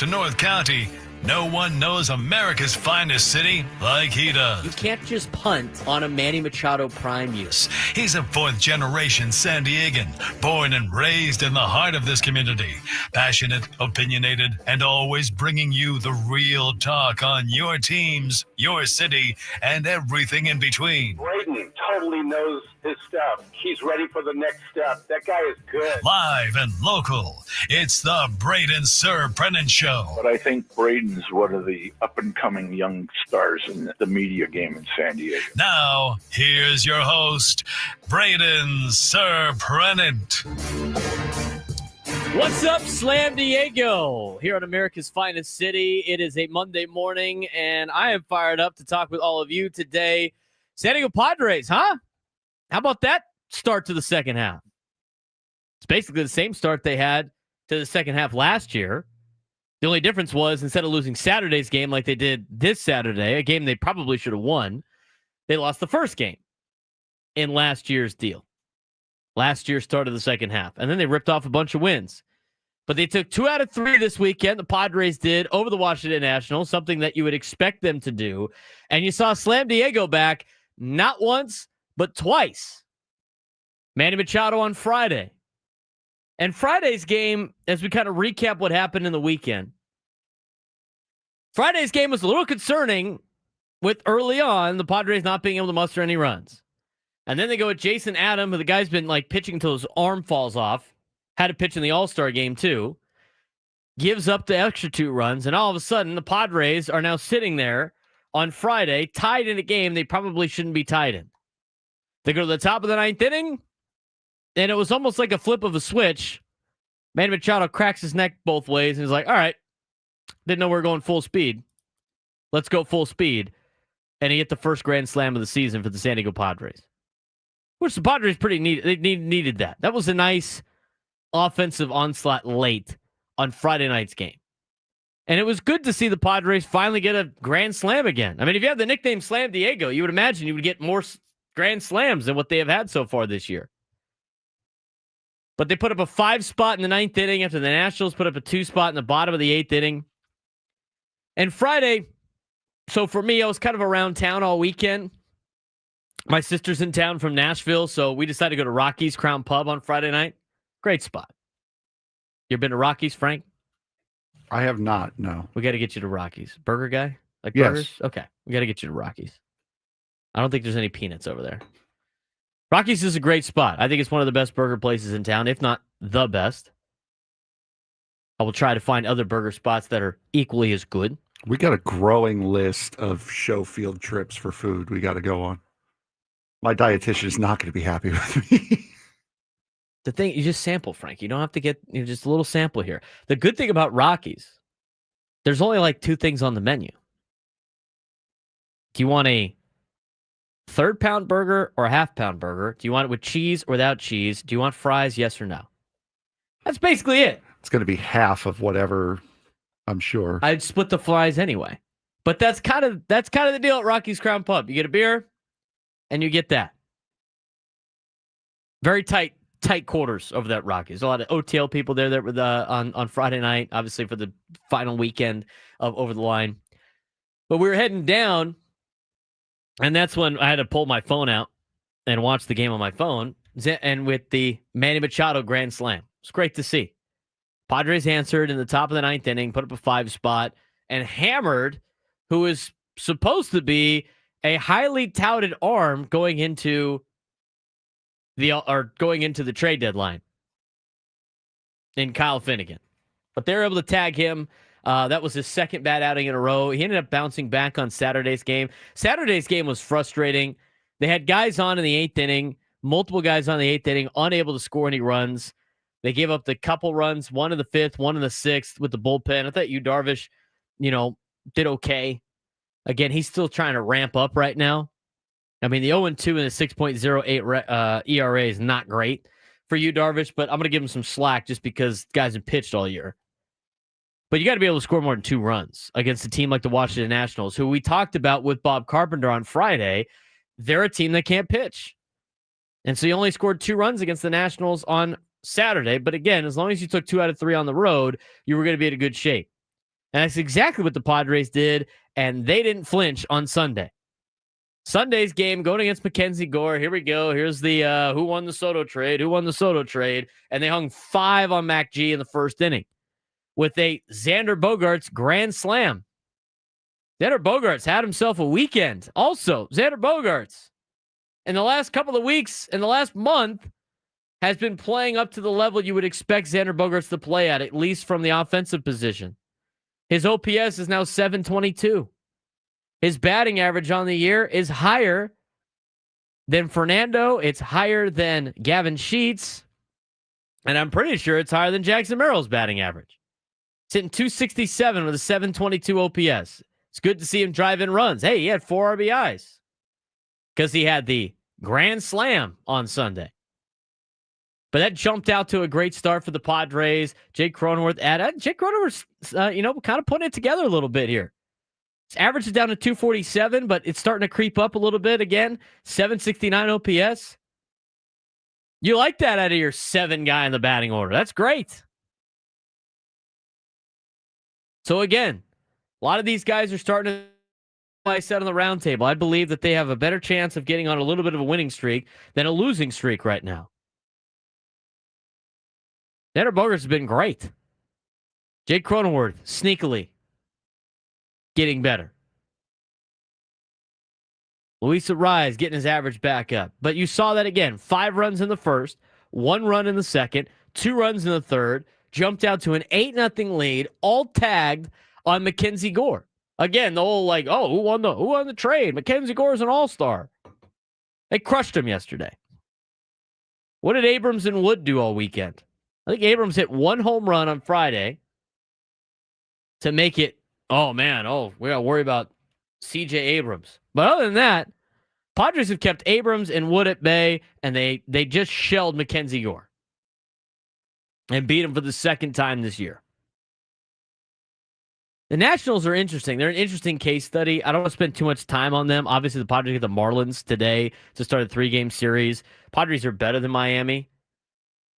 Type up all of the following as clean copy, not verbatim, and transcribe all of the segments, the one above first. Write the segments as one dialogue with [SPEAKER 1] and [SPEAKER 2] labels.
[SPEAKER 1] to North County, no one knows America's finest city like he does.
[SPEAKER 2] You can't just punt on a Manny Machado prime use.
[SPEAKER 1] He's a fourth-generation San Diegan, born and raised in the heart of this community. Passionate, opinionated, and always bringing you the real talk on your teams, your city, and everything in between.
[SPEAKER 3] Braden totally knows his stuff. He's ready for the next step. That guy is good.
[SPEAKER 1] Live and local, it's the Braden Surprenant Show.
[SPEAKER 4] But I think Braden's one of the up-and-coming young stars in the media game in San Diego.
[SPEAKER 1] Now, here's your host, Braden Surprenant.
[SPEAKER 2] What's up, Slam Diego? Here on America's finest city. It is a Monday morning, and I am fired up to talk with all of you today. San Diego Padres, huh? How about that start to the second half? It's basically the same start they had to the second half last year. The only difference was instead of losing Saturday's game like they did this Saturday, a game they probably should have won, they lost the first game in last year's deal. Last year's start of the second half. And then they ripped off a bunch of wins. But they took 2 out of 3 this weekend. The Padres did over the Washington Nationals, something that you would expect them to do. And you saw Slam Diego back not once, but twice. Manny Machado on Friday. And Friday's game, as we kind of recap what happened in the weekend, Friday's game was a little concerning with early on the Padres not being able to muster any runs. And then they go with Jason Adam, who the guy's been like pitching until his arm falls off. Had to pitch in the All-Star game too. Gives up the extra 2 runs. And all of a sudden, the Padres are now sitting there on Friday, tied in a game they probably shouldn't be tied in. They go to the top of the 9th inning, and it was almost like a flip of a switch. Manny Machado cracks his neck both ways, and he's like, all right, didn't know we were going full speed. Let's go full speed. And he hit the first grand slam of the season for the San Diego Padres. Which the Padres pretty needed that. That was a nice offensive onslaught late on Friday night's game. And it was good to see the Padres finally get a grand slam again. I mean, if you have the nickname Slam Diego, you would imagine you would get more grand slams than what they have had so far this year. But they put up a 5 spot in the 9th inning after the Nationals put up a 2 spot in the bottom of the 8th inning. And Friday, so for me, I was kind of around town all weekend. My sister's in town from Nashville, so we decided to go to Rocky's Crown Pub on Friday night. Great spot. You ever been to Rocky's, Frank?
[SPEAKER 5] I have not, no.
[SPEAKER 2] We got to get you to Rocky's. Burger guy? Like
[SPEAKER 5] Yes.
[SPEAKER 2] burgers? Okay. We got to get you to Rocky's. I don't think there's any peanuts over there. Rocky's is a great spot. I think it's one of the best burger places in town, if not the best. I will try to find other burger spots that are equally as good.
[SPEAKER 5] We got a growing list of show field trips for food we got to go on. My dietitian is not going to be happy with me.
[SPEAKER 2] The thing, you just sample, Frank. You don't have to get just a little sample here. The good thing about Rocky's, there's only like 2 things on the menu. Do you want a 1/3 pound burger or a 1/2 pound burger? Do you want it with cheese or without cheese? Do you want fries, yes or no? That's basically it.
[SPEAKER 5] It's going to be half of whatever, I'm sure.
[SPEAKER 2] I'd split the fries anyway. But that's kind of the deal at Rocky's Crown Pub. You get a beer and you get that. Very tight quarters over that Rockies. A lot of OTL people there that were on Friday night, obviously for the final weekend of Over the Line. But we were heading down, and that's when I had to pull my phone out and watch the game on my phone. And with the Manny Machado grand slam, it's great to see. Padres answered in the top of the 9th inning, put up a 5 spot, and hammered who is supposed to be a highly touted arm going into the trade deadline in Kyle Finnegan. But they were able to tag him. That was his second bad outing in a row. He ended up bouncing back on Saturday's game. Saturday's game was frustrating. They had guys on in the 8th inning, multiple guys on the 8th inning, unable to score any runs. They gave up the couple runs, 1 in the 5th, 1 in the 6th with the bullpen. I thought Darvish, did okay. Again, he's still trying to ramp up right now. I mean, the 0-2 and the 6.08 ERA is not great for Darvish, but I'm going to give him some slack just because guys have pitched all year. But you got to be able to score more than 2 runs against a team like the Washington Nationals, who we talked about with Bob Carpenter on Friday. They're a team that can't pitch. And so you only scored 2 runs against the Nationals on Saturday. But again, as long as you took 2 out of 3 on the road, you were going to be in a good shape. And that's exactly what the Padres did, and they didn't flinch on Sunday. Sunday's game going against Mackenzie Gore. Here we go. Here's the who won the Soto trade, and they hung 5 on Mac G in the first inning with a Xander Bogaerts grand slam. Xander Bogaerts had himself a weekend. Also, Xander Bogaerts, in the last couple of weeks, in the last month, has been playing up to the level you would expect Xander Bogaerts to play at least from the offensive position. His OPS is now 722. His batting average on the year is higher than Fernando. It's higher than Gavin Sheets. And I'm pretty sure it's higher than Jackson Merrill's batting average. It's hitting 267 with a 722 OPS. It's good to see him drive in runs. Hey, he had 4 RBIs because he had the grand slam on Sunday. But that jumped out to a great start for the Padres. Jake Cronenworth kind of putting it together a little bit here. His average is down to 247, but it's starting to creep up a little bit again. 769 OPS. You like that out of your 7 guy in the batting order. That's great. So again, a lot of these guys are starting to, like I said on the roundtable, I believe that they have a better chance of getting on a little bit of a winning streak than a losing streak right now. Xander Bogaerts has been great. Jake Cronenworth, sneakily getting better. Luis Arraez getting his average back up. But you saw that again. 5 runs in the first, 1 run in the second, 2 runs in the third, jumped out to an 8-0 lead, all tagged on Mackenzie Gore. Again, the whole who won the trade? Mackenzie Gore is an all-star. They crushed him yesterday. What did Abrams and Wood do all weekend? I think Abrams hit 1 home run on Friday to make it, we got to worry about C.J. Abrams. But other than that, Padres have kept Abrams and Wood at bay, and they just shelled Mackenzie Gore and beat him for the second time this year. The Nationals are interesting. They're an interesting case study. I don't want to spend too much time on them. Obviously, the Padres get the Marlins today to start a 3-game series. Padres are better than Miami.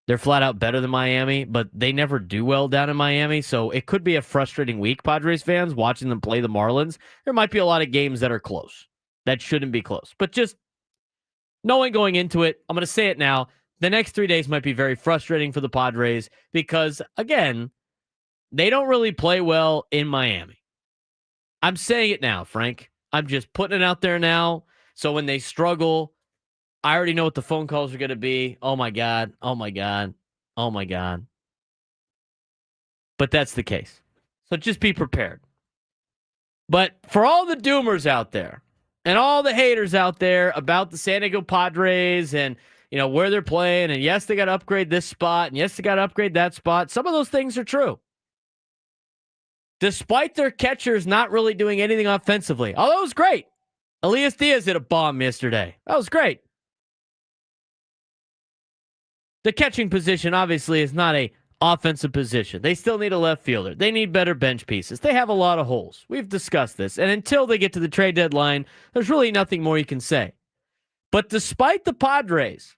[SPEAKER 2] They're flat out better than Miami, but they never do well down in Miami, so it could be a frustrating week, Padres fans, watching them play the Marlins. There might be a lot of games that are close. That shouldn't be close. But just knowing going into it, I'm going to say it now, the next 3 days might be very frustrating for the Padres because, again, they don't really play well in Miami. I'm saying it now, Frank. I'm just putting it out there now, so when they struggle, I already know what the phone calls are going to be. Oh, my God. Oh, my God. Oh, my God. But that's the case. So just be prepared. But for all the doomers out there and all the haters out there about the San Diego Padres and, where they're playing, and yes, they got to upgrade this spot, and yes, they got to upgrade that spot, some of those things are true. Despite their catchers not really doing anything offensively. Although it was great. Elias Diaz hit a bomb yesterday. That was great. The catching position, obviously, is not a offensive position. They still need a left fielder. They need better bench pieces. They have a lot of holes. We've discussed this. And until they get to the trade deadline, there's really nothing more you can say. But despite the Padres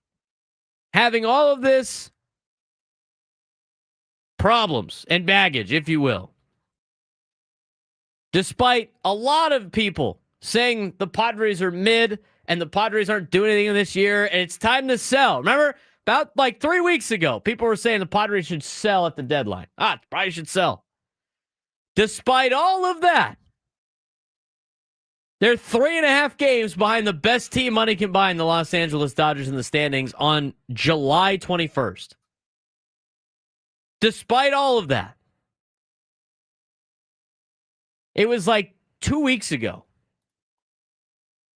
[SPEAKER 2] having all of this problems and baggage, if you will, despite a lot of people saying the Padres are mid and the Padres aren't doing anything this year and it's time to sell. Remember? About 3 weeks ago, people were saying the Padres should sell at the deadline. Probably should sell. Despite all of that, they're 3.5 games behind the best team money can buy in the Los Angeles Dodgers in the standings on July 21st. Despite all of that, it was 2 weeks ago.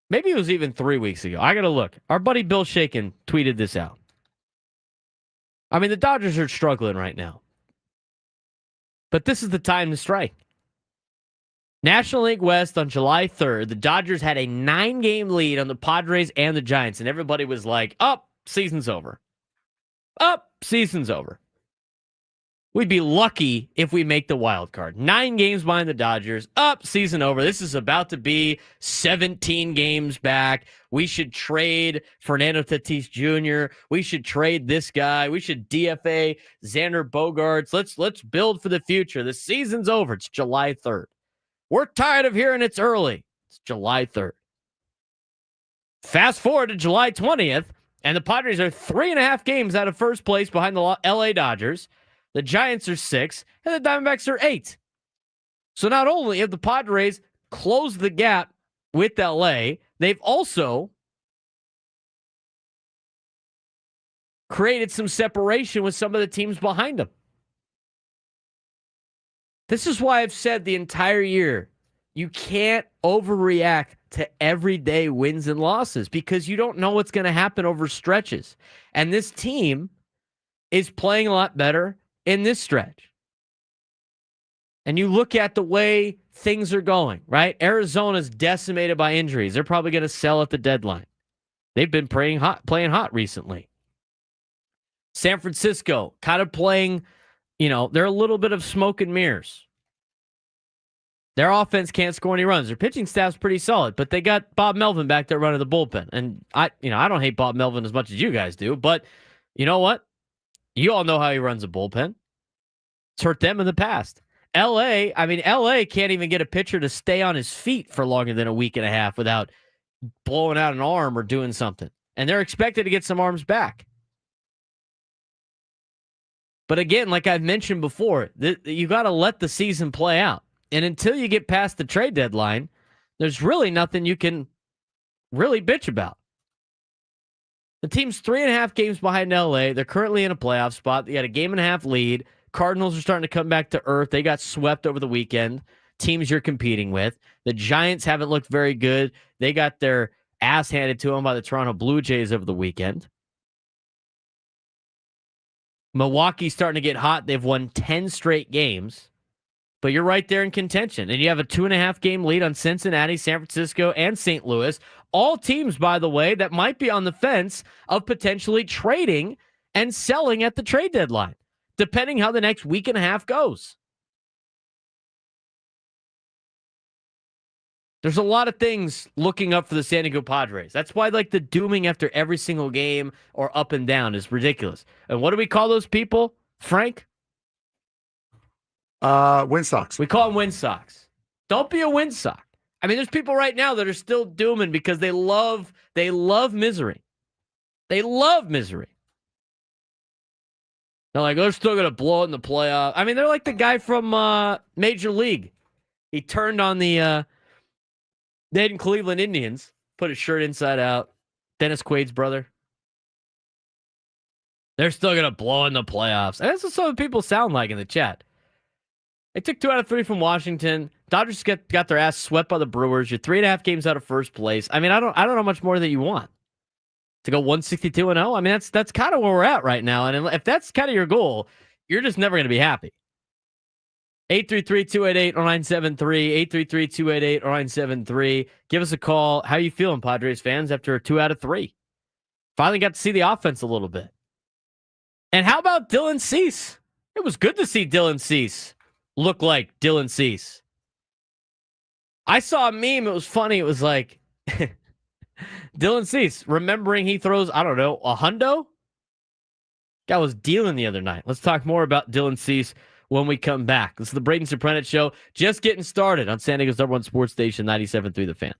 [SPEAKER 2] Maybe it was even 3 weeks ago. I got to look. Our buddy Bill Shaken tweeted this out. I mean, the Dodgers are struggling right now. But this is the time to strike. National League West on July 3rd, the Dodgers had a 9-game lead on the Padres and the Giants, and everybody was like, season's over. Season's over. We'd be lucky if we make the wild card. 9 games behind the Dodgers. Up, season over. This is about to be 17 games back. We should trade Fernando Tatis Jr. We should trade this guy. We should DFA Xander Bogaerts. Let's build for the future. The season's over. It's July 3rd. We're tired of hearing it's early. It's July 3rd. Fast forward to July 20th, and the Padres are 3.5 games out of first place behind the LA Dodgers. The Giants are 6, and the Diamondbacks are 8. So not only have the Padres closed the gap with LA, they've also created some separation with some of the teams behind them. This is why I've said the entire year, you can't overreact to everyday wins and losses because you don't know what's going to happen over stretches. And this team is playing a lot better in this stretch. And you look at the way things are going, right? Arizona's decimated by injuries. They're probably going to sell at the deadline. They've been playing hot recently. San Francisco kind of playing, they're a little bit of smoke and mirrors. Their offense can't score any runs. Their pitching staff's pretty solid, but they got Bob Melvin back there running the bullpen. And I don't hate Bob Melvin as much as you guys do, but you know what? You all know how he runs a bullpen. It's hurt them in the past. LA can't even get a pitcher to stay on his feet for longer than a week and a half without blowing out an arm or doing something. And they're expected to get some arms back. But again, like I've mentioned before, you got to let the season play out. And until you get past the trade deadline, there's really nothing you can really bitch about. The team's 3.5 games behind LA. They're currently in a playoff spot. They got a 1.5 game lead. Cardinals are starting to come back to earth. They got swept over the weekend. Teams you're competing with. The Giants haven't looked very good. They got their ass handed to them by the Toronto Blue Jays over the weekend. Milwaukee's starting to get hot. They've won 10 straight games. But you're right there in contention. And you have a 2.5 game lead on Cincinnati, San Francisco, and St. Louis. All teams, by the way, that might be on the fence of potentially trading and selling at the trade deadline, depending how the next week and a half goes. There's a lot of things looking up for the San Diego Padres. That's why the dooming after every single game or up and down is ridiculous. And what do we call those people, Frank?
[SPEAKER 5] Win socks.
[SPEAKER 2] We call them win socks. Don't be a win sock. I mean, there's people right now that are still dooming because they love misery. They love misery. They're like, they're still going to blow it in the playoff. I mean, they're like the guy from Major League. He turned on the Dayton Cleveland Indians, put his shirt inside out. Dennis Quaid's brother. They're still going to blow in the playoffs. And that's what some people sound like in the chat. They took 2 out of 3 from Washington. Dodgers got their ass swept by the Brewers. You're 3.5 games out of first place. I mean, I don't know much more that you want. To go 162-0? I mean, that's kind of where we're at right now. And if that's kind of your goal, you're just never going to be happy. 833-288-0973. 833-288-0973. Give us a call. How you feeling, Padres fans, after 2 out of 3? Finally got to see the offense a little bit. And how about Dylan Cease? It was good to see Dylan Cease look like Dylan Cease. I saw a meme. It was funny. It was like Dylan Cease remembering he throws, I don't know, a hundo? Guy was dealing the other night. Let's talk more about Dylan Cease when we come back. This is the Braden Surprenant Show. Just getting started on San Diego's #1 sports station, 97.3 The Fan.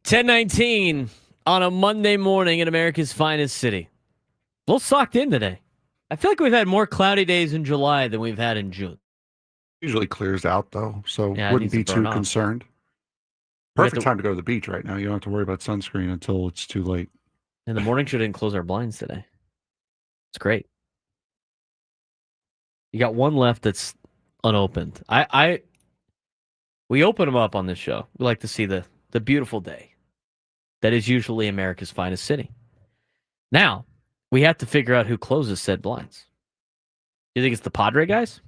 [SPEAKER 2] 10:19 on a Monday morning in America's finest city. A little socked in today. I feel like we've had more cloudy days in July than we've had in June.
[SPEAKER 5] Usually clears out though, so
[SPEAKER 2] Yeah, it
[SPEAKER 5] wouldn't
[SPEAKER 2] needs to
[SPEAKER 5] be
[SPEAKER 2] burn
[SPEAKER 5] too
[SPEAKER 2] off.
[SPEAKER 5] concerned.
[SPEAKER 2] We got
[SPEAKER 5] Perfect time to go to the beach right now. You don't have to worry about sunscreen until it's too late.
[SPEAKER 2] In the morning, should didn't close our blinds today. It's great. You got one left that's unopened. I We open them up on this show. We like to see the beautiful day that is usually America's finest city. Now, we have to figure out who closes said blinds. You think it's the Padre guys?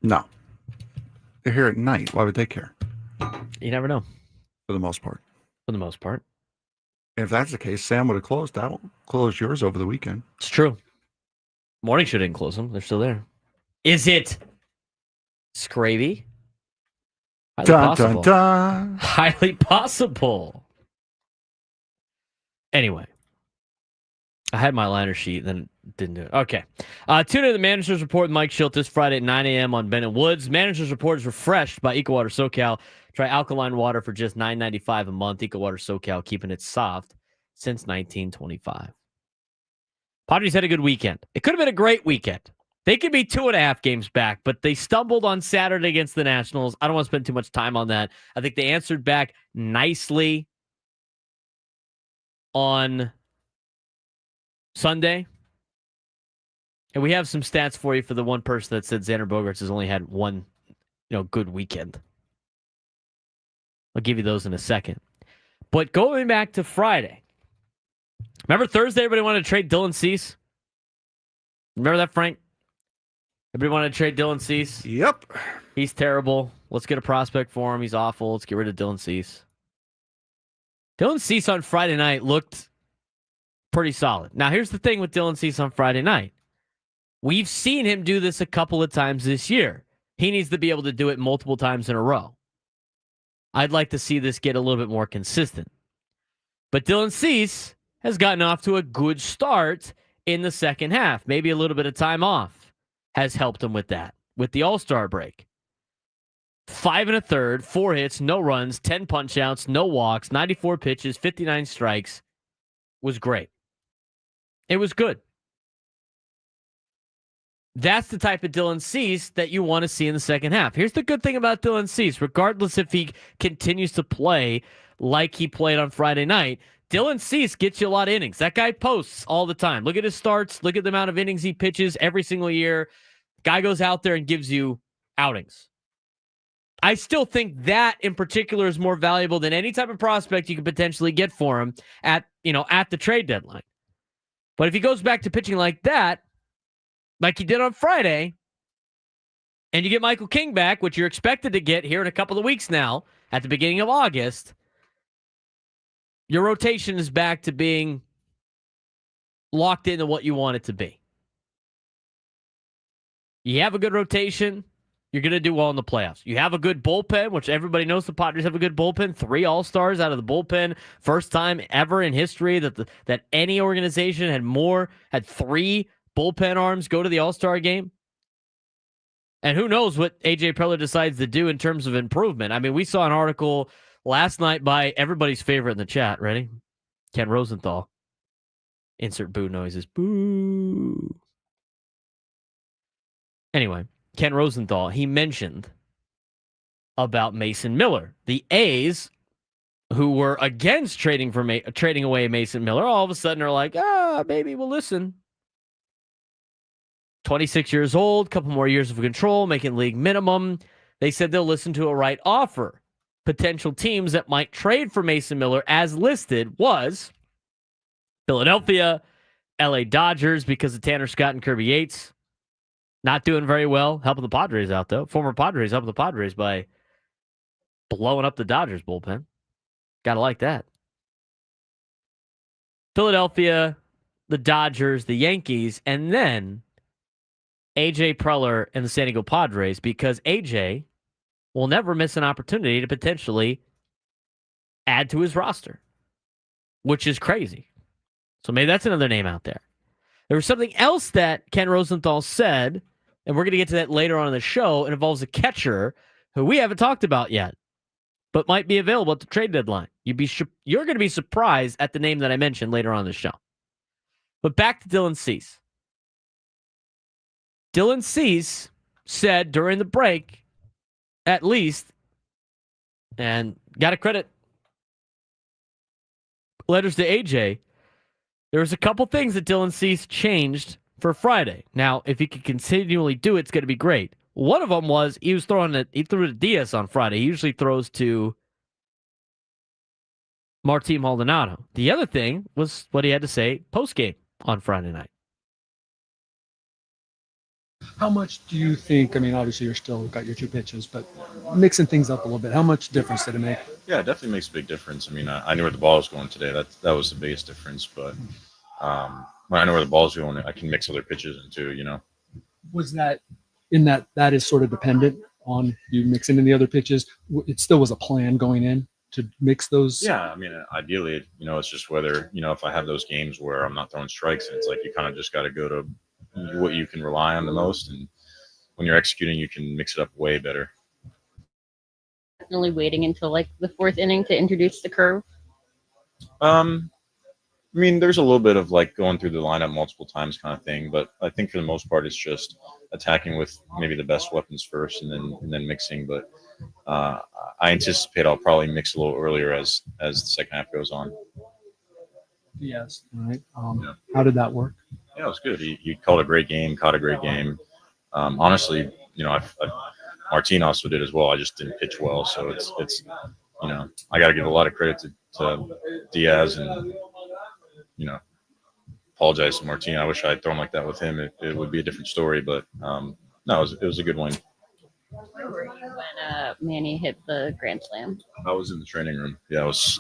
[SPEAKER 5] No. They're here at night. Why would they care?
[SPEAKER 2] You never know.
[SPEAKER 5] For the most part.
[SPEAKER 2] For the most part.
[SPEAKER 5] If that's the case, Sam would have closed. That'll close yours over the weekend.
[SPEAKER 2] It's true. Morning show didn't close them. They're still there. Is it Scravy? Highly
[SPEAKER 5] Dun,
[SPEAKER 2] possible.
[SPEAKER 5] dun, dun.
[SPEAKER 2] Highly possible. Anyway. I had my liner sheet, then didn't do it. Okay. Tune in to the Manager's Report with Mike Schilt this Friday at 9 a.m. on Ben and Woods. Manager's Report is refreshed by EcoWater SoCal. Try alkaline water for just $9.95 a month. EcoWater SoCal, keeping it soft since 1925. Padres had a good weekend. It could have been a great weekend. They could be 2.5 games back, but they stumbled on Saturday against the Nationals. I don't want to spend too much time on that. I think they answered back nicely on Sunday. And we have some stats for you for the one person that said Xander Bogaerts has only had one, good weekend. I'll give you those in a second. But going back to Friday, remember Thursday everybody wanted to trade Dylan Cease? Remember that, Frank? Everybody wanted to trade Dylan Cease?
[SPEAKER 5] Yep.
[SPEAKER 2] He's terrible. Let's get a prospect for him. He's awful. Let's get rid of Dylan Cease. Dylan Cease on Friday night looked pretty solid. Now, here's the thing with Dylan Cease on Friday night. We've seen him do this a couple of times this year. He needs to be able to do it multiple times in a row. I'd like to see this get a little bit more consistent. But Dylan Cease has gotten off to a good start in the second half. Maybe a little bit of time off has helped him with that, with the All-Star break. 5 1/3, 4 hits, no runs, 10 punch-outs, no walks, 94 pitches, 59 strikes. Was great. It was good. That's the type of Dylan Cease that you want to see in the second half. Here's the good thing about Dylan Cease. Regardless if he continues to play like he played on Friday night, Dylan Cease gets you a lot of innings. That guy posts all the time. Look at his starts. Look at the amount of innings he pitches every single year. Guy goes out there and gives you outings. I still think that in particular is more valuable than any type of prospect you could potentially get for him at the trade deadline. But if he goes back to pitching like that, like he did on Friday, and you get Michael King back, which you're expected to get here in a couple of weeks now, at the beginning of August, your rotation is back to being locked into what you want it to be. You have a good rotation, you're going to do well in the playoffs. You have a good bullpen, which everybody knows the Padres have a good bullpen. 3 All-Stars out of the bullpen. First time ever in history that any organization had 3 bullpen arms go to the All-Star game. And who knows what A.J. Preller decides to do in terms of improvement. I mean, we saw an article last night by everybody's favorite in the chat. Ready? Ken Rosenthal. Insert boo noises. Boo. Anyway, Ken Rosenthal, he mentioned about Mason Miller. The A's, who were against trading away Mason Miller, all of a sudden are like, maybe we'll listen. 26 years old, couple more years of control, making league minimum. They said they'll listen to a right offer. Potential teams that might trade for Mason Miller, as listed, was Philadelphia, LA Dodgers, because of Tanner Scott and Kirby Yates. Not doing very well. Helping the Padres out, though. Former Padres helping the Padres by blowing up the Dodgers bullpen. Gotta like that. Philadelphia, the Dodgers, the Yankees, and then A.J. Preller and the San Diego Padres, because A.J. will never miss an opportunity to potentially add to his roster, which is crazy. So maybe that's another name out there. There was something else that Ken Rosenthal said, and we're going to get to that later on in the show. It involves a catcher who we haven't talked about yet, but might be available at the trade deadline. You're going to be surprised at the name that I mentioned later on in the show. But back to Dylan Cease. Dylan Cease said during the break, at least, and got to credit letters to AJ, there was a couple things that Dylan Cease changed for Friday. Now, if he can continually do it, it's going to be great. One of them was he threw to Diaz on Friday. He usually throws to Martin Maldonado. The other thing was what he had to say post-game on Friday night.
[SPEAKER 6] How much do you think, I mean, obviously you're still got your 2 pitches, but mixing things up a little bit, how much difference did it make?
[SPEAKER 7] Yeah, it definitely makes a big difference. I mean, I knew where the ball was going today. That was the biggest difference. But when I know where the ball's going, I can mix other pitches in too, you know.
[SPEAKER 6] Was that that is sort of dependent on you mixing in the other pitches? It still was a plan going in to mix those?
[SPEAKER 7] Yeah, I mean, ideally, you know, it's just whether, you know, if I have those games where I'm not throwing strikes, and it's like you kind of just got to go to what you can rely on the most. And when you're executing, you can mix it up way better.
[SPEAKER 8] Definitely waiting until like the 4th inning to introduce the curve.
[SPEAKER 7] I mean, there's a little bit of like going through the lineup multiple times kind of thing, but I think for the most part, it's just attacking with maybe the best weapons first and then mixing. But I anticipate I'll probably mix a little earlier as the second half goes on.
[SPEAKER 6] Yes. All right.
[SPEAKER 7] Yeah.
[SPEAKER 6] How did that work?
[SPEAKER 7] Yeah, it was good. He called a great game, caught a great game. Honestly, you know, Martin also did as well. I just didn't pitch well, so it's you know, I got to give a lot of credit to Diaz and, you know, apologize to Martin. I wish I had thrown like that with him. It would be a different story, but no, it was a good win.
[SPEAKER 8] Where were you when Manny hit the grand slam?
[SPEAKER 7] I was in the training room. Yeah, I was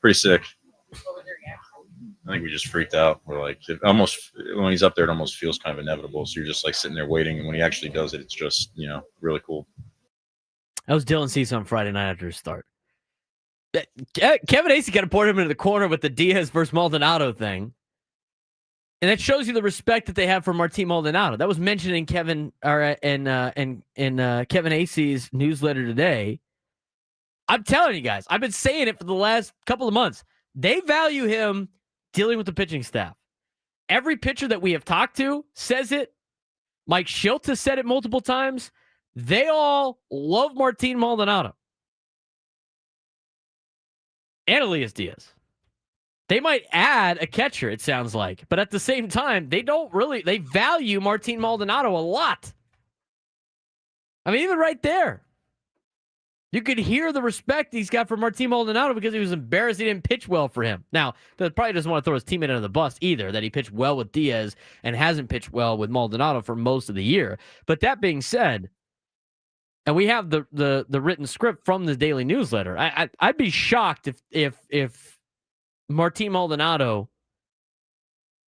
[SPEAKER 7] pretty sick.
[SPEAKER 8] What was your reaction?
[SPEAKER 7] I think we just freaked out. We're like, when he's up there, it almost feels kind of inevitable. So you're just like sitting there waiting, and when he actually does it, it's just, you know, really cool.
[SPEAKER 2] That was Dylan Cease on Friday night after his start. Kevin Acee kind of poured him into the corner with the Diaz versus Maldonado thing. And that shows you the respect that they have for Martin Maldonado. That was mentioned in Kevin Acee's newsletter today. I'm telling you guys, I've been saying it for the last couple of months. They value him dealing with the pitching staff. Every pitcher that we have talked to says it. Mike Schilt has said it multiple times. They all love Martin Maldonado. And Elias Diaz. They might add a catcher, it sounds like. But at the same time, they value Martin Maldonado a lot. I mean, even right there. You could hear the respect he's got for Martin Maldonado because he was embarrassed he didn't pitch well for him. Now, that probably doesn't want to throw his teammate under the bus either, that he pitched well with Diaz and hasn't pitched well with Maldonado for most of the year. But that being said, and we have the written script from the daily newsletter, I'd be shocked if Martin Maldonado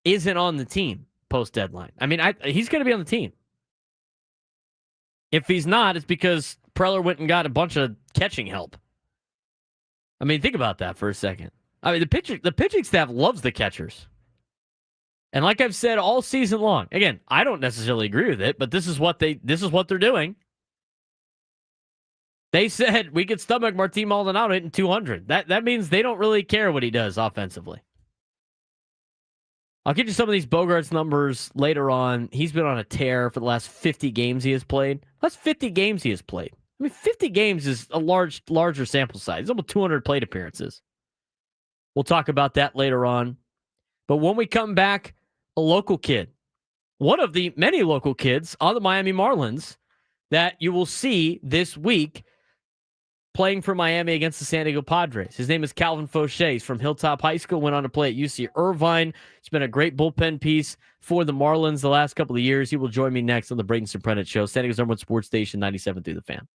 [SPEAKER 2] isn't on the team post-deadline. I mean, he's going to be on the team. If he's not, it's because Preller went and got a bunch of catching help. I mean, think about that for a second. I mean, the pitching staff loves the catchers. And like I've said all season long, again, I don't necessarily agree with it, but this is what they're doing. They said we could stomach Martin Maldonado hitting 200. That means they don't really care what he does offensively. I'll get you some of these Bogaerts numbers later on. He's been on a tear for the last 50 games he has played. That's 50 games he has played. I mean, 50 games is a larger sample size. It's almost 200 plate appearances. We'll talk about that later on. But when we come back, a local kid, one of the many local kids on the Miami Marlins that you will see this week playing for Miami against the San Diego Padres. His name is Calvin Faucher. He's from Hilltop High School, went on to play at UC Irvine. He's been a great bullpen piece for the Marlins the last couple of years. He will join me next on the Braden Surprenant Show, San Diego's #1 sports station, 97 through the Fan.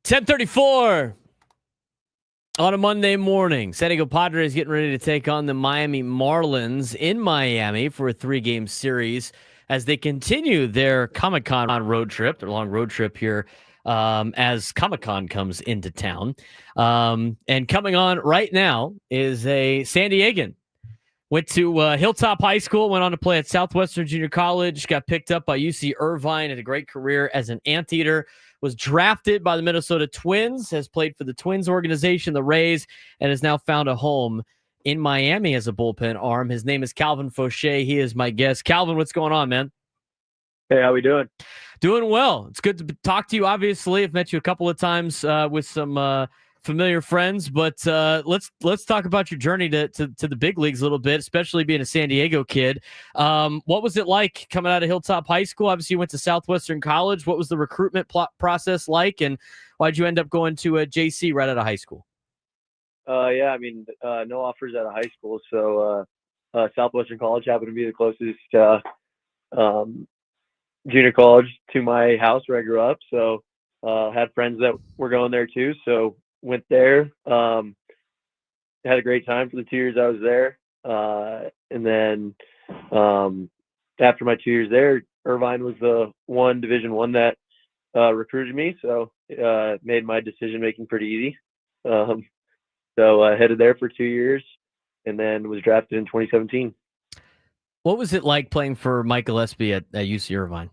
[SPEAKER 2] 10:34 on a Monday morning. San Diego Padres getting ready to take on the Miami Marlins in Miami for a 3-game series as they continue their Comic-Con road trip, their long road trip here as Comic-Con comes into town. And coming on right now is a San Diegan. Went to Hilltop High School, went on to play at Southwestern Junior College, got picked up by UC Irvine, had a great career as an anteater, was drafted by the Minnesota Twins, has played for the Twins organization, the Rays, and has now found a home in Miami as a bullpen arm. His name is Calvin Faucher. He is my guest. Calvin, what's going on, man?
[SPEAKER 9] Hey, how we doing?
[SPEAKER 2] Doing well. It's good to talk to you. Obviously, I've met you a couple of times with some familiar friends, but let's talk about your journey to the big leagues a little bit, especially being a San Diego kid. What was it like coming out of Hilltop High School? Obviously, you went to Southwestern College. What was the recruitment process like, and why'd you end up going to a JC right out of high school?
[SPEAKER 9] Yeah, I mean, no offers out of high school, so Southwestern College happened to be the closest junior college to my house where I grew up. So had friends that were going there too. So went there, had a great time for the 2 years I was there. And then after my 2 years there, Irvine was the one Division I that recruited me. So made my decision making pretty easy. So I headed there for 2 years and then was drafted in 2017.
[SPEAKER 2] What was it like playing for Mike Gillespie at UC Irvine?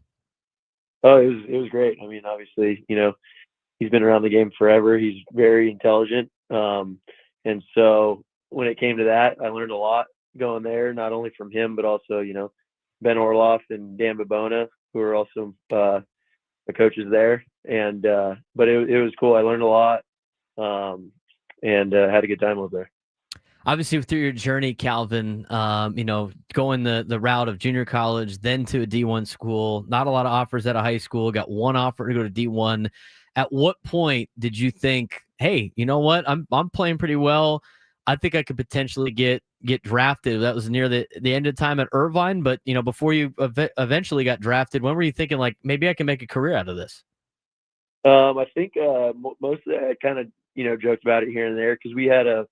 [SPEAKER 9] Oh, it was great. I mean, obviously, he's been around the game forever. He's very intelligent. And so when it came to that, I learned a lot going there, not only from him, but also, Ben Orloff and Dan Babona, who are also the coaches there. And but it was cool. I learned a lot and had a good time over there.
[SPEAKER 2] Obviously, through your journey, Calvin, going the route of junior college, then to a D1 school, not a lot of offers out of high school, got one offer to go to D1. At what point did you think, hey, you know what? I'm playing pretty well. I think I could potentially get drafted. That was near the end of time at Irvine, but before you eventually got drafted, when were you thinking like maybe I can make a career out of this?
[SPEAKER 9] I think most of that I kind of joked about it here and there because we had a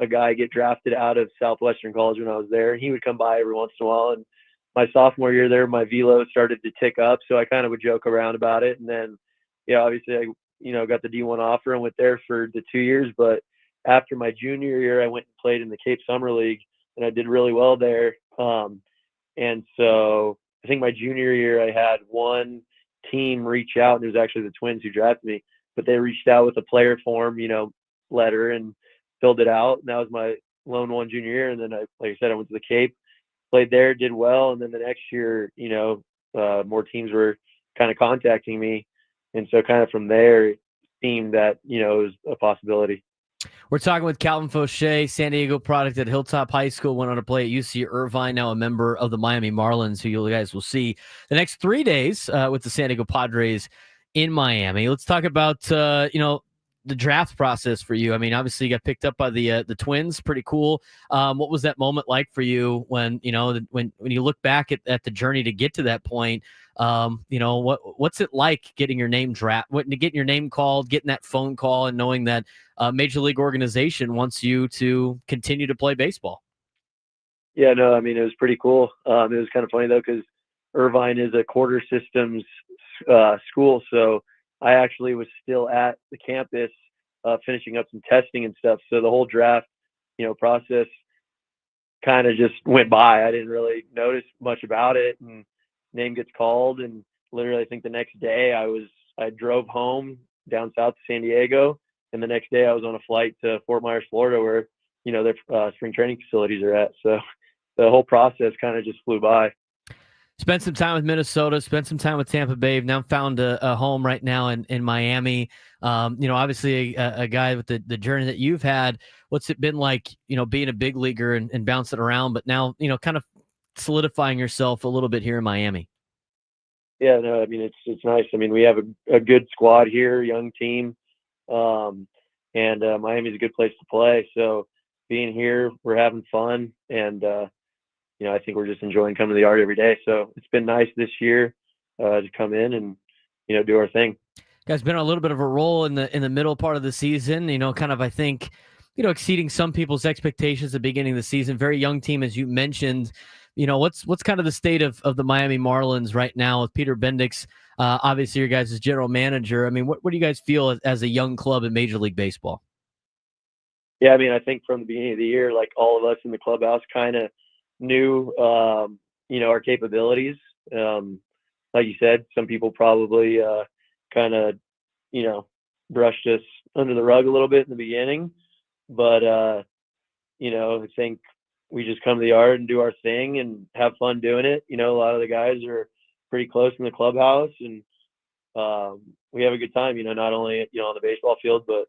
[SPEAKER 9] guy get drafted out of Southwestern College when I was there. He would come by every once in a while. And my sophomore year there, my velo started to tick up. So I kind of would joke around about it. And then, obviously I, got the D1 offer and went there for the 2 years. But after my junior year, I went and played in the Cape Summer League and I did really well there. And so I think my junior year, I had one team reach out, and it was actually the Twins who drafted me, but they reached out with a player form, letter and filled it out. And that was my lone one junior year. And then like I said, I went to the Cape, played there, did well. And then the next year, more teams were kind of contacting me. And so kind of from there, it seemed that, it was a possibility.
[SPEAKER 2] We're talking with Calvin Faucher, San Diego product at Hilltop High School, went on to play at UC Irvine, now a member of the Miami Marlins, who you guys will see the next 3 days with the San Diego Padres in Miami. Let's talk about, the draft process for you. I mean, obviously you got picked up by the Twins. Pretty cool. What was that moment like for you when you look back at the journey to get to that point? What's it like getting your name getting your name called, getting that phone call, and knowing that a major league organization wants you to continue to play baseball?
[SPEAKER 9] Yeah, no, I mean, it was pretty cool. It was kind of funny though, because Irvine is a quarter systems school. So I actually was still at the campus finishing up some testing and stuff. So the whole draft, process kind of just went by. I didn't really notice much about it, and name gets called. And literally, I think the next day I drove home down south to San Diego. And the next day I was on a flight to Fort Myers, Florida, where, their spring training facilities are at. So the whole process kind of just flew by.
[SPEAKER 2] Spent some time with Minnesota, spent some time with Tampa Bay, now found a home right now in Miami. Obviously a guy with the journey that you've had. What's it been like, being a big leaguer and bouncing around, but now, kind of solidifying yourself a little bit here in Miami?
[SPEAKER 9] Yeah, no, I mean, it's nice. I mean, we have a good squad here, young team. And Miami's a good place to play. So being here, we're having fun. And, I think we're just enjoying coming to the yard every day. So it's been nice this year to come in and, do our thing.
[SPEAKER 2] guys been on a little bit of a roll in the middle part of the season. Kind of I think exceeding some people's expectations at the beginning of the season. Very young team, as you mentioned. What's kind of the state of the Miami Marlins right now with Peter Bendix, obviously your guys' general manager. I mean, what do you guys feel as a young club in Major League Baseball?
[SPEAKER 9] Yeah, I mean, I think from the beginning of the year, like all of us in the clubhouse kind of knew, our capabilities. Like you said, some people probably kind of, brushed us under the rug a little bit in the beginning. But, I think we just come to the yard and do our thing and have fun doing it. A lot of the guys are pretty close in the clubhouse, and we have a good time, not only, on the baseball field, but,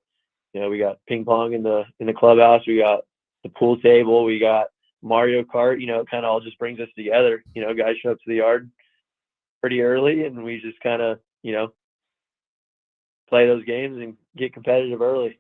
[SPEAKER 9] we got ping pong in the clubhouse. We got the pool table. We got Mario Kart. It kind of all just brings us together. Guys show up to the yard pretty early, and we just kind of, play those games and get competitive early.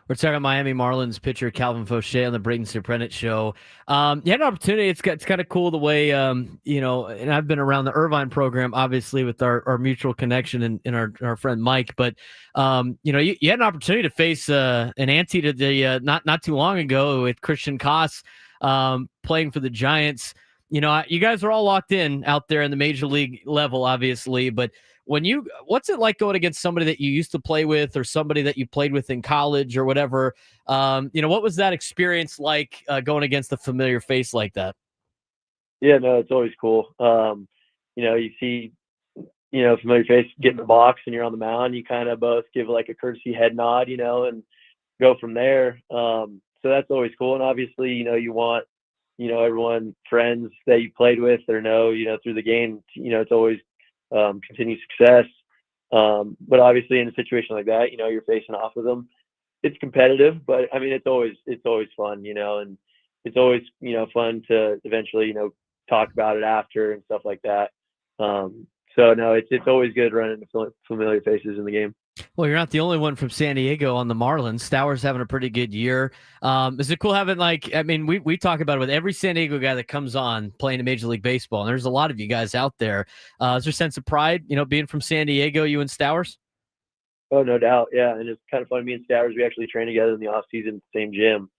[SPEAKER 2] We're talking Miami Marlins pitcher Calvin Faucher on the Braden Surprenant show. You had an opportunity. It's kind of cool the way, and I've been around the Irvine program, obviously, with our mutual connection and our friend Mike. But, you had an opportunity to face an ante to the not too long ago with Christian Koss playing for the Giants. You guys are all locked in out there in the major league level, obviously, but what's it like going against somebody that you used to play with or somebody that you played with in college or whatever? What was that experience like going against a familiar face like that?
[SPEAKER 9] Yeah, no, it's always cool. You see, familiar face get in the box and you're on the mound, you kind of both give like a courtesy head nod, and go from there. So that's always cool. And obviously, you want, everyone, friends that you played with or know, through the game, it's always continued success. But obviously in a situation like that, you're facing off with them. It's competitive, but I mean, it's always fun, and it's always, fun to eventually, talk about it after and stuff like that. So no, it's always good running into familiar faces in the game.
[SPEAKER 2] Well, you're not the only one from San Diego on the Marlins. Stowers having a pretty good year. Is it cool having we talk about it with every San Diego guy that comes on playing in Major League Baseball, and there's a lot of you guys out there. Is there a sense of pride, being from San Diego, you and Stowers?
[SPEAKER 9] Oh, no doubt. Yeah. And it's kind of fun. Me and Stowers, we actually train together in the off season at the same gym.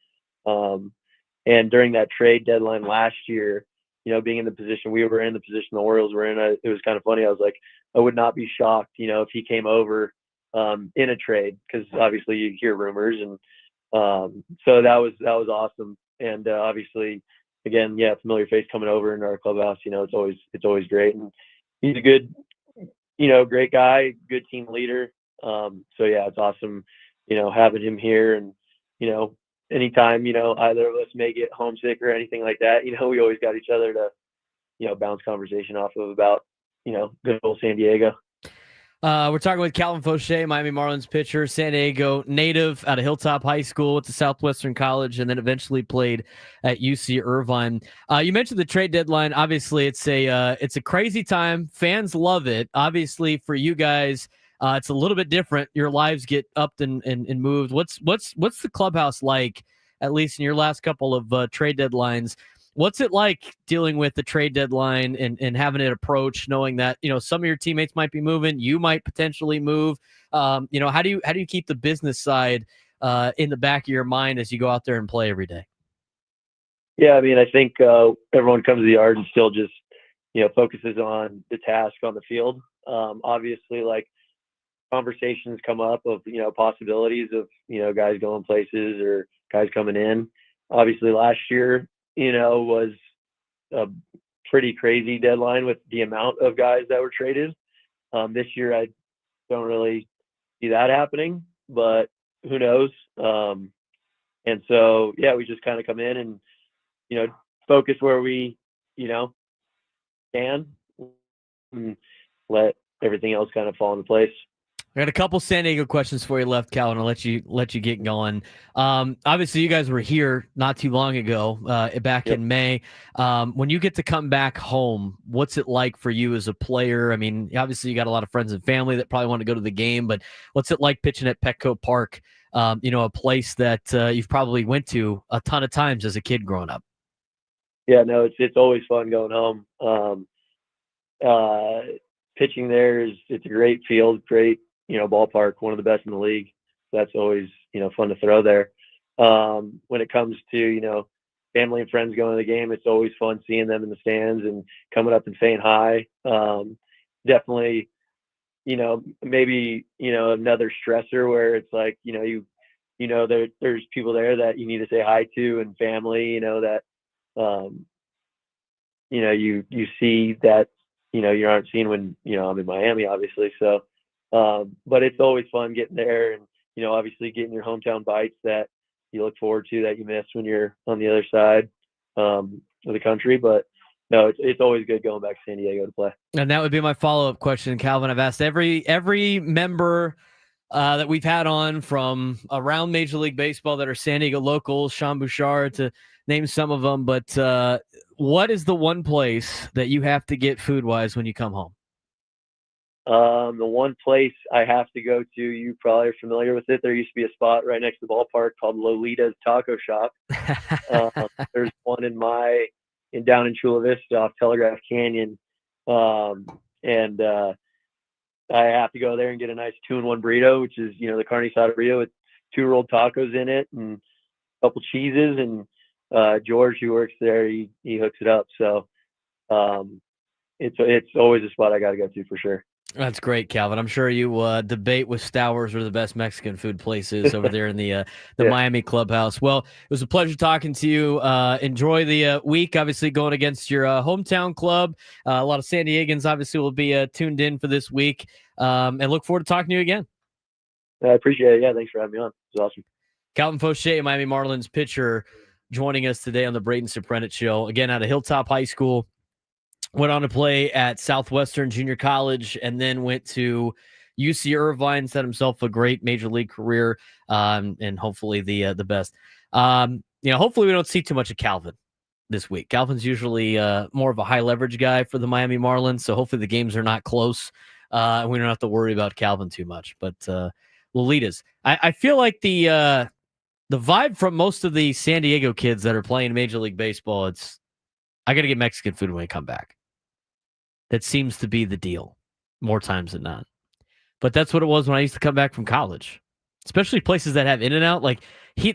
[SPEAKER 9] And during that trade deadline last year, being in the position we were in, the position the Orioles were in, it was kind of funny. I was like, I would not be shocked, if he came over in a trade, because obviously you hear rumors, and so that was awesome. And obviously, again, familiar face coming over in our clubhouse, it's always great. And he's a good, great guy, good team leader. So yeah, it's awesome, having him here. And anytime either of us may get homesick or anything like that, we always got each other to bounce conversation off of about good old San Diego.
[SPEAKER 2] We're talking with Calvin Faucher, Miami Marlins pitcher, San Diego native out of Hilltop High School, went to Southwestern College, and then eventually played at UC Irvine. You mentioned the trade deadline. Obviously, it's a crazy time. Fans love it. Obviously, for you guys, it's a little bit different. Your lives get upped and moved. What's the clubhouse like, at least in your last couple of trade deadlines? What's it like dealing with the trade deadline and having it approach, knowing that, some of your teammates might be moving, you might potentially move? How do you keep the business side in the back of your mind as you go out there and play every day?
[SPEAKER 9] Yeah, I mean, I think everyone comes to the yard and still just, focuses on the task on the field. Obviously, like, conversations come up of, possibilities of, guys going places or guys coming in. Obviously last year, was a pretty crazy deadline with the amount of guys that were traded. This year, I don't really see that happening, but who knows? And so, yeah, we just kind of come in and, focus where we, can, and let everything else kind of fall into place.
[SPEAKER 2] I got a couple San Diego questions for you left, Calvin. I'll let you get going. Obviously, you guys were here not too long ago, back in May. When you get to come back home, what's it like for you as a player? I mean, obviously, you got a lot of friends and family that probably want to go to the game, but what's it like pitching at Petco Park? A place that you've probably went to a ton of times as a kid growing up.
[SPEAKER 9] Yeah, no, it's always fun going home. Pitching there it's a great field, great ballpark, one of the best in the league. That's always, fun to throw there. When it comes to, family and friends going to the game, it's always fun seeing them in the stands and coming up and saying hi. Definitely, maybe, another stressor where it's like, there's people there that you need to say hi to, and family, that, you see that, you aren't seeing when, I'm in Miami, obviously. So, but it's always fun getting there and, obviously getting your hometown bites that you look forward to that you miss when you're on the other side of the country. But no, it's always good going back to San Diego to play.
[SPEAKER 2] And that would be my follow-up question, Calvin. I've asked every member that we've had on from around Major League Baseball that are San Diego locals, Sean Bouchard, to name some of them. But what is the one place that you have to get food-wise when you come home?
[SPEAKER 9] The one place I have to go to, you probably are familiar with it. There used to be a spot right next to the ballpark called Lolita's Taco Shop. There's one down in Chula Vista off Telegraph Canyon. And I have to go there and get a nice 2-in-1 burrito, which is, the carne asada burrito with 2 rolled tacos in it and a couple cheeses. And George, who works there, he hooks it up. So it's always a spot I got to go to for sure.
[SPEAKER 2] That's great, Calvin. I'm sure you debate with Stowers where the best Mexican food places over there in the Miami clubhouse. Well, it was a pleasure talking to you. Enjoy the week, obviously going against your hometown club. A lot of San Diegans obviously will be tuned in for this week, and look forward to talking to you again.
[SPEAKER 9] I appreciate it. Yeah, thanks for having me on. It was awesome.
[SPEAKER 2] Calvin Faucher, Miami Marlins pitcher, joining us today on the Braden Surprenant Show, again out of Hilltop High School. Went on to play at Southwestern Junior College and then went to UC Irvine, set himself a great major league career, and hopefully the best. Hopefully we don't see too much of Calvin this week. Calvin's usually more of a high leverage guy for the Miami Marlins, so hopefully the games are not close, and we don't have to worry about Calvin too much. But Lolitas, I feel like the vibe from most of the San Diego kids that are playing Major League Baseball, it's I got to get Mexican food when I come back. That seems to be the deal more times than not. But that's what it was when I used to come back from college, especially places that have In-N-Out. Like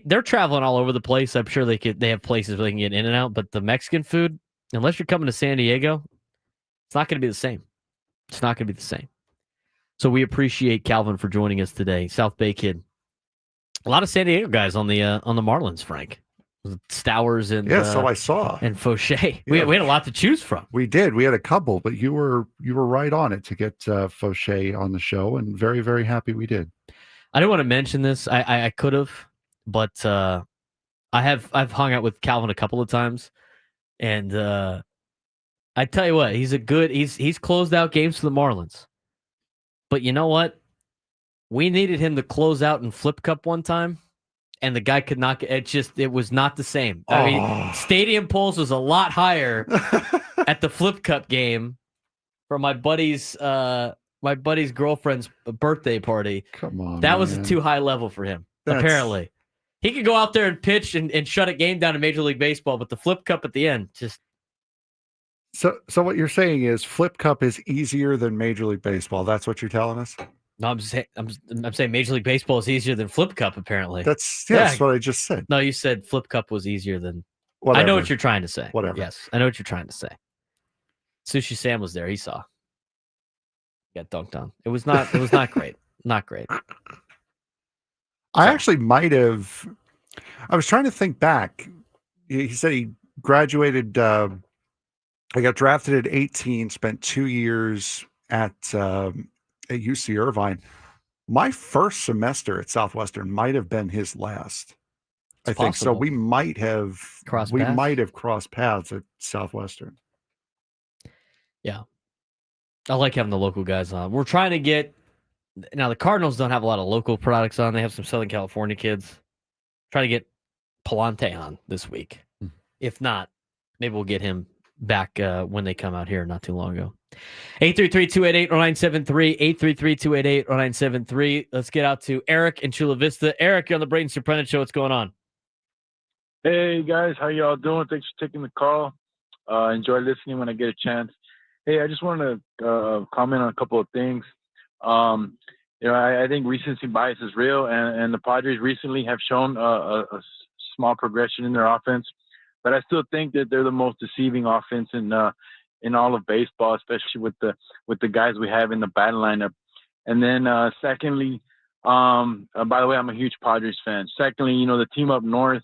[SPEAKER 2] they're traveling all over the place. I'm sure they have places where they can get In-N-Out, but the Mexican food, unless you're coming to San Diego, it's not going to be the same. It's not going to be the same. So we appreciate Calvin for joining us today. South Bay kid. A lot of San Diego guys on the Marlins, Frank. Stowers and
[SPEAKER 5] so I saw
[SPEAKER 2] and Faucher.
[SPEAKER 5] Yeah.
[SPEAKER 2] We had a lot to choose from.
[SPEAKER 5] We did. We had a couple, but you were right on it to get Faucher on the show, and very, very happy we did.
[SPEAKER 2] I didn't want to mention this. I could have, but I've hung out with Calvin a couple of times, and I tell you what, he's closed out games for the Marlins. But you know what? We needed him to close out in Flip Cup one time. And the guy could not. It was not the same. I mean, stadium pulse was a lot higher at the Flip Cup game for my buddy's girlfriend's birthday party.
[SPEAKER 5] Come on,
[SPEAKER 2] that was a too high level for him. Apparently, he could go out there and pitch and shut a game down in Major League Baseball, but the Flip Cup at the end just.
[SPEAKER 5] So what you're saying is Flip Cup is easier than Major League Baseball. That's what you're telling us.
[SPEAKER 2] No, I'm saying Major League Baseball is easier than Flip Cup, apparently.
[SPEAKER 5] That's what I just said.
[SPEAKER 2] No, you said Flip Cup was easier than.
[SPEAKER 5] Whatever.
[SPEAKER 2] I know what you're trying to say.
[SPEAKER 5] Whatever.
[SPEAKER 2] Yes, I know what you're trying to say. Sushi Sam was there. He saw. Got dunked on. It was not great. Not great.
[SPEAKER 5] I actually might have. I was trying to think back. He said he graduated. I got drafted at 18. Spent 2 years at UC Irvine. My first semester at Southwestern might have been his last. I think so. We might have crossed paths at Southwestern.
[SPEAKER 2] Yeah, I like having the local guys on. We're trying to get now. The Cardinals don't have a lot of local products on. They have some Southern California kids. Try to get Palante on this week. If not, maybe we'll get him back when they come out here not too long ago. 833-288-0973, 833-288-0973. Let's get out to Eric in Chula Vista. Eric, you're on the Braden Surprenant Show. What's going on?
[SPEAKER 10] Hey, guys. How y'all doing? Thanks for taking the call. Enjoy listening when I get a chance. Hey, I just wanted to comment on a couple of things. I think recency bias is real, and the Padres recently have shown a small progression in their offense, but I still think that they're the most deceiving offense in all of baseball, especially with the guys we have in the batting lineup. And then secondly, by the way, I'm a huge Padres fan. Secondly, the team up north,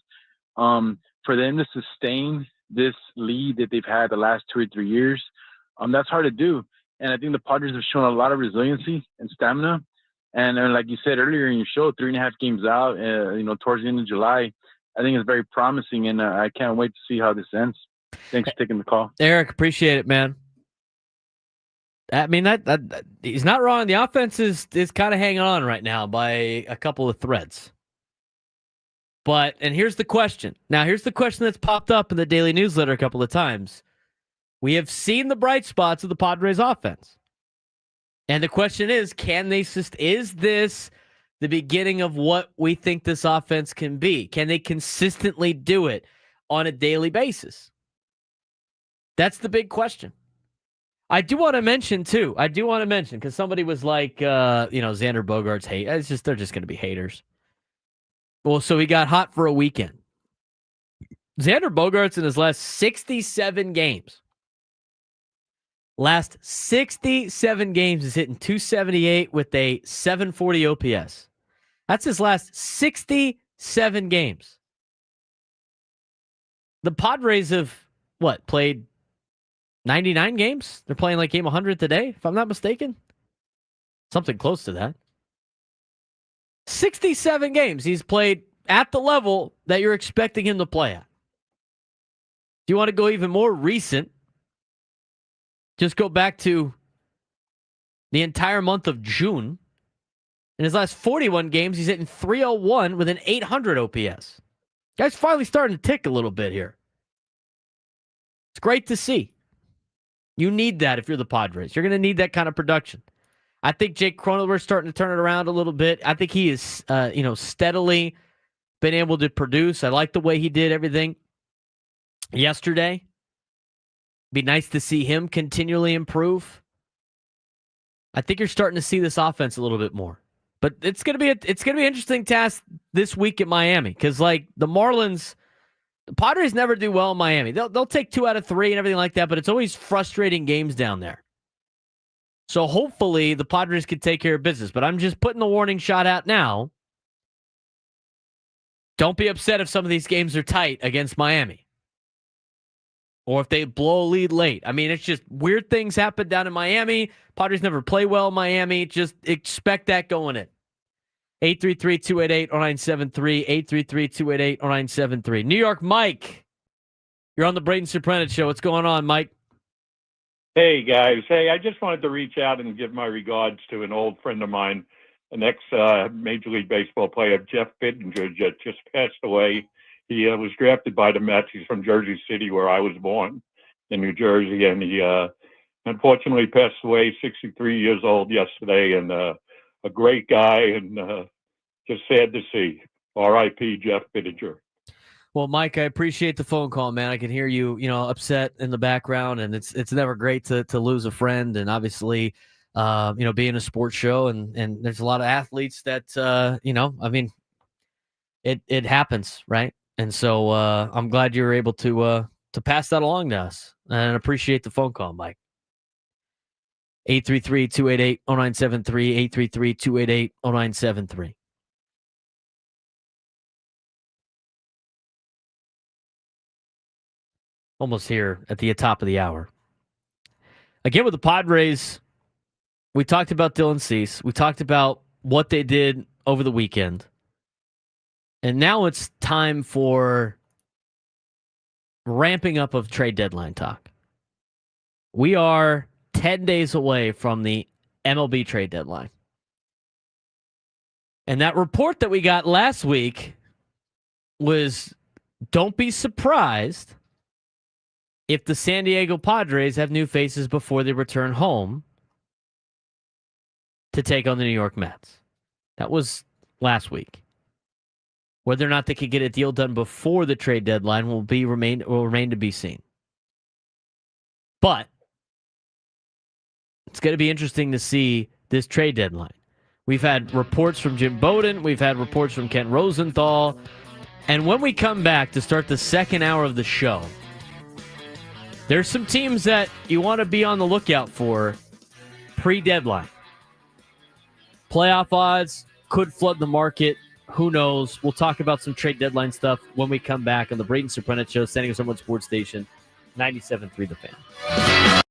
[SPEAKER 10] for them to sustain this lead that they've had the last 2 or 3 years, that's hard to do. And I think the Padres have shown a lot of resiliency and stamina. And like you said earlier in your show, 3.5 games out, towards the end of July, I think it's very promising, and I can't wait to see how this ends. Thanks for taking the call.
[SPEAKER 2] Eric, appreciate it, man. I mean, that he's not wrong. The offense is kind of hanging on right now by a couple of threads. And here's the question. Now, here's the question that's popped up in the daily newsletter a couple of times. We have seen the bright spots of the Padres offense. And the question is, is this the beginning of what we think this offense can be? Can they consistently do it on a daily basis? That's the big question. I do want to mention, too. Because somebody was like, Xander Bogaerts hate. They're just going to be haters. Well, so he got hot for a weekend. Xander Bogaerts in his last 67 games. Last 67 games is hitting 278 with a 740 OPS. That's his last 67 games. The Padres have, played 99 games? They're playing like game 100 today, if I'm not mistaken. Something close to that. 67 games he's played at the level that you're expecting him to play at. Do you want to go even more recent? Just go back to the entire month of June. In his last 41 games, he's hitting 301 with an 800 OPS. Guy's finally starting to tick a little bit here. It's great to see. You need that if you're the Padres. You're going to need that kind of production. I think Jake Cronenworth's starting to turn it around a little bit. I think he is, steadily been able to produce. I like the way he did everything yesterday. Be nice to see him continually improve. I think you're starting to see this offense a little bit more. But it's gonna be an interesting task this week at Miami, because like the Marlins, the Padres never do well in Miami. They'll take 2 out of 3 and everything like that, but it's always frustrating games down there. So hopefully the Padres can take care of business. But I'm just putting the warning shot out now. Don't be upset if some of these games are tight against Miami. Or if they blow a lead late. I mean, it's just weird things happen down in Miami. Padres never play well in Miami. Just expect that going in. 833-288-0973. 833-288-0973. New York Mike, you're on the Braden Surprenant Show. What's going on, Mike?
[SPEAKER 11] Hey, guys. Hey, I just wanted to reach out and give my regards to an old friend of mine, an ex-Major League Baseball player, Jeff Pittenger, just passed away. He was drafted by the Mets. He's from Jersey City, where I was born in New Jersey, and he unfortunately passed away, 63 years old yesterday, and a great guy, and just sad to see. R.I.P. Jeff Pittenger.
[SPEAKER 2] Well, Mike, I appreciate the phone call, man. I can hear you, upset in the background, and it's never great to lose a friend, and obviously, being a sports show, and there's a lot of athletes that, it happens, right? And so I'm glad you were able to pass that along to us, and appreciate the phone call, Mike. 833-288-0973, 833-288-0973. Almost here at the top of the hour. Again, with the Padres, we talked about Dylan Cease. We talked about what they did over the weekend. And now it's time for ramping up of trade deadline talk. We are 10 days away from the MLB trade deadline. And that report that we got last week was, don't be surprised if the San Diego Padres have new faces before they return home to take on the New York Mets. That was last week. Whether or not they could get a deal done before the trade deadline will remain to be seen. But it's going to be interesting to see this trade deadline. We've had reports from Jim Bowden. We've had reports from Ken Rosenthal. And when we come back to start the second hour of the show, there's some teams that you want to be on the lookout for pre-deadline. Playoff odds could flood the market. Who knows? We'll talk about some trade deadline stuff when we come back on the Braden Surprenant Show, San Diego Someone Sports Station, 97.3 The Fan.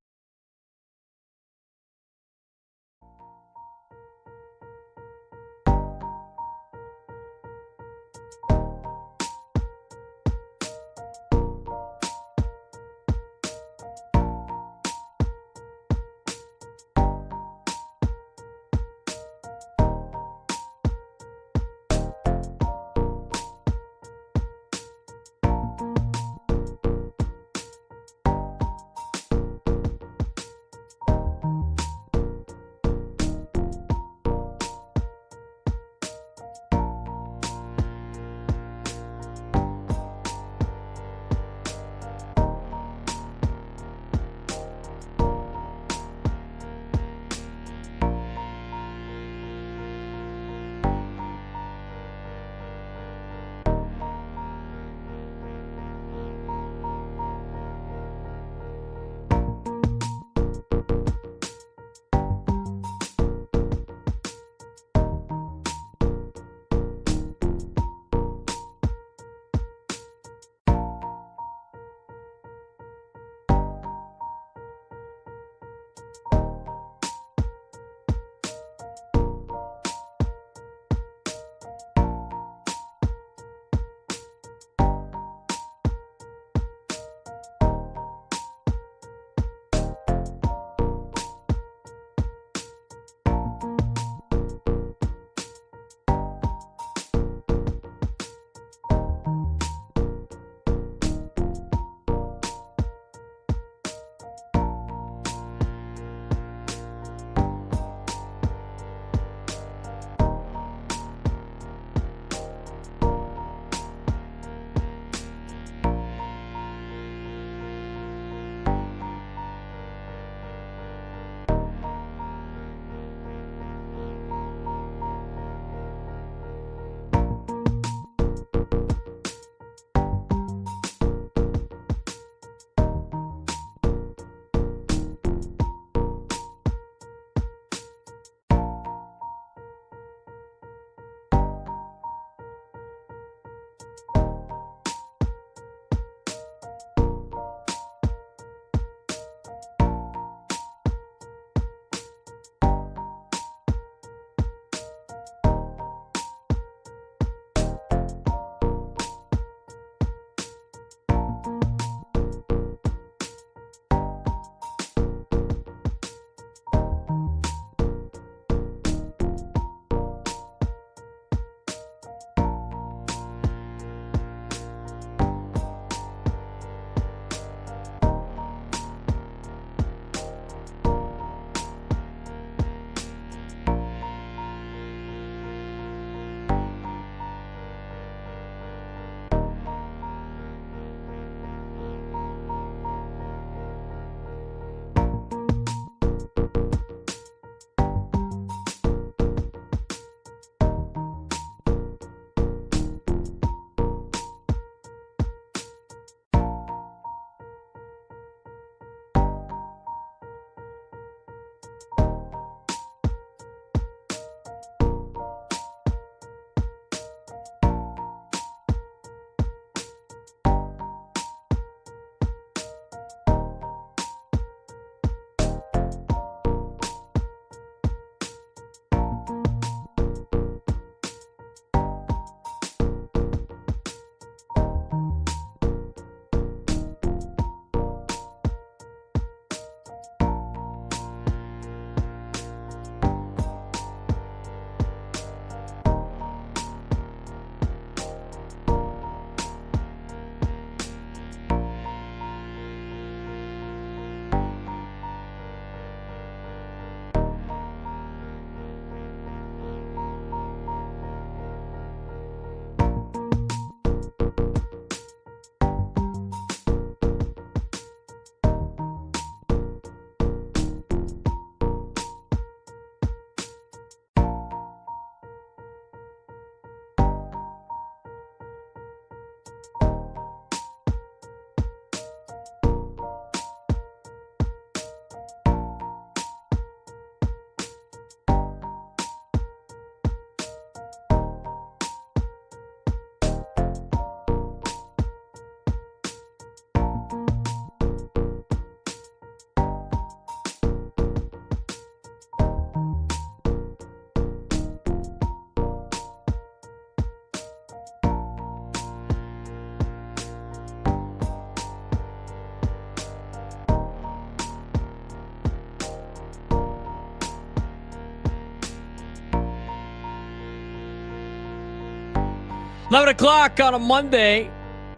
[SPEAKER 2] 11 o'clock on a Monday.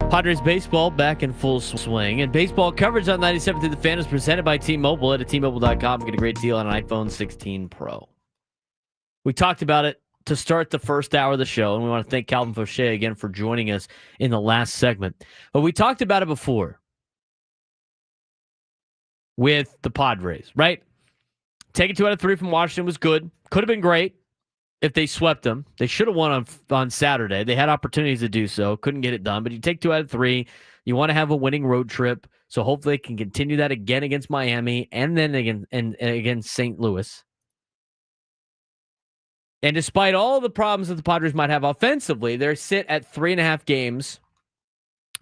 [SPEAKER 2] Padres baseball back in full swing. And baseball coverage on 97 through the Fan is presented by T-Mobile. At T-Mobile.com, get a great deal on an iPhone 16 Pro. We talked about it to start the first hour of the show, and we want to thank Calvin Faucher again for joining us in the last segment. But we talked about it before with the Padres, right? Taking 2 out of 3 from Washington was good. Could have been great if they swept them. They should have won on Saturday. They had opportunities to do so. Couldn't get it done. But you take 2 out of 3. You want to have a winning road trip. So hopefully they can continue that again against Miami and then again and against St. Louis. And despite all the problems that the Padres might have offensively, they sit at 3.5 games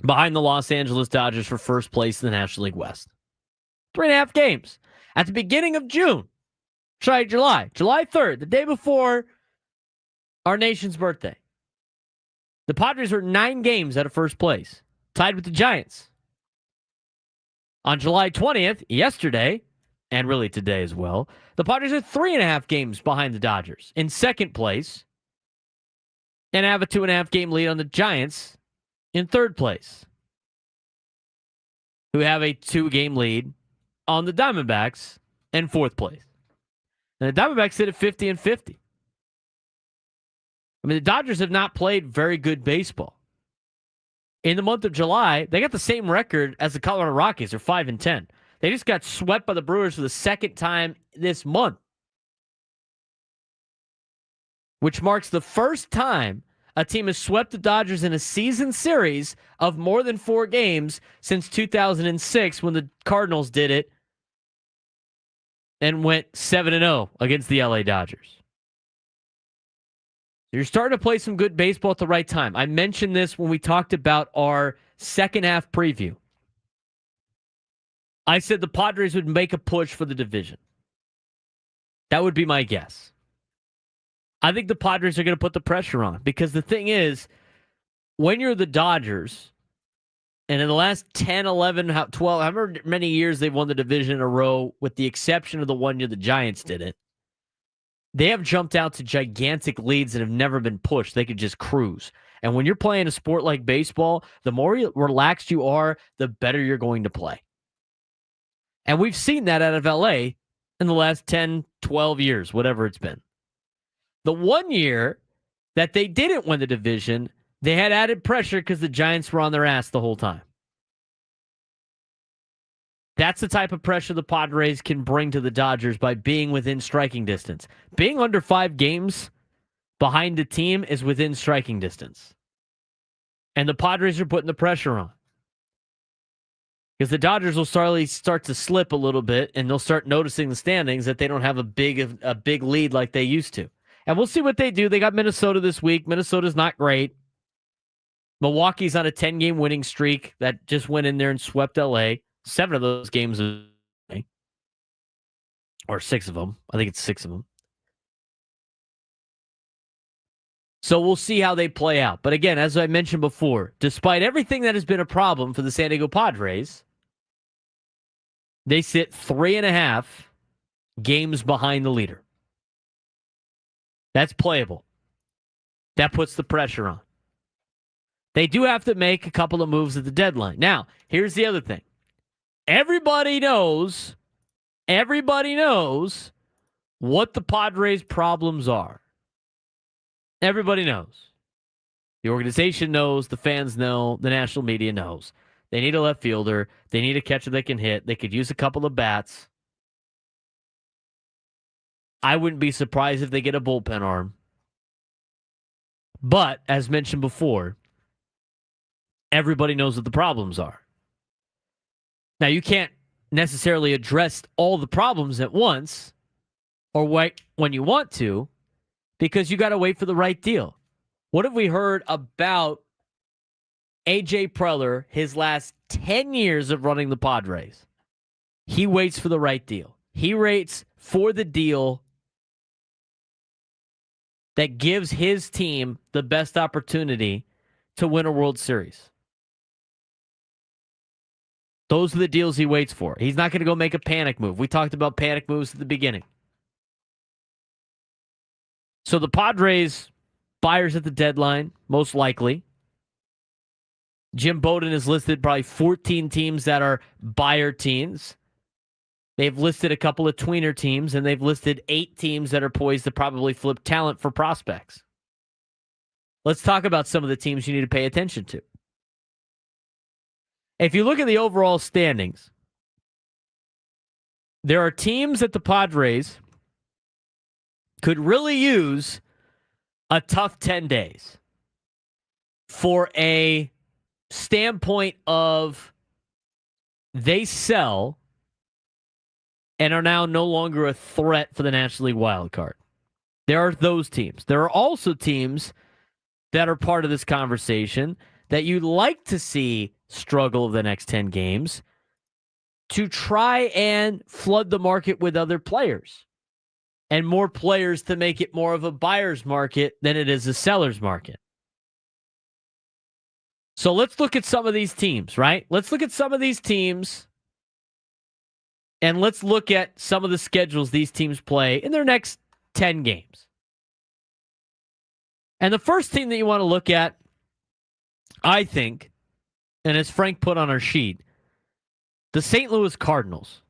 [SPEAKER 2] behind the Los Angeles Dodgers for first place in the National League West. 3.5 games. At the beginning of June. Sorry, July 3rd, the day before our nation's birthday. The Padres are 9 games out of first place, tied with the Giants. On July 20th, yesterday, and really today as well, the Padres are 3.5 games behind the Dodgers in second place and have a 2.5 game lead on the Giants in third place, who have a 2-game lead on the Diamondbacks in fourth place. And the Diamondbacks sit at 50-50. I mean, the Dodgers have not played very good baseball. In the month of July, they got the same record as the Colorado Rockies. They're 5-10. They just got swept by the Brewers for the second time this month, which marks the first time a team has swept the Dodgers in a season series of more than 4 games since 2006 when the Cardinals did it and went 7-0 against the LA Dodgers. You're starting to play some good baseball at the right time. I mentioned this when we talked about our second half preview. I said the Padres would make a push for the division. That would be my guess. I think the Padres are going to put the pressure on because the thing is, when you're the Dodgers, and in the last 10, 11, 12, however many years they've won the division in a row, with the exception of the one year the Giants did it, they have jumped out to gigantic leads and have never been pushed. They could just cruise. And when you're playing a sport like baseball, the more relaxed you are, the better you're going to play. And we've seen that out of LA in the last 10, 12 years, whatever it's been. The one year that they didn't win the division, they had added pressure because the Giants were on their ass the whole time. That's the type of pressure the Padres can bring to the Dodgers by being within striking distance. Being under 5 games behind the team is within striking distance. And the Padres are putting the pressure on. Because the Dodgers will start to slip a little bit, and they'll start noticing the standings that they don't have a big lead like they used to. And we'll see what they do. They got Minnesota this week. Minnesota's not great. Milwaukee's on a 10-game winning streak that just went in there and swept LA. 7 of those games, or 6 of them. I think it's 6 of them. So we'll see how they play out. But again, as I mentioned before, despite everything that has been a problem for the San Diego Padres, they sit 3.5 games behind the leader. That's playable. That puts the pressure on. They do have to make a couple of moves at the deadline. Now, here's the other thing. Everybody knows what the Padres' problems are. Everybody knows. The organization knows, the fans know, the national media knows. They need a left fielder. They need a catcher that can hit. They could use a couple of bats. I wouldn't be surprised if they get a bullpen arm. But, as mentioned before, everybody knows what the problems are. Now, you can't necessarily address all the problems at once or wait when you want to, because you got to wait for the right deal. What have we heard about A.J. Preller his last 10 years of running the Padres? He waits for the right deal. He waits for the deal that gives his team the best opportunity to win a World Series. Those are the deals he waits for. He's not going to go make a panic move. We talked about panic moves at the beginning. So the Padres buyers at the deadline, most likely. Jim Bowden has listed probably 14 teams that are buyer teams. They've listed a couple of tweener teams, and they've listed 8 teams that are poised to probably flip talent for prospects. Let's talk about some of the teams you need to pay attention to. If you look at the overall standings, there are teams that the Padres could really use a tough 10 days for a standpoint of they sell and are now no longer a threat for the National League wild card. There are those teams. There are also teams that are part of this conversation that you'd like to see struggle over the next 10 games to try and flood the market with other players and more players to make it more of a buyer's market than it is a seller's market. So let's look at some of these teams, right? Let's look at some of these teams and let's look at some of the schedules these teams play in their next 10 games. And the first team that you want to look at, I think, and as Frank put on our sheet, the St. Louis Cardinals.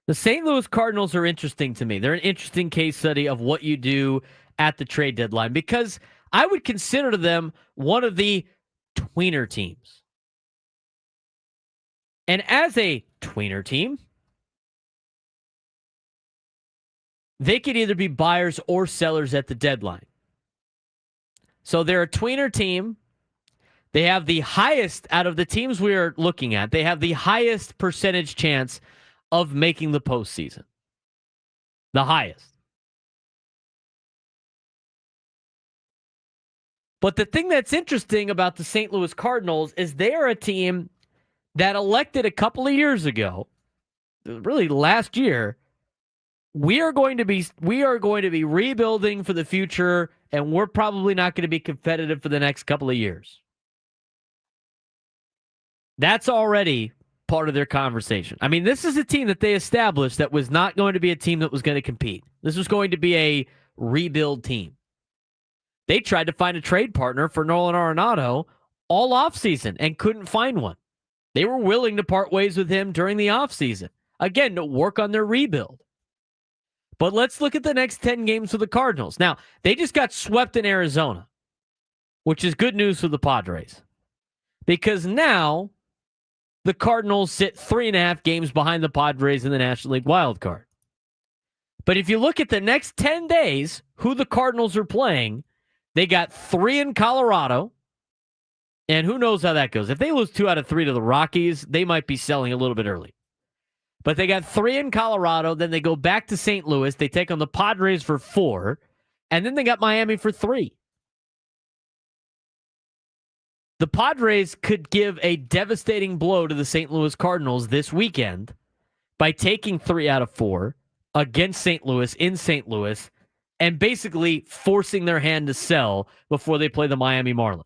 [SPEAKER 2] The St. Louis Cardinals are interesting to me. They're an interesting case study of what you do at the trade deadline because I would consider them one of the tweener teams. And as a tweener team, they could either be buyers or sellers at the deadline. So they're a tweener team. They have the highest, out of the teams we are looking at, they have the highest percentage chance of making the postseason. The highest. But the thing that's interesting about the St. Louis Cardinals is they are a team that elected a couple of years ago, really last year, we are going to be rebuilding for the future, and we're probably not going to be competitive for the next couple of years. That's already part of their conversation. I mean, this is a team that they established that was not going to be a team that was going to compete. This was going to be a rebuild team. They tried to find a trade partner for Nolan Arenado all offseason and couldn't find one. They were willing to part ways with him during the offseason. Again, to work on their rebuild. But let's look at the next 10 games for the Cardinals. Now, they just got swept in Arizona, which is good news for the Padres. Because now the Cardinals sit 3.5 games behind the Padres in the National League wild card. But if you look at the next 10 days, who the Cardinals are playing, they got 3 in Colorado, and who knows how that goes. If they lose 2 out of 3 to the Rockies, they might be selling a little bit early. But they got 3 in Colorado, then they go back to St. Louis, they take on the Padres for 4, and then they got Miami for 3. The Padres could give a devastating blow to the St. Louis Cardinals this weekend by taking 3 out of 4 against St. Louis in St. Louis and basically forcing their hand to sell before they play the Miami Marlins.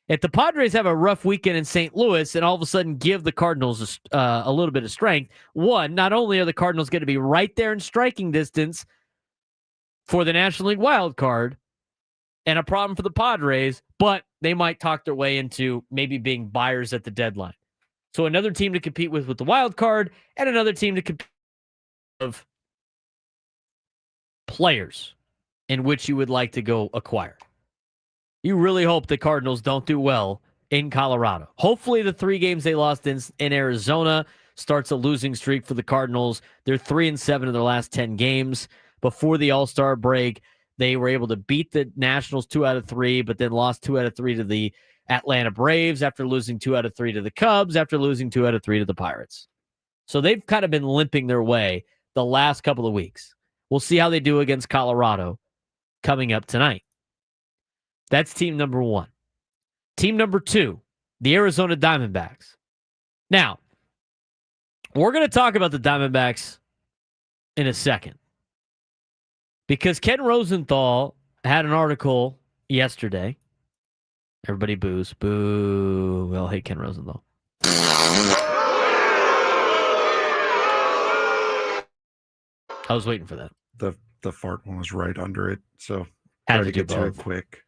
[SPEAKER 2] If the Padres have a rough weekend in St. Louis and all of a sudden give the Cardinals a little bit of strength, one, not only are the Cardinals going to be right there in striking distance for the National League wild card and a problem for the Padres, but they might talk their way into maybe being buyers at the deadline. So another team to compete with the wild card and another team to compete with players in which you would like to go acquire. You really hope the Cardinals don't do well in Colorado. Hopefully the 3 games they lost in Arizona starts a losing streak for the Cardinals. They're 3-7 in their last 10 games. Before the All-Star break, they were able to beat the Nationals 2 out of 3, but then lost 2 out of 3 to the Atlanta Braves after losing 2 out of 3 to the Cubs, after losing 2 out of 3 to the Pirates. So they've kind of been limping their way the last couple of weeks. We'll see how they do against Colorado coming up tonight. That's team number 1. Team number 2, the Arizona Diamondbacks. Now, we're going to talk about the Diamondbacks in a second because Ken Rosenthal had an article yesterday. Everybody boos. Boo. Well, hey, Ken Rosenthal. I was waiting for that.
[SPEAKER 5] The fart one was right under it, so
[SPEAKER 2] Had
[SPEAKER 5] try
[SPEAKER 2] to
[SPEAKER 5] to get
[SPEAKER 2] do
[SPEAKER 5] to it
[SPEAKER 2] both.
[SPEAKER 5] quick.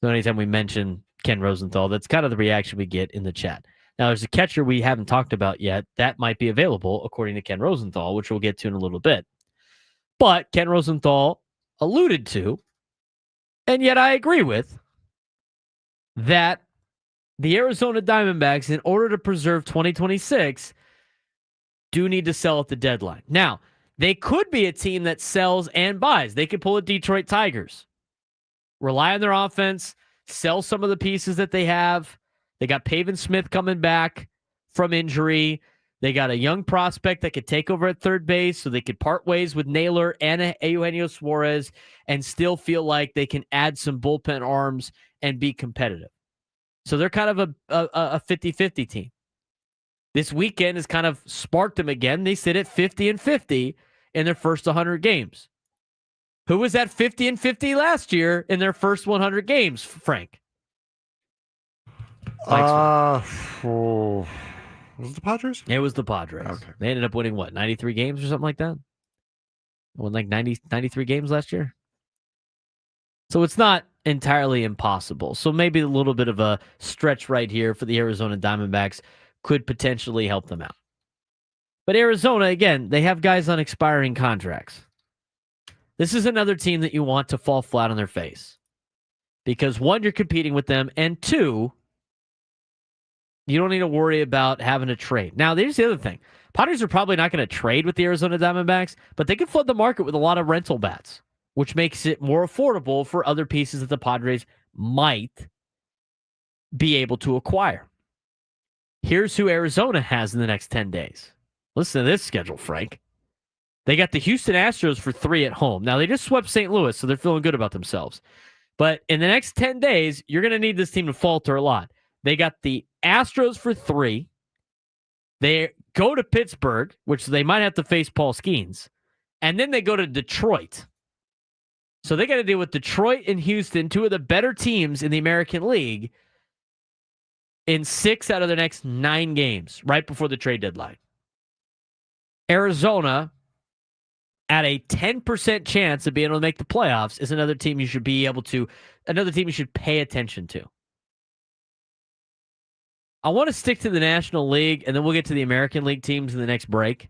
[SPEAKER 2] So anytime we mention Ken Rosenthal, that's kind of the reaction we get in the chat. Now, there's a catcher we haven't talked about yet that might be available, according to Ken Rosenthal, which we'll get to in a little bit. But Ken Rosenthal alluded to, and yet I agree with, that the Arizona Diamondbacks, in order to preserve 2026, do need to sell at the deadline. Now, they could be a team that sells and buys. They could pull a Detroit Tigers, rely on their offense, sell some of the pieces that they have. They got Pavin Smith coming back from injury. They got a young prospect that could take over at third base, so they could part ways with Naylor and Eugenio Suarez and still feel like they can add some bullpen arms and be competitive. So they're kind of a 50-50 team. This weekend has kind of sparked them again. They sit at 50-50 in their first 100 games. Who was at 50-50 last year in their first 100 games, Frank?
[SPEAKER 5] Was it the Padres?
[SPEAKER 2] It was the Padres.
[SPEAKER 5] Okay.
[SPEAKER 2] They ended up winning, 93 games or something like that? Won 93 games last year? So it's not entirely impossible. So maybe a little bit of a stretch right here for the Arizona Diamondbacks could potentially help them out. But Arizona, again, they have guys on expiring contracts. This is another team that you want to fall flat on their face. Because one, you're competing with them, and two, you don't need to worry about having to trade. Now, here's the other thing. Padres are probably not going to trade with the Arizona Diamondbacks, but they can flood the market with a lot of rental bats, which makes it more affordable for other pieces that the Padres might be able to acquire. Here's who Arizona has in the next 10 days. Listen to this schedule, Frank. They got the Houston Astros for 3 at home. Now, they just swept St. Louis, so they're feeling good about themselves. But in the next 10 days, you're going to need this team to falter a lot. They got the Astros for 3. They go to Pittsburgh, which they might have to face Paul Skeens. And then they go to Detroit. So they got to deal with Detroit and Houston, 2 of the better teams in the American League, in 6 out of their next 9 games, right before the trade deadline. Arizona, at a 10% chance of being able to make the playoffs, is another team you should pay attention to. I want to stick to the National League, and then we'll get to the American League teams in the next break,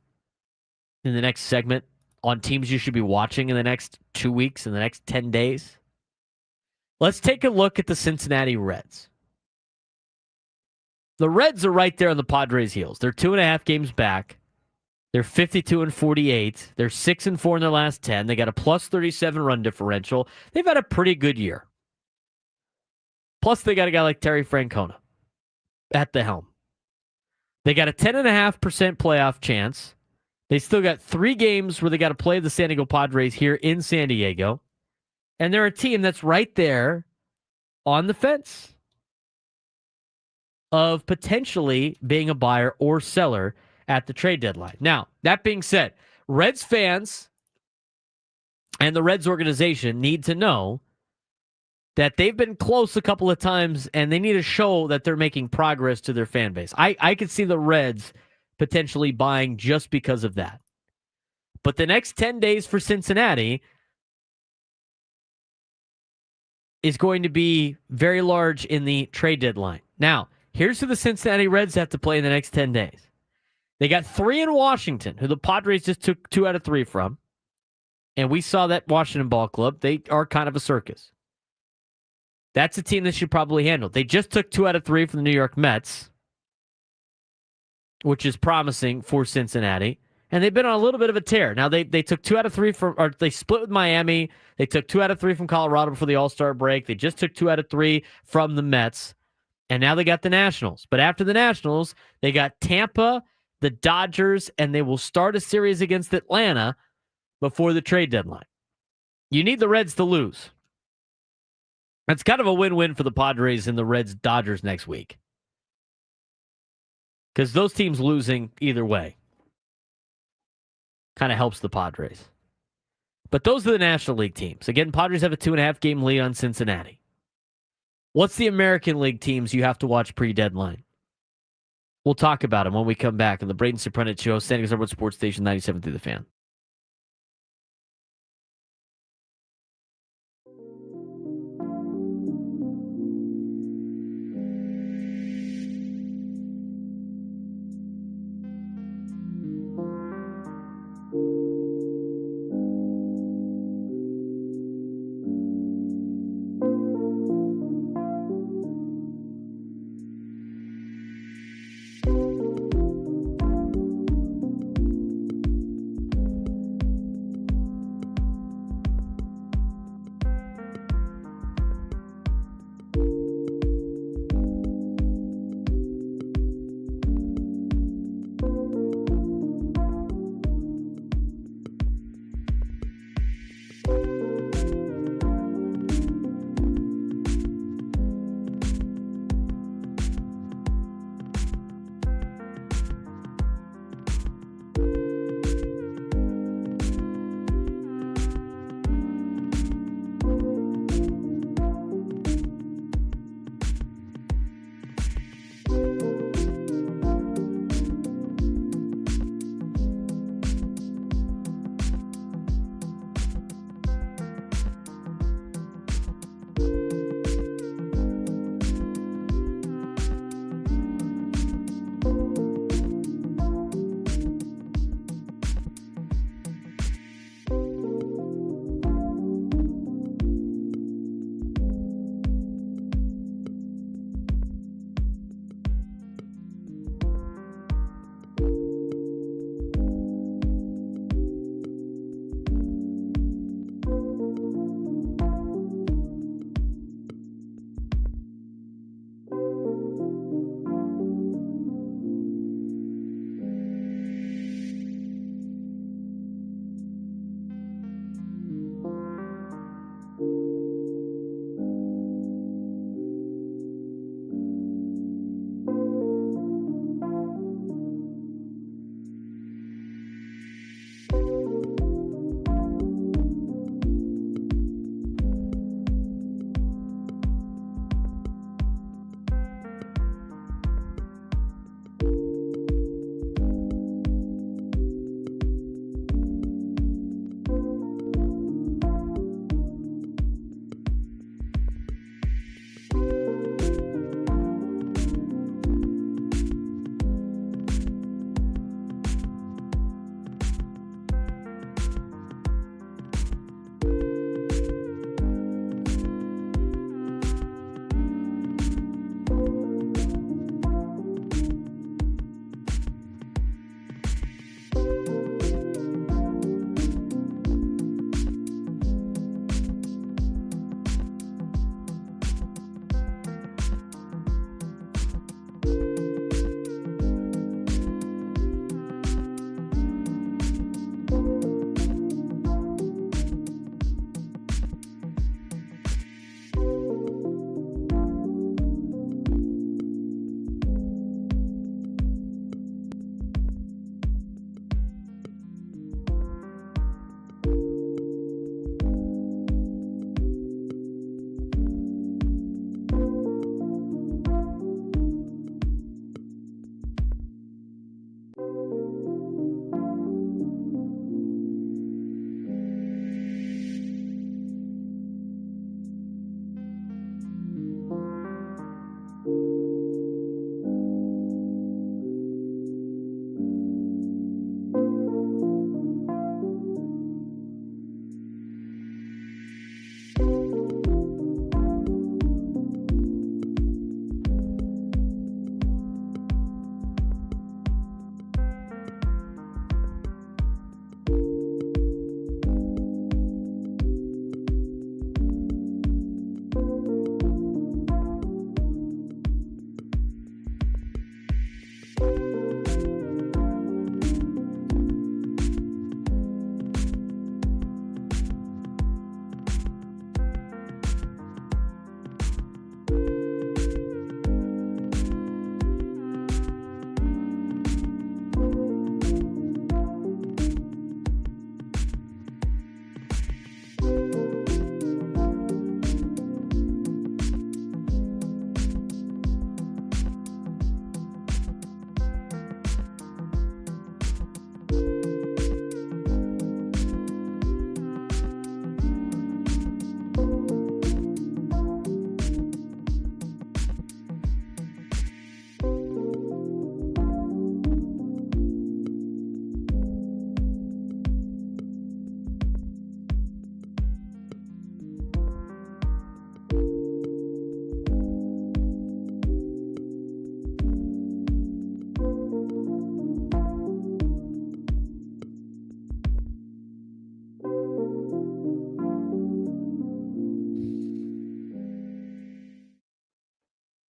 [SPEAKER 2] in the next segment, on teams you should be watching in the next 2 weeks, in the next 10 days. Let's take a look at the Cincinnati Reds. The Reds are right there on the Padres' heels. They're 2.5 games back. They're 52-48. They're 6-4 in their last 10. They got a plus 37 run differential. They've had a pretty good year. Plus, they got a guy like Terry Francona at the helm. They got a 10.5% playoff chance. They still got 3 games where they got to play the San Diego Padres here in San Diego. And they're a team that's right there on the fence of potentially being a buyer or seller at the trade deadline. Now, that being said, Reds fans and the Reds organization need to know that they've been close a couple of times and they need to show that they're making progress to their fan base. I could see the Reds potentially buying just because of that. But the next 10 days for Cincinnati is going to be very large in the trade deadline. Now, here's who the Cincinnati Reds have to play in the next 10 days. They got 3 in Washington, who the Padres just took 2 out of 3 from. And we saw that Washington ball club. They are kind of a circus. That's a team that should probably handle. They just took 2 out of 3 from the New York Mets, which is promising for Cincinnati. And they've been on a little bit of a tear. Now, they took 2 out of 3 or they split with Miami. They took 2 out of 3 from Colorado before the All-Star break. They just took 2 out of 3 from the Mets. And now they got the Nationals. But after the Nationals, they got Tampa, the Dodgers, and they will start a series against Atlanta before the trade deadline. You need the Reds to lose. That's kind of a win-win for the Padres and the Reds-Dodgers next week. Because those teams losing either way kind of helps the Padres. But those are the National League teams. Again, Padres have a 2.5 game lead on Cincinnati. What's the American League teams you have to watch pre-deadline? We'll talk about them when we come back on the Braden Surprenant Show, San Diego Sports Station 97 through the Fan.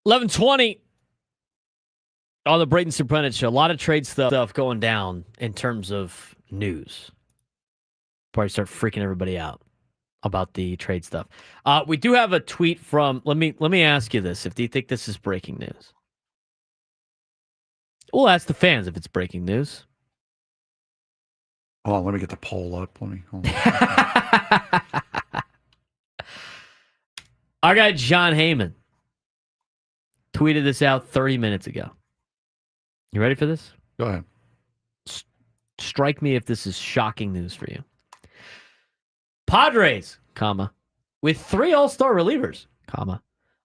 [SPEAKER 2] 11:20 on the Braden Surprenant show. A lot of trade stuff going down in terms of news. Probably start freaking everybody out about the trade stuff. We do have a tweet from. Let me ask you this: do you think this is breaking news? We'll ask the fans if it's breaking news.
[SPEAKER 5] Hold on, let me get the poll up. Hold on.
[SPEAKER 2] Our guy John Heyman tweeted this out 30 minutes ago. You ready for this?
[SPEAKER 5] Go ahead.
[SPEAKER 2] Strike me if this is shocking news for you. Padres, with 3 all-star relievers,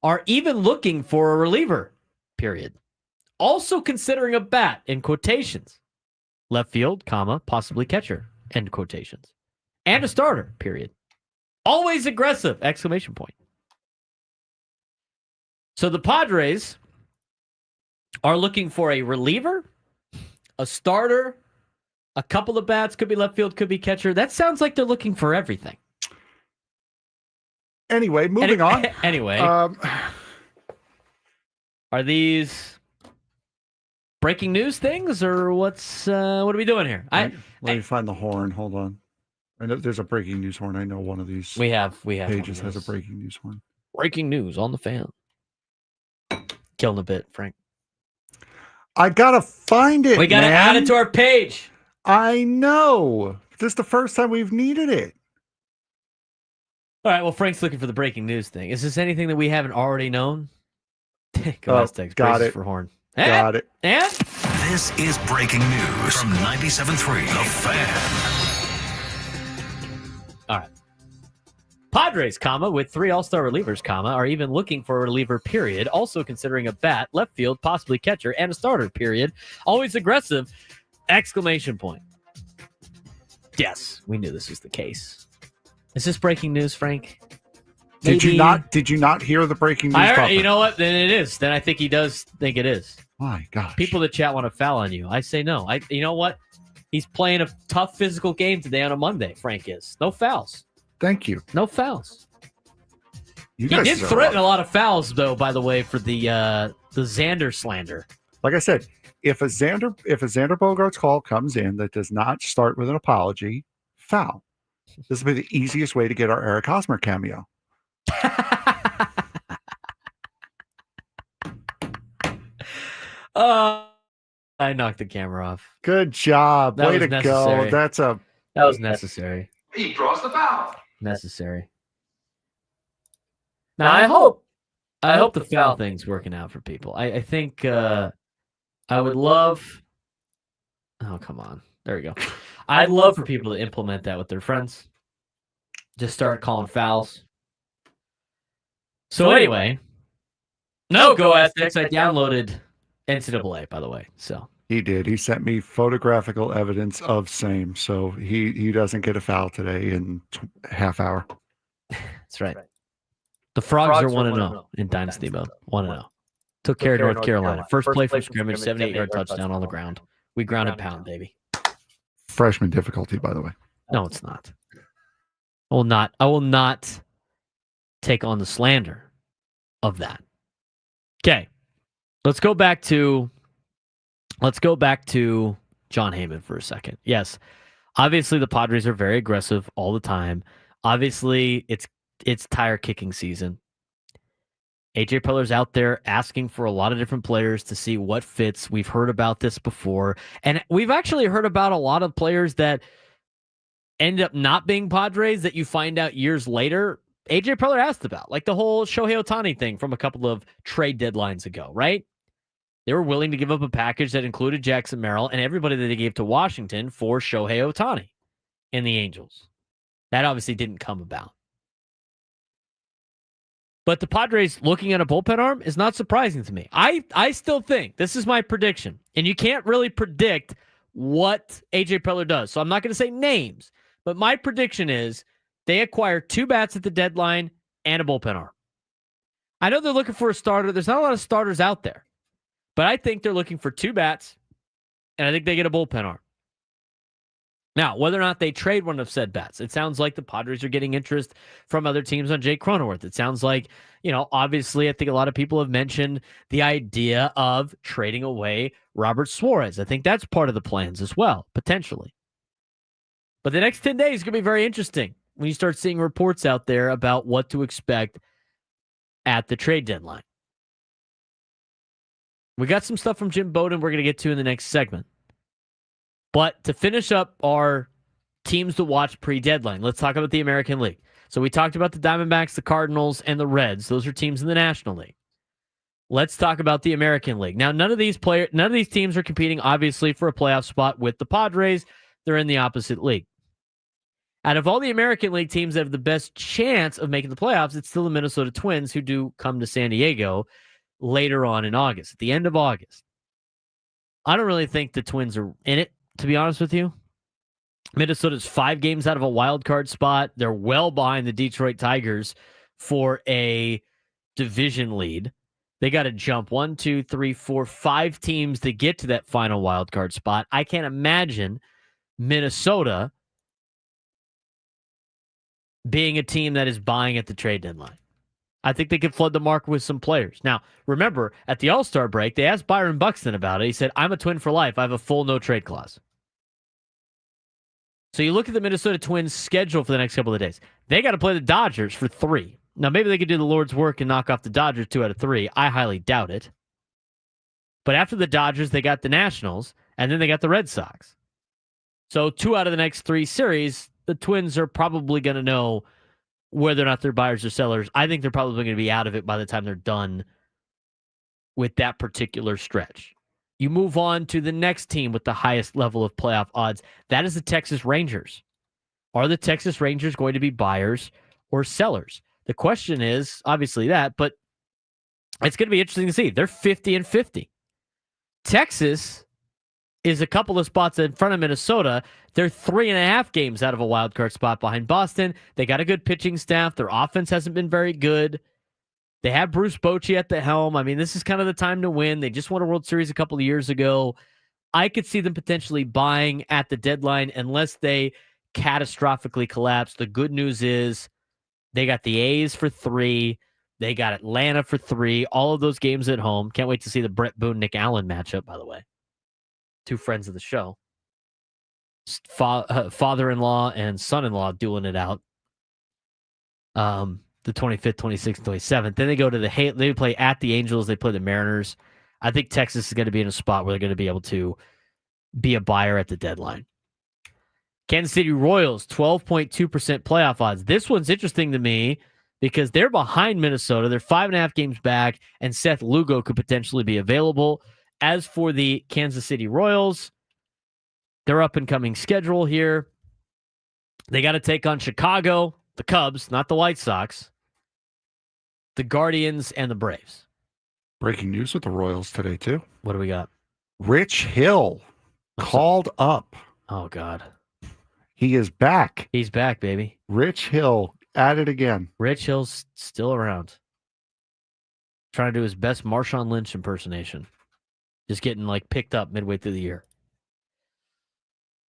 [SPEAKER 2] are even looking for a reliever, period. Also considering a bat, in quotations. Left field, possibly catcher, end quotations. And a starter, period. Always aggressive, exclamation point. So the Padres are looking for a reliever, a starter, a couple of bats, could be left field, could be catcher. That sounds like they're looking for everything.
[SPEAKER 5] Anyway, moving on.
[SPEAKER 2] Anyway, are these breaking news things, or what are we doing here?
[SPEAKER 5] Let me find the horn. Hold on. I know there's a breaking news horn. I know one of these.
[SPEAKER 2] We have
[SPEAKER 5] pages has a breaking news horn.
[SPEAKER 2] Breaking news on the fan. Killing a bit, Frank.
[SPEAKER 5] I gotta find it.
[SPEAKER 2] We gotta add it to our page.
[SPEAKER 5] I know. This is the first time we've needed it.
[SPEAKER 2] All right. Well, Frank's looking for the breaking news thing. Is this anything that we haven't already known? Go Aztecs.
[SPEAKER 5] Got it.
[SPEAKER 2] For horn.
[SPEAKER 5] Got it.
[SPEAKER 2] And
[SPEAKER 1] This is breaking news from 97.3 The Fan.
[SPEAKER 2] all right. Padres, with 3 all-star relievers, are even looking for a reliever, period. Also considering a bat, left field, possibly catcher, and a starter, period. Always aggressive, exclamation point. Yes, we knew this was the case. Is this breaking news, Frank?
[SPEAKER 5] Did you not hear the breaking news?
[SPEAKER 2] You know what? Then it is. Then I think he does think it is.
[SPEAKER 5] My gosh.
[SPEAKER 2] People in the chat want to foul on you. I say no. You know what? He's playing a tough physical game today on a Monday, Frank is. No fouls.
[SPEAKER 5] Thank you.
[SPEAKER 2] No fouls.
[SPEAKER 5] He
[SPEAKER 2] did threaten a lot of fouls, though, by the way, for the Xander slander.
[SPEAKER 5] Like I said, if a Xander Bogaerts call comes in that does not start with an apology, foul. This will be the easiest way to get our Eric Hosmer cameo.
[SPEAKER 2] I knocked the camera off.
[SPEAKER 5] Good job. Way to go. That
[SPEAKER 2] was necessary.
[SPEAKER 12] He draws the foul.
[SPEAKER 2] Necessary. Now I hope the foul thing's working out for people. I think I would love. Oh, come on. There we go. I'd love for people to implement that with their friends. Just start calling fouls. So anyway, no, go Aztecs. I downloaded NCAA, by the way. So
[SPEAKER 5] he did. He sent me photographical evidence of same. So he doesn't get a foul today in half hour.
[SPEAKER 2] That's right. The Frogs are 1-0 in Dynasty mode. 1-0. Took care of North Carolina. First play from scrimmage, 78-yard touchdown on the ground. We ground and pound, baby.
[SPEAKER 5] Freshman difficulty, by the way.
[SPEAKER 2] No, it's not. I will not take on the slander of that. Okay. Let's go back to John Heyman for a second. Yes. Obviously the Padres are very aggressive all the time. Obviously it's tire kicking season. AJ Preller's out there asking for a lot of different players to see what fits. We've heard about this before. And we've actually heard about a lot of players that end up not being Padres that you find out years later. AJ Preller asked about, like the whole Shohei Ohtani thing from a couple of trade deadlines ago, right? They were willing to give up a package that included Jackson Merrill and everybody that they gave to Washington for Shohei Ohtani and the Angels. That obviously didn't come about. But the Padres looking at a bullpen arm is not surprising to me. I still think, this is my prediction, and you can't really predict what AJ Preller does. So I'm not going to say names, but my prediction is they acquire 2 bats at the deadline and a bullpen arm. I know they're looking for a starter. There's not a lot of starters out there, but I think they're looking for 2 bats, and I think they get a bullpen arm. Now, whether or not they trade one of said bats, it sounds like the Padres are getting interest from other teams on Jake Cronenworth. It sounds like, obviously I think a lot of people have mentioned the idea of trading away Robert Suarez. I think that's part of the plans as well, potentially. But the next 10 days is going to be very interesting when you start seeing reports out there about what to expect at the trade deadline. We got some stuff from Jim Bowden we're going to get to in the next segment. But to finish up our teams to watch pre-deadline, let's talk about the American League. So we talked about the Diamondbacks, the Cardinals, and the Reds. Those are teams in the National League. Let's talk about the American League. Now, none of these teams are competing, obviously, for a playoff spot with the Padres. They're in the opposite league. Out of all the American League teams that have the best chance of making the playoffs, it's still the Minnesota Twins, who do come to San Diego later on in August, at the end of August. I don't really think the Twins are in it, to be honest with you. Minnesota's 5 games out of a wild card spot. They're well behind the Detroit Tigers for a division lead. They got to jump 1, 2, 3, 4, 5 teams to get to that final wild card spot. I can't imagine Minnesota being a team that is buying at the trade deadline. I think they could flood the market with some players. Now, remember, at the All-Star break, they asked Byron Buxton about it. He said, I'm a Twin for life. I have a full no-trade clause. So you look at the Minnesota Twins' schedule for the next couple of days. They got to play the Dodgers for 3. Now, maybe they could do the Lord's work and knock off the Dodgers 2 out of 3. I highly doubt it. But after the Dodgers, they got the Nationals, and then they got the Red Sox. So 2 out of the next 3 series, the Twins are probably going to know whether or not they're buyers or sellers. I think they're probably going to be out of it by the time they're done with that particular stretch. You move on to the next team with the highest level of playoff odds. That is the Texas Rangers. Are the Texas Rangers going to be buyers or sellers? The question is obviously that, but it's going to be interesting to see. They're 50-50. Texas is a couple of spots in front of Minnesota. They're 3.5 games out of a wild card spot behind Boston. They got a good pitching staff. Their offense hasn't been very good. They have Bruce Bochy at the helm. I mean, this is kind of the time to win. They just won a World Series a couple of years ago. I could see them potentially buying at the deadline unless they catastrophically collapse. The good news is they got the A's for 3. They got Atlanta for 3. All of those games at home. Can't wait to see the Brett Boone-Nick Allen matchup, by the way. 2 friends of the show. Father-in-law and son-in-law dueling it out. The 25th, 26th, 27th. Then they go to they play at the Angels. They play the Mariners. I think Texas is going to be in a spot where they're going to be able to be a buyer at the deadline. Kansas City Royals, 12.2% playoff odds. This one's interesting to me because they're behind Minnesota. They're 5.5 games back, and Seth Lugo could potentially be available. As for the Kansas City Royals, their up-and-coming schedule here, they got to take on Chicago, the Cubs, not the White Sox, the Guardians, and the Braves.
[SPEAKER 5] Breaking news with the Royals today, too.
[SPEAKER 2] What do we got?
[SPEAKER 5] Rich Hill called up.
[SPEAKER 2] Oh, God.
[SPEAKER 5] He is back.
[SPEAKER 2] He's back, baby.
[SPEAKER 5] Rich Hill at it again.
[SPEAKER 2] Rich Hill's still around. Trying to do his best Marshawn Lynch impersonation. Just getting picked up midway through the year.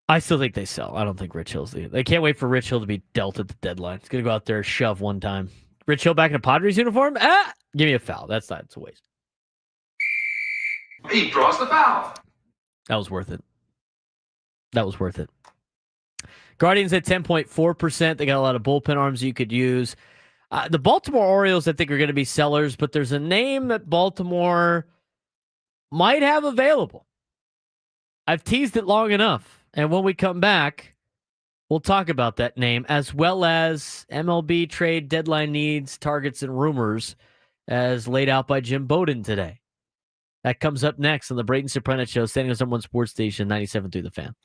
[SPEAKER 2] I still think they sell. I don't think Rich Hill's they can't wait for Rich Hill to be dealt at the deadline. He's going to go out there, shove one time. Rich Hill back in a Padres uniform? Give me a foul. It's a waste.
[SPEAKER 12] He draws the foul.
[SPEAKER 2] That was worth it. Guardians at 10.4%. They got a lot of bullpen arms you could use. The Baltimore Orioles, I think, are going to be sellers, but there's a name that Baltimore might have available. I've teased it long enough. And when we come back, we'll talk about that name as well as MLB trade deadline needs, targets, and rumors as laid out by Jim Bowden today. That comes up next on the Braden Surprenant Show, San Diego's #1 sports station, 97.3 The Fan.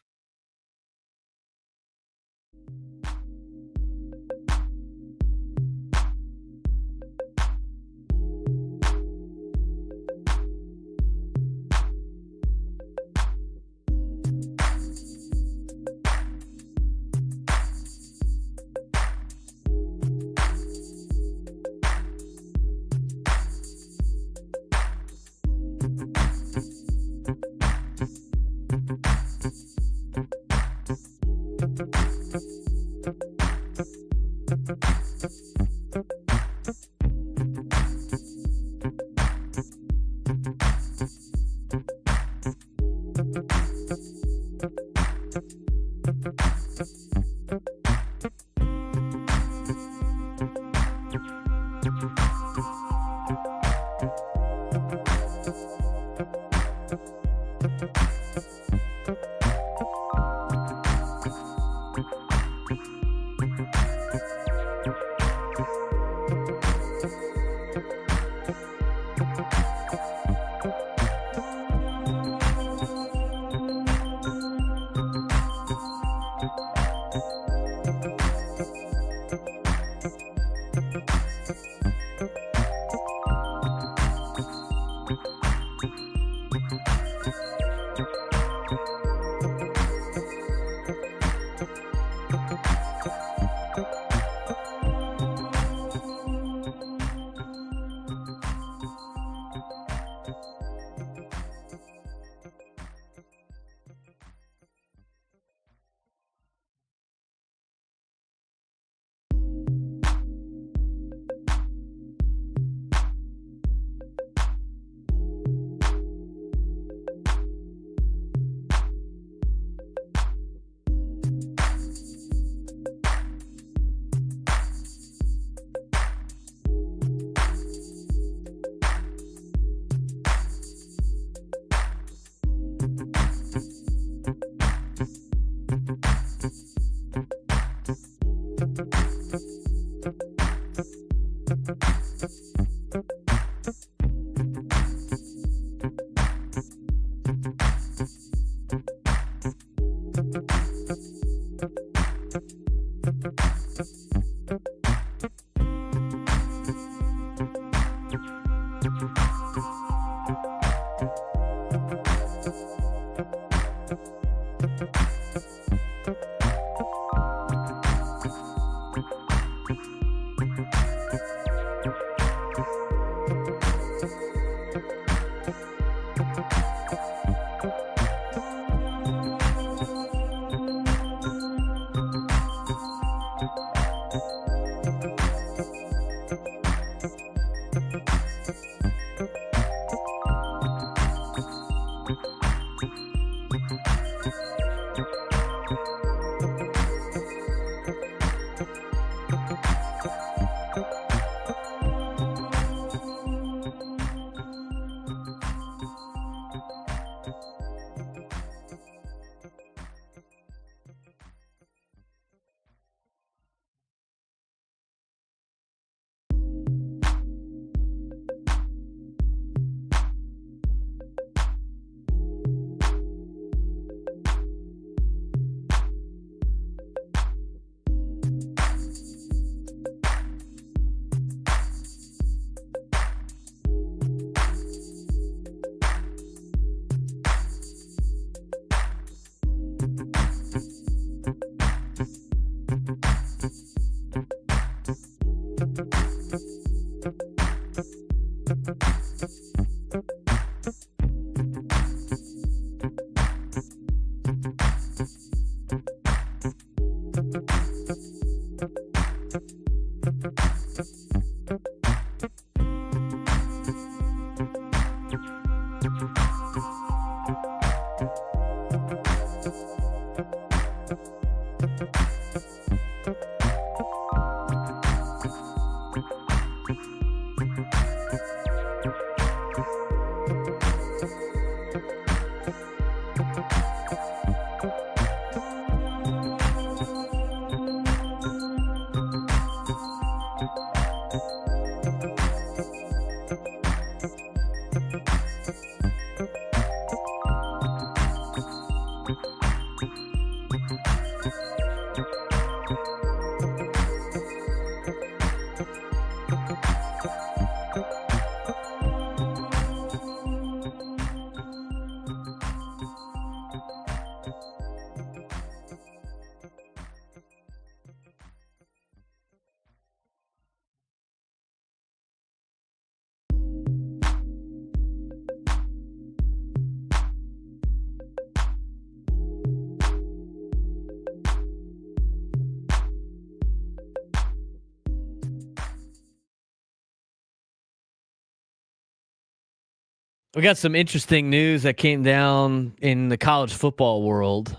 [SPEAKER 2] We got some interesting news that came down in the college football world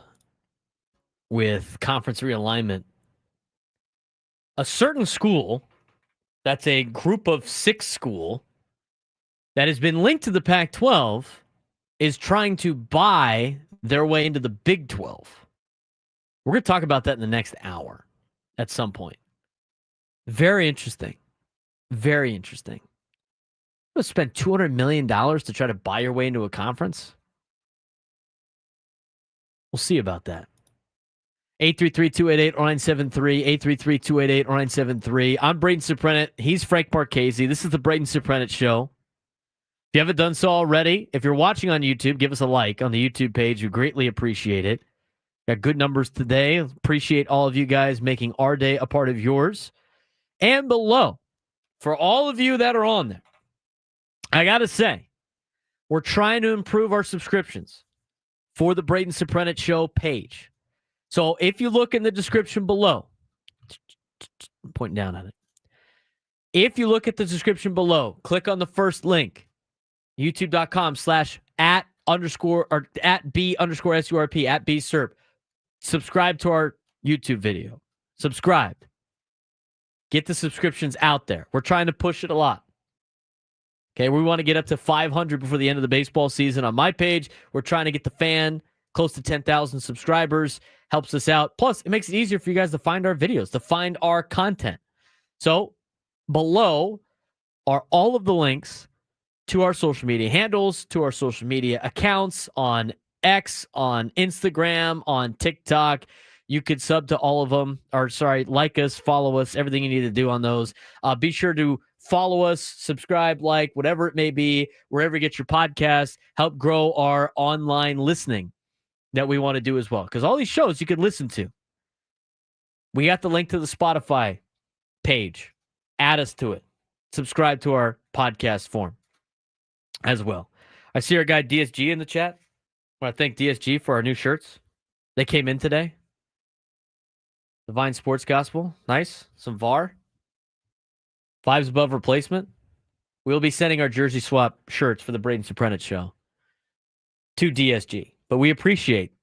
[SPEAKER 2] with conference realignment. A certain school, that's a group of 6 school, that has been linked to the Pac-12, is trying to buy their way into the Big 12. We're going to talk about that in the next hour at some point. Very interesting. Very interesting. You'll spend $200 million to try to buy your way into a conference? We'll see about that. 833-288-0973, 833-288-0973. I'm Braden Surprenant. He's Frank Marchese. This is the Braden Surprenant Show. If you haven't done so already, if you're watching on YouTube, give us a like on the YouTube page. We greatly appreciate it. Got good numbers today. Appreciate all of you guys making our day a part of yours. And below, for all of you that are on there, I got to say, we're trying to improve our subscriptions for the Braden Surprenant Show page. So if you look in the description below, I'm pointing down at it. If you look at the description below, click on the first link, youtube.com/@B_SURP, @BSURP. Subscribe to our YouTube video. Subscribe. Get the subscriptions out there. We're trying to push it a lot. Okay, we want to get up to 500 before the end of the baseball season on my page. We're trying to get the fan close to 10,000 subscribers. Helps us out. Plus, it makes it easier for you guys to find our videos, to find our content. So, below are all of the links to our social media handles, to our social media accounts on X, on Instagram, on TikTok. You could sub to all of them, like us, follow us, everything you need to do on those. Be sure to follow us, subscribe, like, whatever it may be, wherever you get your podcasts. Help grow our online listening that we want to do as well. Because all these shows you can listen to. We got the link to the Spotify page. Add us to it. Subscribe to our podcast form as well. I see our guy DSG in the chat. I want to thank DSG for our new shirts. They came in today. Divine Sports Gospel. Nice. Some VAR. Fives above replacement. We'll be sending our jersey swap shirts for the Braden Surprenant Show to DSG. But we appreciate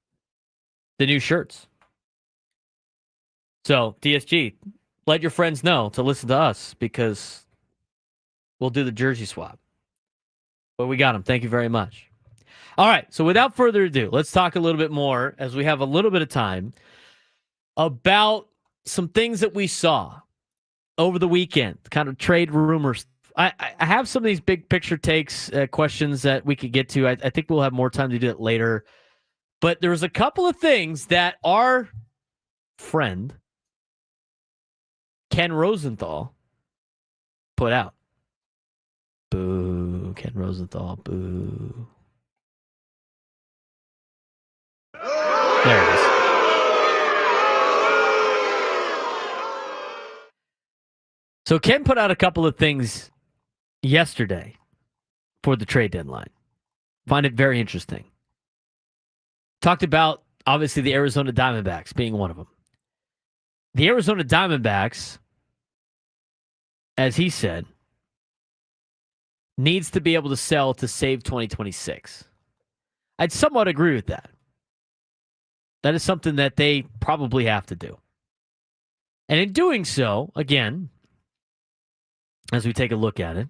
[SPEAKER 2] the new shirts. So, DSG, let your friends know to listen to us because we'll do the jersey swap. But we got them. Thank you very much. All right. So, without further ado, let's talk a little bit more as we have a little bit of time about some things that we saw over the weekend, kind of trade rumors. I have some of these big picture takes, questions that we could get to. I think we'll have more time to do it later. But there was a couple of things that our friend, Ken Rosenthal, put out. Boo, Ken Rosenthal, boo. There it is. So Ken put out a couple of things yesterday for the trade deadline. Find it very interesting. Talked about, obviously, the Arizona Diamondbacks being one of them. The Arizona Diamondbacks, as he said, needs to be able to sell to save 2026. I'd somewhat agree with that. That is something that they probably have to do. And in doing so, again, as we take a look at it,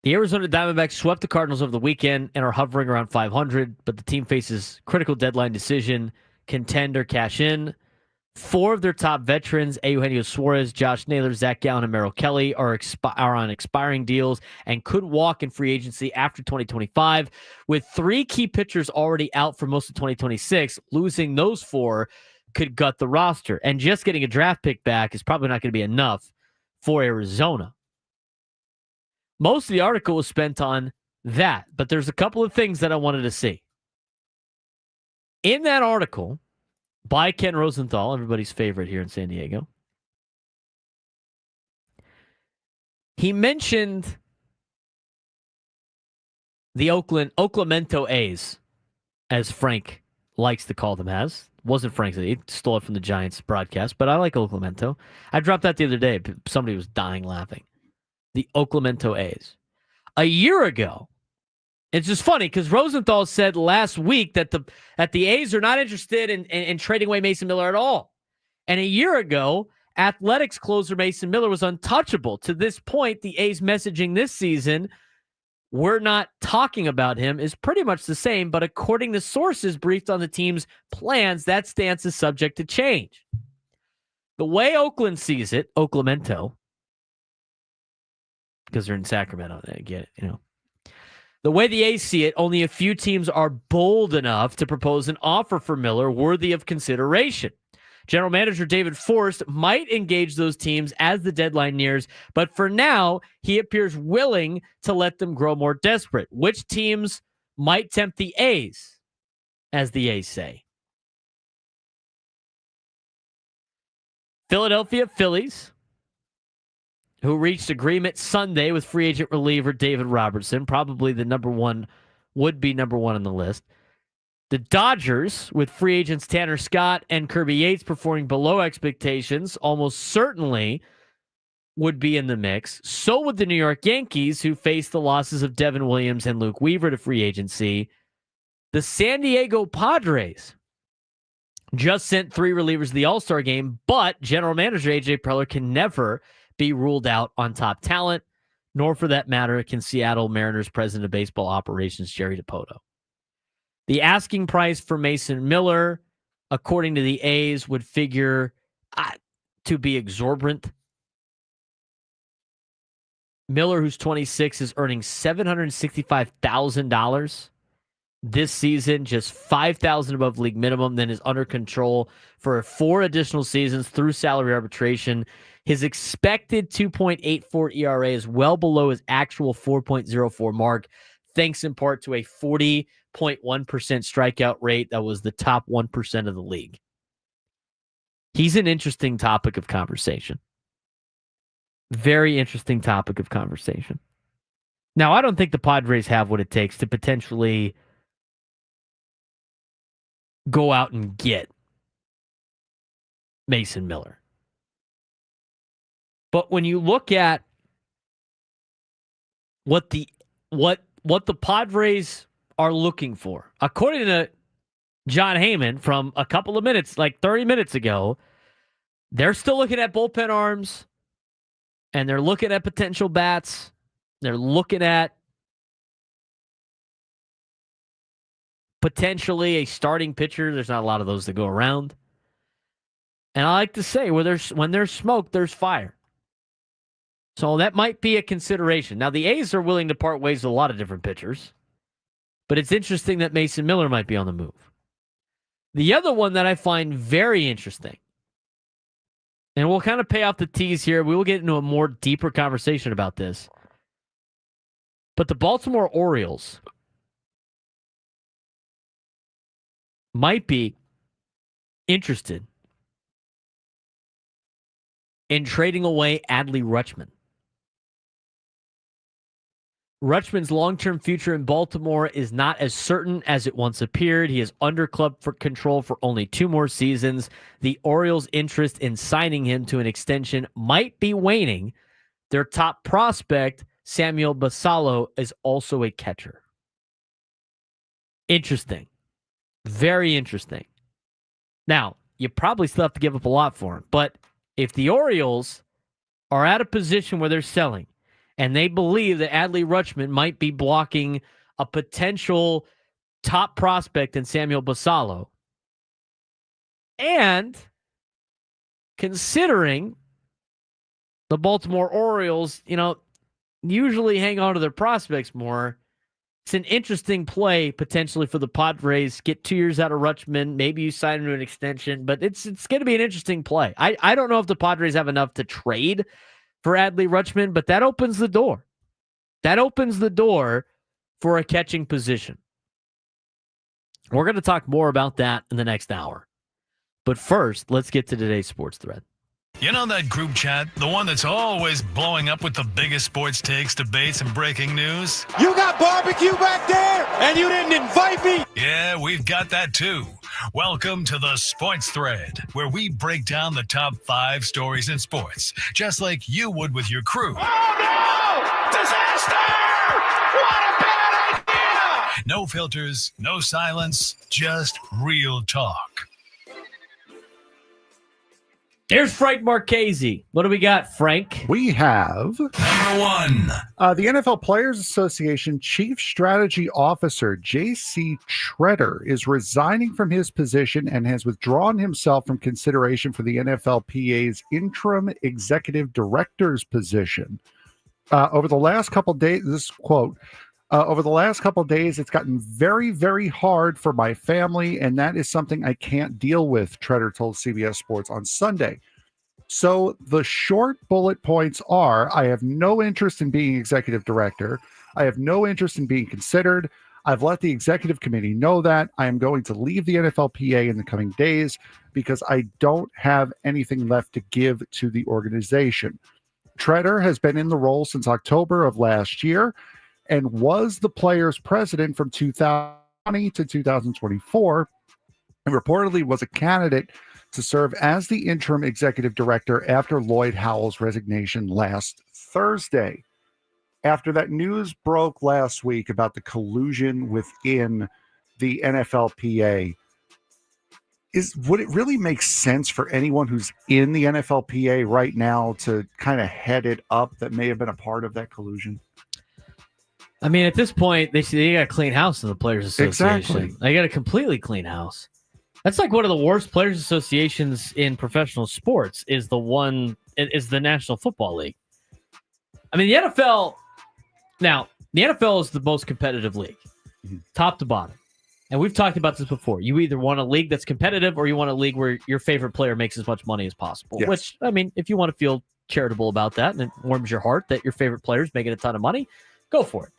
[SPEAKER 2] the Arizona Diamondbacks swept the Cardinals over the weekend and are hovering around 500, but the team faces critical deadline decision, contend or cash in. 4 of their top veterans, Eugenio Suarez, Josh Naylor, Zach Gallen, and Merrill Kelly, are on expiring deals and could walk in free agency after 2025. With 3 key pitchers already out for most of 2026, losing those 4 could gut the roster. And just getting a draft pick back is probably not going to be enough for Arizona. Most of the article was spent on that, but there's a couple of things that I wanted to see. In that article by Ken Rosenthal, everybody's favorite here in San Diego, he mentioned the Oaklamento A's, as Frank likes to call them as. Wasn't Frank's. He stole it from the Giants broadcast, but I like Oaklamento. I dropped that the other day. Somebody was dying laughing. The Oaklamento A's. A year ago, it's just funny because Rosenthal said last week that the A's are not interested in trading away Mason Miller at all. And a year ago, Athletics closer Mason Miller was untouchable. To this point, the A's messaging this season we're not talking about him is pretty much the same, but according to sources briefed on the team's plans, that stance is subject to change. The way Oakland sees it, Oaklamento, because they're in Sacramento, I get it, The way the A's see it, only a few teams are bold enough to propose an offer for Miller worthy of consideration. General Manager David Forst might engage those teams as the deadline nears, but for now, he appears willing to let them grow more desperate. Which teams might tempt the A's, as the A's say? Philadelphia Phillies, who reached agreement Sunday with free agent reliever David Robertson, probably the would be number one on the list. The Dodgers, with free agents Tanner Scott and Kirby Yates performing below expectations, almost certainly would be in the mix. So would the New York Yankees, who face the losses of Devin Williams and Luke Weaver to free agency. The San Diego Padres just sent 3 relievers to the All-Star game, but general manager A.J. Preller can never be ruled out on top talent, nor for that matter can Seattle Mariners president of baseball operations Jerry DiPoto. The asking price for Mason Miller, according to the A's, would figure to be exorbitant. Miller, who's 26, is earning $765,000 this season, just $5,000 above league minimum, then is under control for 4 additional seasons through salary arbitration. His expected 2.84 ERA is well below his actual 4.04 mark, thanks in part to a 40.1% strikeout rate that was the top 1% of the league. He's an interesting topic of conversation. Very interesting topic of conversation. Now, I don't think the Padres have what it takes to potentially go out and get Mason Miller. But when you look at what the Padres are looking for, according to John Heyman from a couple of minutes, like 30 minutes ago, they're still looking at bullpen arms, and they're looking at potential bats. They're looking at potentially a starting pitcher. There's not a lot of those that go around. And I like to say, when there's smoke, there's fire. So that might be a consideration. Now, the A's are willing to part ways with a lot of different pitchers, but it's interesting that Mason Miller might be on the move. The other one that I find very interesting, and we'll kind of pay off the tease here. We will get into a more deeper conversation about this. But the Baltimore Orioles might be interested in trading away Adley Rutschman. Rutschman's long-term future in Baltimore is not as certain as it once appeared. He is under club control for only 2 more seasons. The Orioles' interest in signing him to an extension might be waning. Their top prospect, Samuel Basallo, is also a catcher. Interesting. Very interesting. Now, you probably still have to give up a lot for him, but if the Orioles are at a position where they're selling, and they believe that Adley Rutschman might be blocking a potential top prospect in Samuel Basallo, and considering the Baltimore Orioles, usually hang on to their prospects more, it's an interesting play potentially for the Padres. Get 2 years out of Rutschman. Maybe you sign him to an extension, but it's going to be an interesting play. I don't know if the Padres have enough to trade for Adley Rutschman, but that opens the door. That opens the door for a catching position. We're going to talk more about that in the next hour. But first, let's get to today's sports thread.
[SPEAKER 1] You know that group chat? The one that's always blowing up with the biggest sports takes, debates, and breaking news?
[SPEAKER 12] You got barbecue back there, and you didn't invite me?
[SPEAKER 1] Yeah, we've got that too. Welcome to the Sports Thread, where we break down the top 5 stories in sports, just like you would with your crew.
[SPEAKER 12] Oh, no! Disaster! What a bad idea!
[SPEAKER 1] No filters, no silence, just real talk.
[SPEAKER 2] There's Frank Marchese. What do we got, Frank?
[SPEAKER 5] We have
[SPEAKER 1] Number one.
[SPEAKER 5] The NFL Players Association Chief Strategy Officer J.C. Tretter is resigning from his position and has withdrawn himself from consideration for the NFLPA's interim executive director's position. Over the last couple days, this quote, over the last couple of days, it's gotten very, very hard for my family, and that is something I can't deal with, Tretter told CBS Sports on Sunday. So the short bullet points are, I have no interest in being executive director. I have no interest in being considered. I've let the executive committee know that. I am going to leave the NFLPA in the coming days because I don't have anything left to give to the organization. Tretter has been in the role since October of last year and was the players' president from 2020 to 2024, and reportedly was a candidate to serve as the interim executive director after Lloyd Howell's resignation last Thursday. After that news broke last week about the collusion within the NFLPA, would it really make sense for anyone who's in the NFLPA right now to kind of head it up that may have been a part of that collusion?
[SPEAKER 2] I mean, at this point, they got a clean house in the Players Association.
[SPEAKER 5] Exactly.
[SPEAKER 2] They got a completely clean house. That's like one of the worst players associations in professional sports is the National Football League. I mean, the NFL is the most competitive league, top to bottom. And we've talked about this before. You either want a league that's competitive or you want a league where your favorite player makes as much money as possible.
[SPEAKER 5] Yes.
[SPEAKER 2] Which, I mean, if you want to feel charitable about that and it warms your heart that your favorite player is making a ton of money, go for it.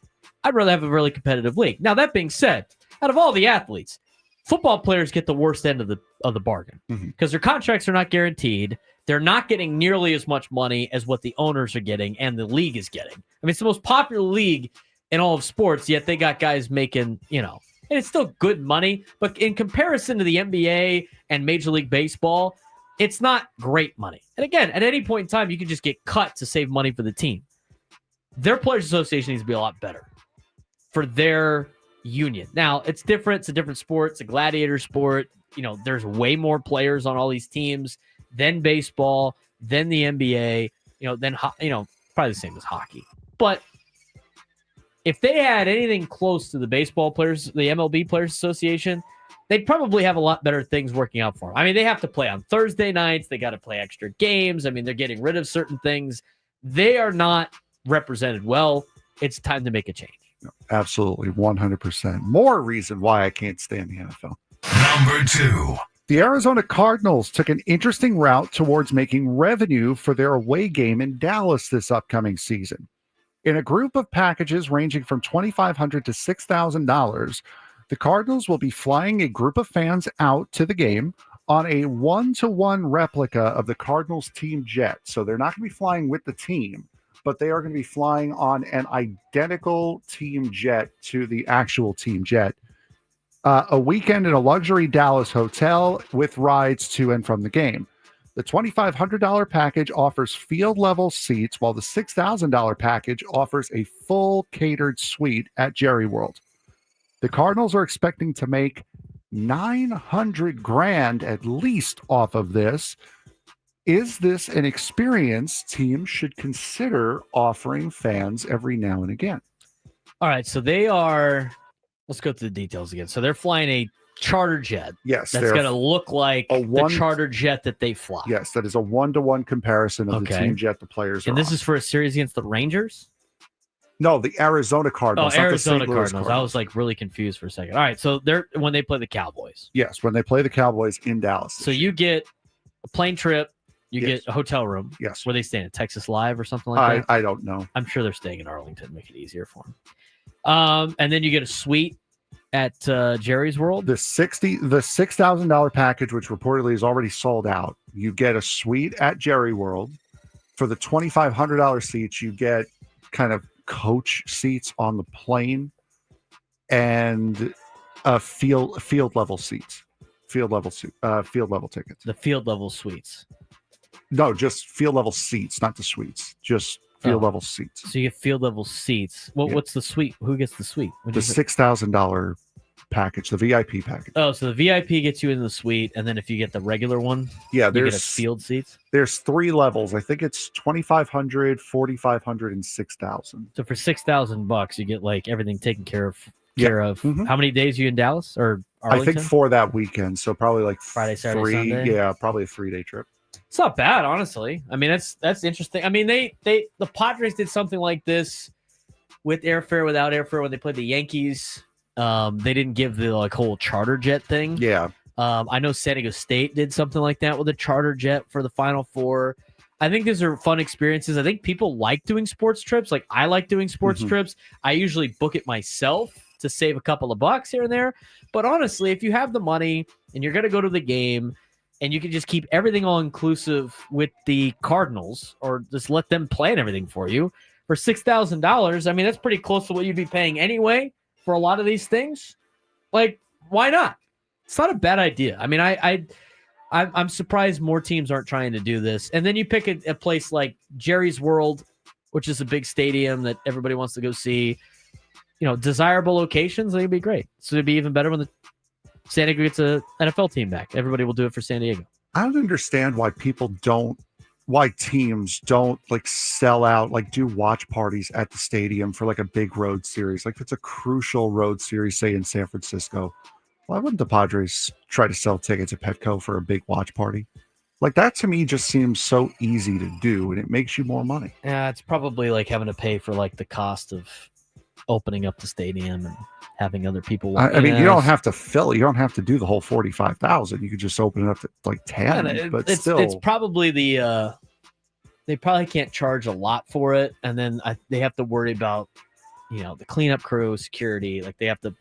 [SPEAKER 2] I'd rather have a really competitive league. Now, that being said, out of all the athletes, football players get the worst end of the bargain because their contracts are not guaranteed. They're not getting nearly as much money as what the owners are getting and the league is getting. I mean, it's the most popular league in all of sports, yet they got guys making, and it's still good money. But in comparison to the NBA and Major League Baseball, it's not great money. And again, at any point in time, you can just get cut to save money for the team. Their Players Association needs to be a lot better for their union. Now, it's different. It's a different sport. It's a gladiator sport. There's way more players on all these teams than baseball, than the NBA, than probably the same as hockey. But if they had anything close to the baseball players, the MLB Players Association, they'd probably have a lot better things working out for them. I mean, they have to play on Thursday nights. They got to play extra games. I mean, they're getting rid of certain things. They are not represented well. It's time to make a change.
[SPEAKER 5] No, absolutely, 100%. More reason why I can't stand the NFL.
[SPEAKER 1] Number two.
[SPEAKER 5] The Arizona Cardinals took an interesting route towards making revenue for their away game in Dallas this upcoming season. In a group of packages ranging from $2,500 to $6,000, the Cardinals will be flying a group of fans out to the game on a 1-to-1 replica of the Cardinals team jet. So they're not going to be flying with the team, but they are going to be flying on an identical team jet to the actual team jet. A weekend in a luxury Dallas hotel with rides to and from the game. The $2,500 package offers field-level seats, while the $6,000 package offers a full catered suite at Jerry World. The Cardinals are expecting to make $900,000 at least off of this. Is this an experience teams should consider offering fans every now and again?
[SPEAKER 2] All right, so they are. Let's go through the details again. So they're flying a charter jet.
[SPEAKER 5] Yes,
[SPEAKER 2] that's going to look like the charter jet that they fly.
[SPEAKER 5] Yes, that is a 1-to-1 comparison of the team jet the players.
[SPEAKER 2] And this is for a series against the Rangers.
[SPEAKER 5] No, the Arizona Cardinals.
[SPEAKER 2] Oh, Arizona Cardinals. I was like really confused for a second. All right, so they're when they play the Cowboys.
[SPEAKER 5] Yes, when they play the Cowboys in Dallas.
[SPEAKER 2] So you get a plane trip. You get a hotel room.
[SPEAKER 5] Yes.
[SPEAKER 2] Where they staying at Texas Live or something like that?
[SPEAKER 5] I don't know.
[SPEAKER 2] I'm sure they're staying in Arlington. Make it easier for them. And then you get a suite at Jerry's World.
[SPEAKER 5] The $6,000 package, which reportedly is already sold out. You get a suite at Jerry World. For the $2,500 seats, you get kind of coach seats on the plane and field level seats. Field level tickets.
[SPEAKER 2] The field level suites.
[SPEAKER 5] No, just field level seats, not the suites. Just field level seats.
[SPEAKER 2] So you get field level seats. What's the suite? Who gets the suite?
[SPEAKER 5] The $6,000 package, the VIP package.
[SPEAKER 2] Oh, so the VIP gets you in the suite, and then if you get the regular one,
[SPEAKER 5] Yeah,
[SPEAKER 2] you get
[SPEAKER 5] there's
[SPEAKER 2] a field seats.
[SPEAKER 5] There's 3 levels. I think it's 2,500, 4,500, and 6,000.
[SPEAKER 2] So for $6,000, you get like everything taken care of.
[SPEAKER 5] Yeah.
[SPEAKER 2] Mm-hmm. How many days are you in Dallas or Arlington?
[SPEAKER 5] I think for that weekend, so probably like
[SPEAKER 2] Friday, Saturday,
[SPEAKER 5] 3.
[SPEAKER 2] Sunday?
[SPEAKER 5] Yeah, probably a 3-day trip.
[SPEAKER 2] It's not bad, honestly. I mean, that's interesting. I mean, the Padres did something like this with airfare, without airfare when they played the Yankees. They didn't give the like whole charter jet thing.
[SPEAKER 5] Yeah.
[SPEAKER 2] I know San Diego State did something like that with a charter jet for the Final Four. I think these are fun experiences. I think people like doing sports trips. Like I like doing sports trips. I usually book it myself to save a couple of bucks here and there. But honestly, if you have the money and you're going to go to the game and you can just keep everything all inclusive with the Cardinals or just let them plan everything for you for $6,000, I mean, that's pretty close to what you'd be paying anyway for a lot of these things. Like, why not? It's not a bad idea. I mean, I'm surprised more teams aren't trying to do this. And then you pick a place like Jerry's World, which is a big stadium that everybody wants to go see. You know, desirable locations, I think it'd be great. So it'd be even better when the San Diego gets a NFL team back. Everybody will do it for San Diego.
[SPEAKER 5] I don't understand why teams don't like sell out, like do watch parties at the stadium for like a big road series. Like if it's a crucial road series, say in San Francisco, why wouldn't the Padres try to sell tickets at Petco for a big watch party? Like that to me just seems so easy to do, and it makes you more money.
[SPEAKER 2] Yeah, it's probably like having to pay for like the cost of opening up the stadium and having other people.
[SPEAKER 5] I mean, you don't have to fill it. You don't have to do the whole 45,000. You could just open it up to like 10. But still,
[SPEAKER 2] it's probably they probably can't charge a lot for it, and then they have to worry about the cleanup crew, security. Like they have to.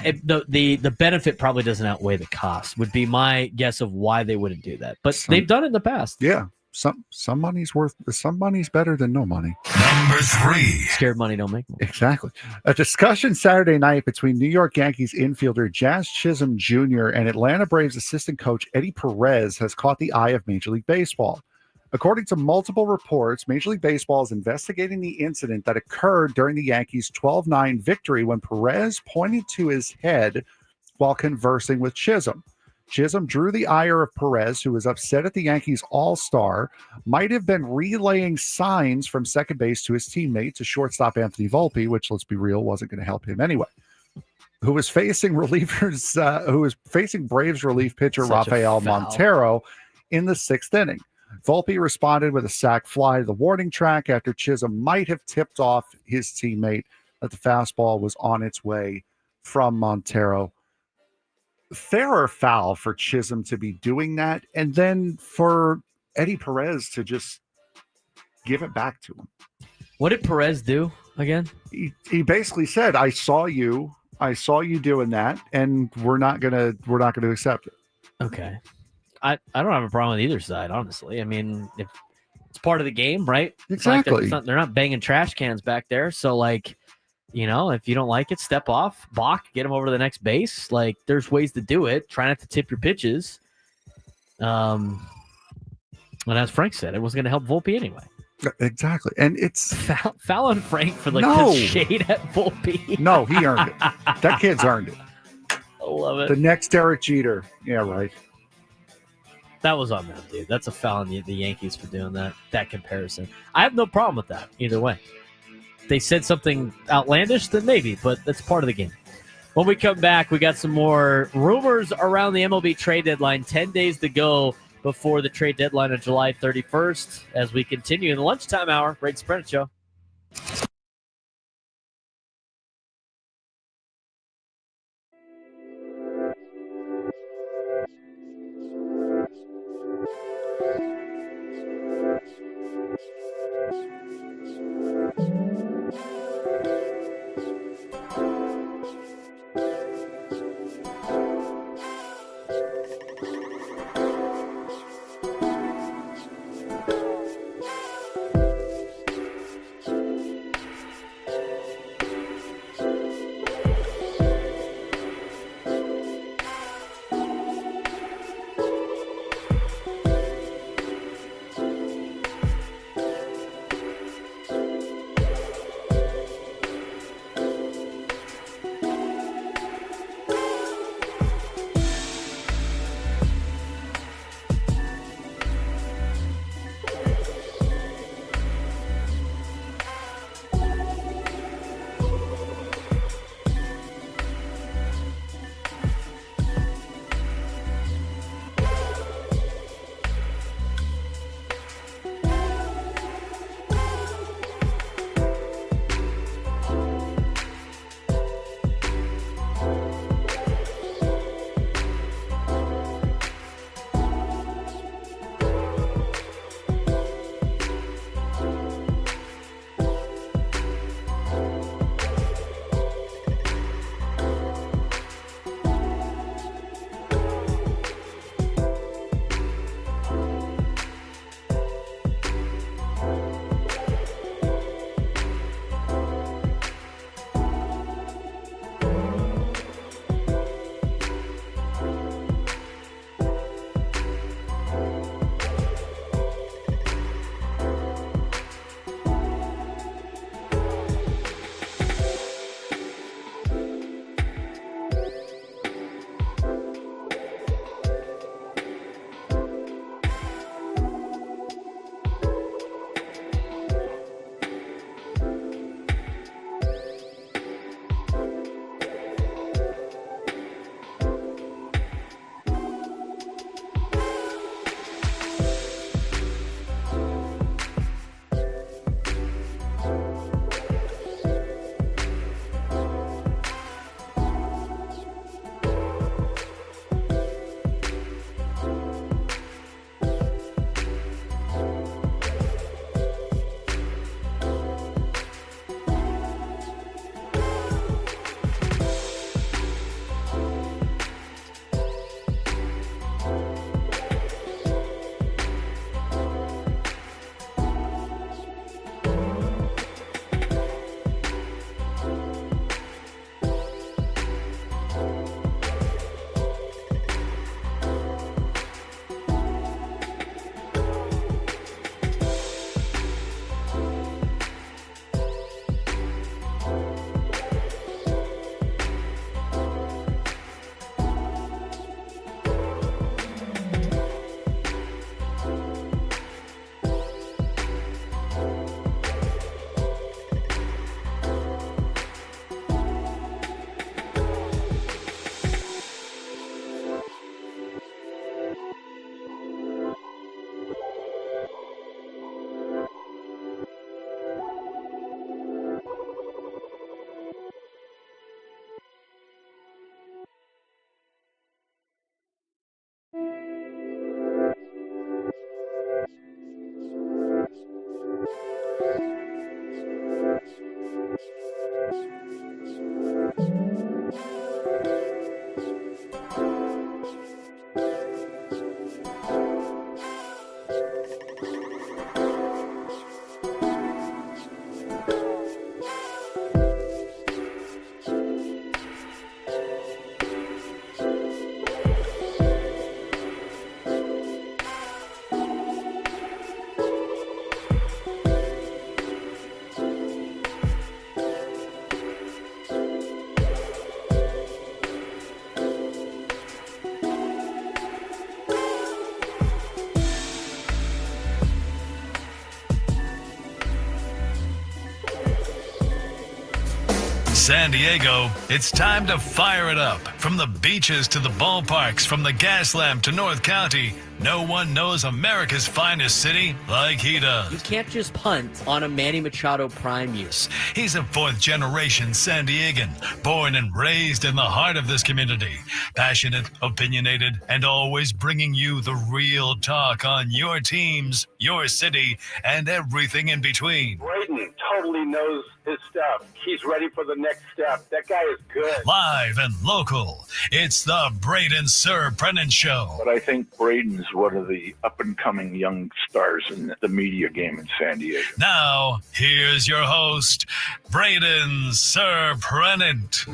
[SPEAKER 2] The benefit probably doesn't outweigh the cost. Would be my guess of why they wouldn't do that, but they've done it in the past.
[SPEAKER 5] Yeah. Some money's better than no money.
[SPEAKER 1] Number 3.
[SPEAKER 2] Scared money don't make money.
[SPEAKER 5] Exactly. A discussion Saturday night between New York Yankees infielder Jazz Chisholm Jr. and Atlanta Braves assistant coach Eddie Perez has caught the eye of Major League Baseball. According to multiple reports, Major League Baseball is investigating the incident that occurred during the Yankees' 12-9 victory when Perez pointed to his head while conversing with Chisholm. Chisholm drew the ire of Perez, who was upset at the Yankees all-star, might have been relaying signs from second base to his teammate, to shortstop Anthony Volpe, which, let's be real, wasn't going to help him anyway, who was facing Braves relief pitcher Rafael Montero in the 6th inning. Volpe responded with a sac fly to the warning track after Chisholm might have tipped off his teammate that the fastball was on its way from Montero. Fair or foul for Chisholm to be doing that, and then for Eddie Perez to just give it back to him?
[SPEAKER 2] What did Perez do again?
[SPEAKER 5] He basically said, I saw you doing that, and we're not gonna accept it.
[SPEAKER 2] Okay. I don't have a problem with either side, honestly. I mean, if it's part of the game, right?
[SPEAKER 5] Exactly.
[SPEAKER 2] They're not banging trash cans back there. So, like, if you don't like it, step off, balk, get them over to the next base. Like, there's ways to do it. Try not to tip your pitches. And as Frank said, it wasn't going to help Volpe anyway.
[SPEAKER 5] Exactly. And it's
[SPEAKER 2] foul on Frank for the shade at Volpe.
[SPEAKER 5] No, he earned it. That kid's earned it.
[SPEAKER 2] I love it.
[SPEAKER 5] The next Derek Jeter. Yeah, right.
[SPEAKER 2] That was on them, dude. That's a foul on the Yankees for doing that comparison. I have no problem with that either way. If they said something outlandish, then maybe, but that's part of the game. When we come back, we got some more rumors around the MLB trade deadline. 10 days to go before the trade deadline on July 31st as we continue in the lunchtime hour. Braden Surprenant Show.
[SPEAKER 1] San Diego, it's time to fire it up. From the beaches to the ballparks, from the Gaslamp to North County, no one knows America's finest city like he does.
[SPEAKER 2] You can't just punt on a Manny Machado prime year.
[SPEAKER 1] He's a fourth-generation San Diegan, born and raised in the heart of this community. Passionate, opinionated, and always bringing you the real talk on your teams, your city, and everything in between.
[SPEAKER 3] Braden totally knows his stuff. He's ready for the next step. That guy is good.
[SPEAKER 1] Live and local, it's the Braden Surprenant Show.
[SPEAKER 4] But I think Braden's one of the up-and-coming young stars in the media game in San Diego.
[SPEAKER 1] Now, here's your host, Braden Surprenant.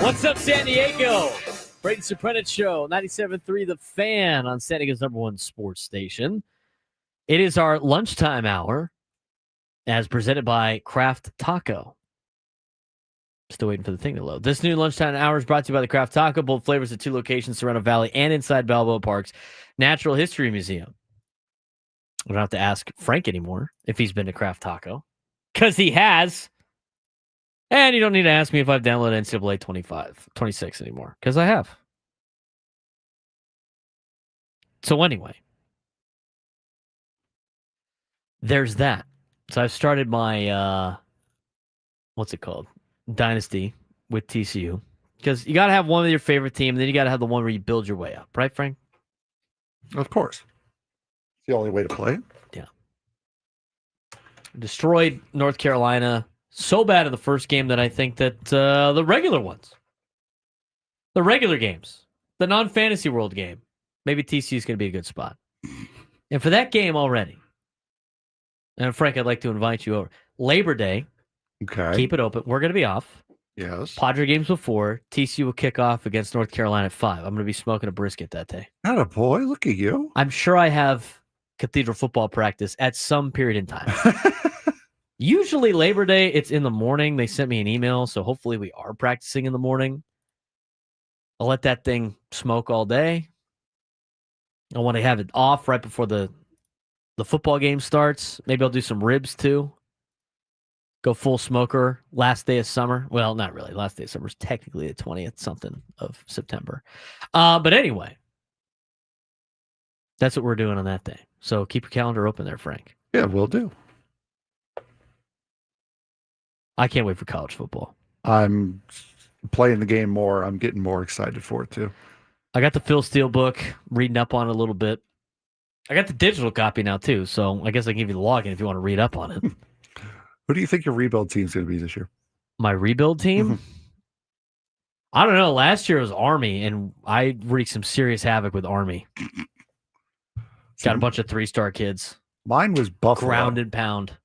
[SPEAKER 2] What's up, San Diego? Braden Surprenant Show, 97.3 The Fan on San Diego's #1 sports station. It is our lunchtime hour, as presented by Craft Taco. Still waiting for the thing to load. This new lunchtime hour is brought to you by the Craft Taco. Both flavors at 2 locations, Serrano Valley and inside Balboa Park's Natural History Museum. We don't have to ask Frank anymore if he's been to Craft Taco, because he has. And you don't need to ask me if I've downloaded NCAA 26 anymore, because I have. So anyway, there's that. So I've started my, what's it called? Dynasty with TCU. Because you got to have one with your favorite team, and then you got to have the one where you build your way up. Right, Frank?
[SPEAKER 5] Of course. It's the only way to play it.
[SPEAKER 2] Yeah. Destroyed North Carolina so bad in the first game that I think that the regular ones, the regular games, the non-fantasy world game, maybe TCU is going to be a good spot. And for that game already, and Frank, I'd like to invite you over. Labor Day,
[SPEAKER 5] Okay.
[SPEAKER 2] keep it open. We're going to be off.
[SPEAKER 5] Yes.
[SPEAKER 2] Padre games before. TCU will kick off against North Carolina at 5. I'm going to be smoking a brisket that day.
[SPEAKER 5] Atta boy, look at you.
[SPEAKER 2] I'm sure I have cathedral football practice at some period in time. Usually Labor Day, it's in the morning. They sent me an email, so hopefully we are practicing in the morning. I'll let that thing smoke all day. I want to have it off right before the football game starts. Maybe I'll do some ribs too. Go full smoker last day of summer. Well, not really. Last day of summer is technically the 20th something of September. But anyway, that's what we're doing on that day. So keep your calendar open there, Frank.
[SPEAKER 5] Yeah, will do.
[SPEAKER 2] I can't wait for college football.
[SPEAKER 5] I'm playing the game more. I'm getting more excited for it too.
[SPEAKER 2] I got the Phil Steele book, reading up on it a little bit. I got the digital copy now too, so I guess I can give you the login if you want to read up on it.
[SPEAKER 5] Who do you think your rebuild team's going to be this year?
[SPEAKER 2] My rebuild team? I don't know. Last year was Army, and I wreaked some serious havoc with Army. Got a bunch of 3-star kids.
[SPEAKER 5] Mine was Buffalo.
[SPEAKER 2] Ground and pound.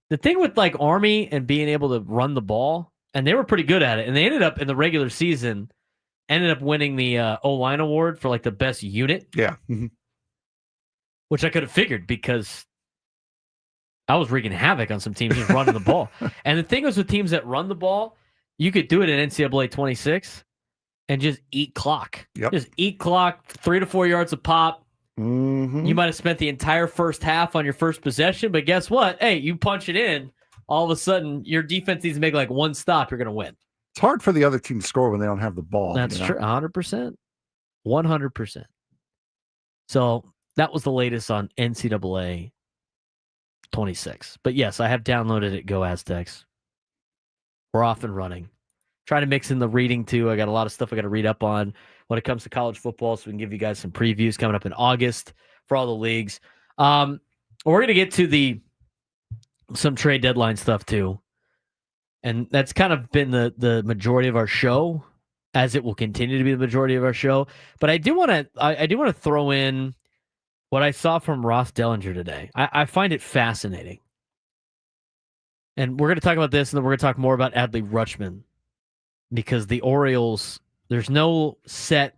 [SPEAKER 2] The thing with like Army and being able to run the ball, and they were pretty good at it, and they ended up in the regular season, ended up winning the O-line award for like the best unit.
[SPEAKER 5] Yeah.
[SPEAKER 2] Which I could have figured because I was wreaking havoc on some teams just running the ball. And the thing was with teams that run the ball, you could do it in NCAA 26 and just eat clock.
[SPEAKER 5] Yep.
[SPEAKER 2] Just eat clock, 3 to 4 yards a pop.
[SPEAKER 5] Mm-hmm.
[SPEAKER 2] You might have spent the entire first half on your first possession, but guess what? Hey, you punch it in, all of a sudden your defense needs to make like one stop, you're going to win.
[SPEAKER 5] It's hard for the other team to score when they don't have the ball.
[SPEAKER 2] That's true. 100%. 100%. So that was the latest on NCAA 26. But yes, I have downloaded it. Go Aztecs. We're off and running. Trying to mix in the reading too. I got a lot of stuff I got to read up on when it comes to college football, so we can give you guys some previews coming up in August for all the leagues. We're going to get to some trade deadline stuff too, and that's kind of been the majority of our show, as it will continue to be the majority of our show. But I do want to throw in what I saw from Ross Dellinger today. I find it fascinating, and we're going to talk about this, and then we're going to talk more about Adley Rutschman, because the Orioles, there's no set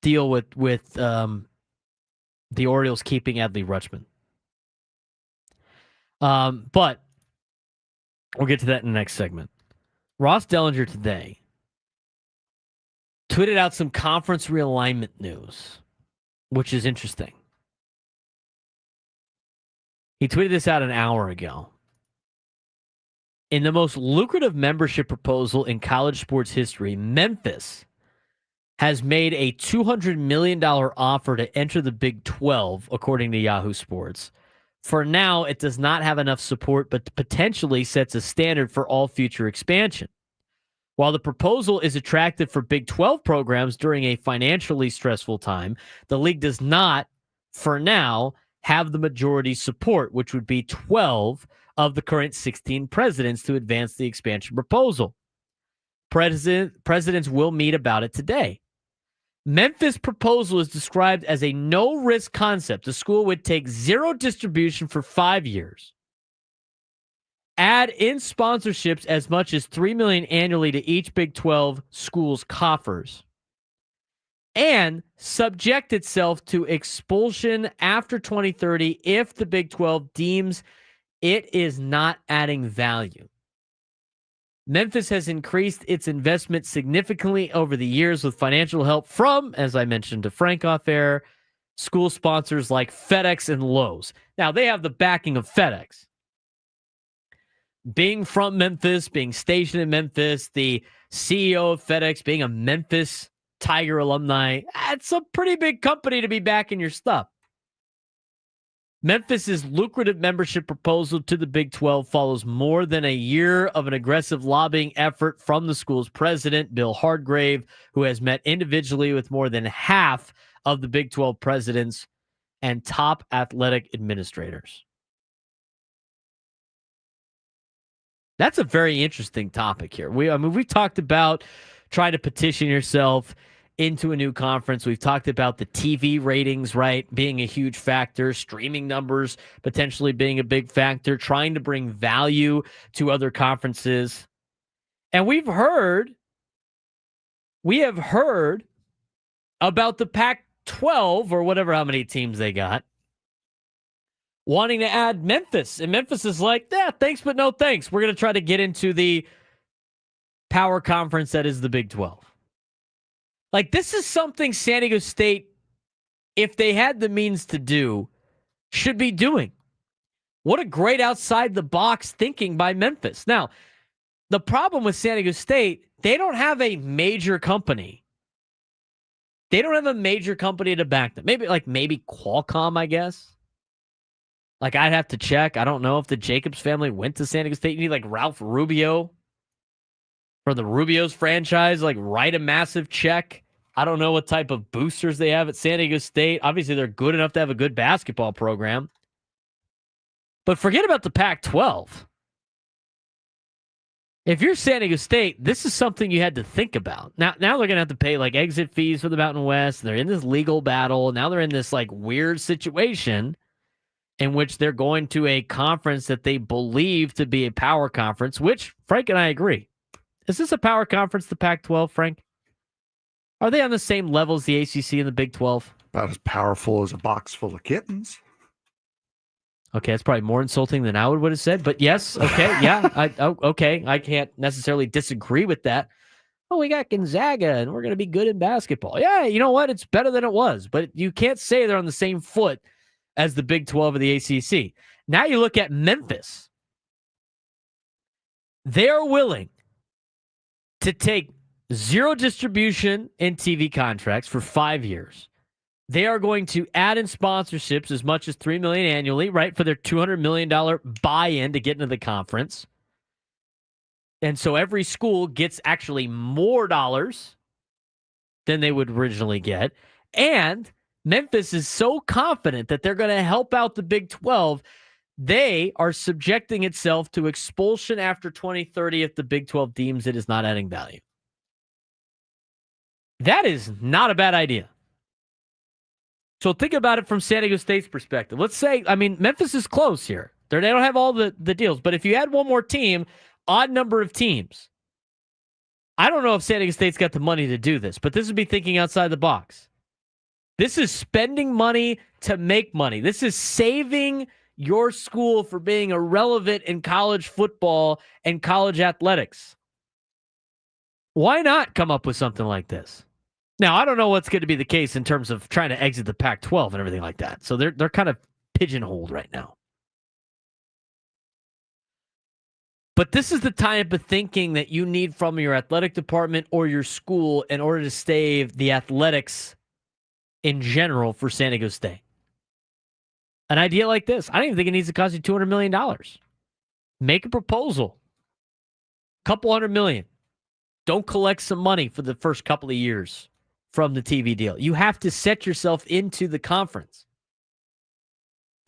[SPEAKER 2] deal with the Orioles keeping Adley Rutschman. But we'll get to that in the next segment. Ross Dellinger today tweeted out some conference realignment news. which is interesting. He tweeted this out an hour ago. In the most lucrative membership proposal in college sports history, Memphis has made a $200 million offer to enter the Big 12, according to Yahoo Sports. For now, it does not have enough support, but potentially sets a standard for all future expansion. While the proposal is attractive for Big 12 programs during a financially stressful time, the league does not, for now, have the majority support, which would be 12 of the current 16 presidents to advance the expansion proposal. Presidents will meet about it today. Memphis' proposal is described as a no-risk concept. The school would take zero distribution for 5 years, add in sponsorships as much as $3 million annually to each Big 12 school's coffers, and subject itself to expulsion after 2030 if the Big 12 deems it is not adding value. Memphis has increased its investment significantly over the years with financial help from, as I mentioned to Frank off air, school sponsors like FedEx and Lowe's. Now, they have the backing of FedEx. Being from Memphis, being stationed in Memphis, the CEO of FedEx being a Memphis Tiger alumni, it's a pretty big company to be backing your stuff. Memphis's lucrative membership proposal to the Big 12 follows more than a year of an aggressive lobbying effort from the school's president, Bill Hardgrave, who has met individually with more than half of the Big 12 presidents and top athletic administrators. That's a very interesting topic here. We've talked about trying to petition yourself into a new conference. We've talked about the TV ratings, right, being a huge factor, streaming numbers potentially being a big factor, trying to bring value to other conferences. And we have heard about the Pac-12 or whatever, how many teams they got, wanting to add Memphis. And Memphis is like, yeah, thanks, but no thanks. We're going to try to get into the power conference that is the Big 12. Like, this is something San Diego State, if they had the means to do, should be doing. What a great outside-the-box thinking by Memphis. Now, the problem with San Diego State, they don't have a major company. They don't have a major company to back them. Maybe Qualcomm, I guess. Like, I'd have to check. I don't know if the Jacobs family went to San Diego State. You need, like, Ralph Rubio from the Rubio's franchise, like, write a massive check. I don't know what type of boosters they have at San Diego State. Obviously, they're good enough to have a good basketball program. But forget about the Pac-12. If you're San Diego State, this is something you had to think about. Now they're going to have to pay, like, exit fees for the Mountain West. They're in this legal battle. Now they're in this, like, weird situation in which they're going to a conference that they believe to be a power conference, which Frank and I agree. Is this a power conference, the Pac-12, Frank? Are they on the same level as the ACC and the Big 12?
[SPEAKER 5] About as powerful as a box full of kittens.
[SPEAKER 2] Okay, that's probably more insulting than I would have said, but yes, okay, yeah, okay. I can't necessarily disagree with that. Oh, we got Gonzaga, and we're going to be good in basketball. Yeah, you know what? It's better than it was, but you can't say they're on the same foot as the Big 12 or the ACC. Now you look at Memphis. They're willing to take zero distribution in TV contracts for 5 years. They are going to add in sponsorships as much as $3 million annually, right, for their $200 million buy-in to get into the conference. And so every school gets actually more dollars than they would originally get. And Memphis is so confident that they're going to help out the Big 12, they are subjecting itself to expulsion after 2030 if the Big 12 deems it is not adding value. That is not a bad idea. So think about it from San Diego State's perspective. Let's say, Memphis is close here. They don't have all the deals. But if you add one more team, odd number of teams. I don't know if San Diego State's got the money to do this, but this would be thinking outside the box. This is spending money to make money. This is saving your school for being irrelevant in college football and college athletics. Why not come up with something like this? Now, I don't know what's going to be the case in terms of trying to exit the Pac-12 and everything like that. So they're kind of pigeonholed right now. But this is the type of thinking that you need from your athletic department or your school in order to save the athletics in general for San Diego State. An idea like this, I don't even think it needs to cost you $200 million. Make a proposal. Couple $100 million. Don't collect some money for the first couple of years from the TV deal. You have to set yourself into the conference.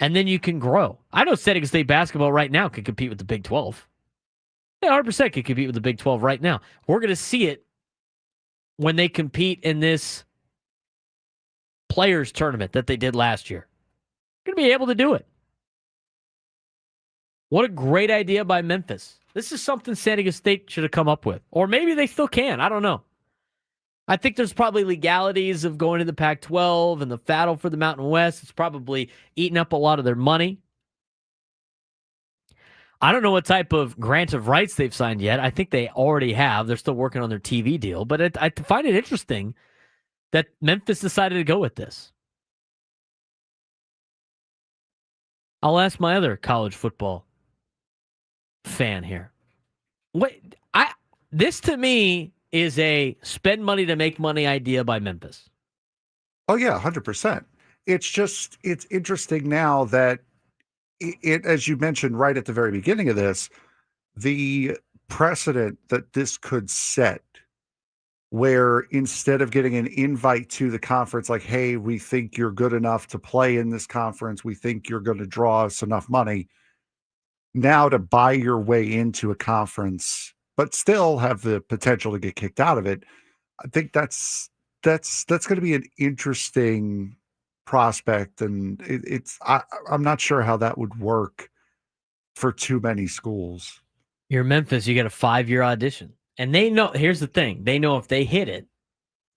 [SPEAKER 2] And then you can grow. I know San Diego State basketball right now can compete with the Big 12. They 100% can compete with the Big 12 right now. We're going to see it when they compete in this players tournament that they did last year. Going to be able to do it. What a great idea by Memphis. This is something San Diego State should have come up with. Or maybe they still can. I don't know. I think there's probably legalities of going to the Pac-12 and the battle for the Mountain West. It's probably eating up a lot of their money. I don't know what type of grant of rights they've signed yet. I think they already have. They're still working on their TV deal. But I find it interesting that Memphis decided to go with this. I'll ask my other college football fan here. This to me is a spend money to make money idea by Memphis.
[SPEAKER 5] Oh yeah, 100%. It's interesting now that it, as you mentioned right at the very beginning of this, the precedent that this could set, where instead of getting an invite to the conference, like, hey, we think you're good enough to play in this conference, we think you're going to draw us enough money, now to buy your way into a conference, but still have the potential to get kicked out of it. I think that's going to be an interesting prospect, and I'm not sure how that would work for too many schools.
[SPEAKER 2] You're Memphis, you get a 5-year audition. And they know, here's the thing, they know if they hit it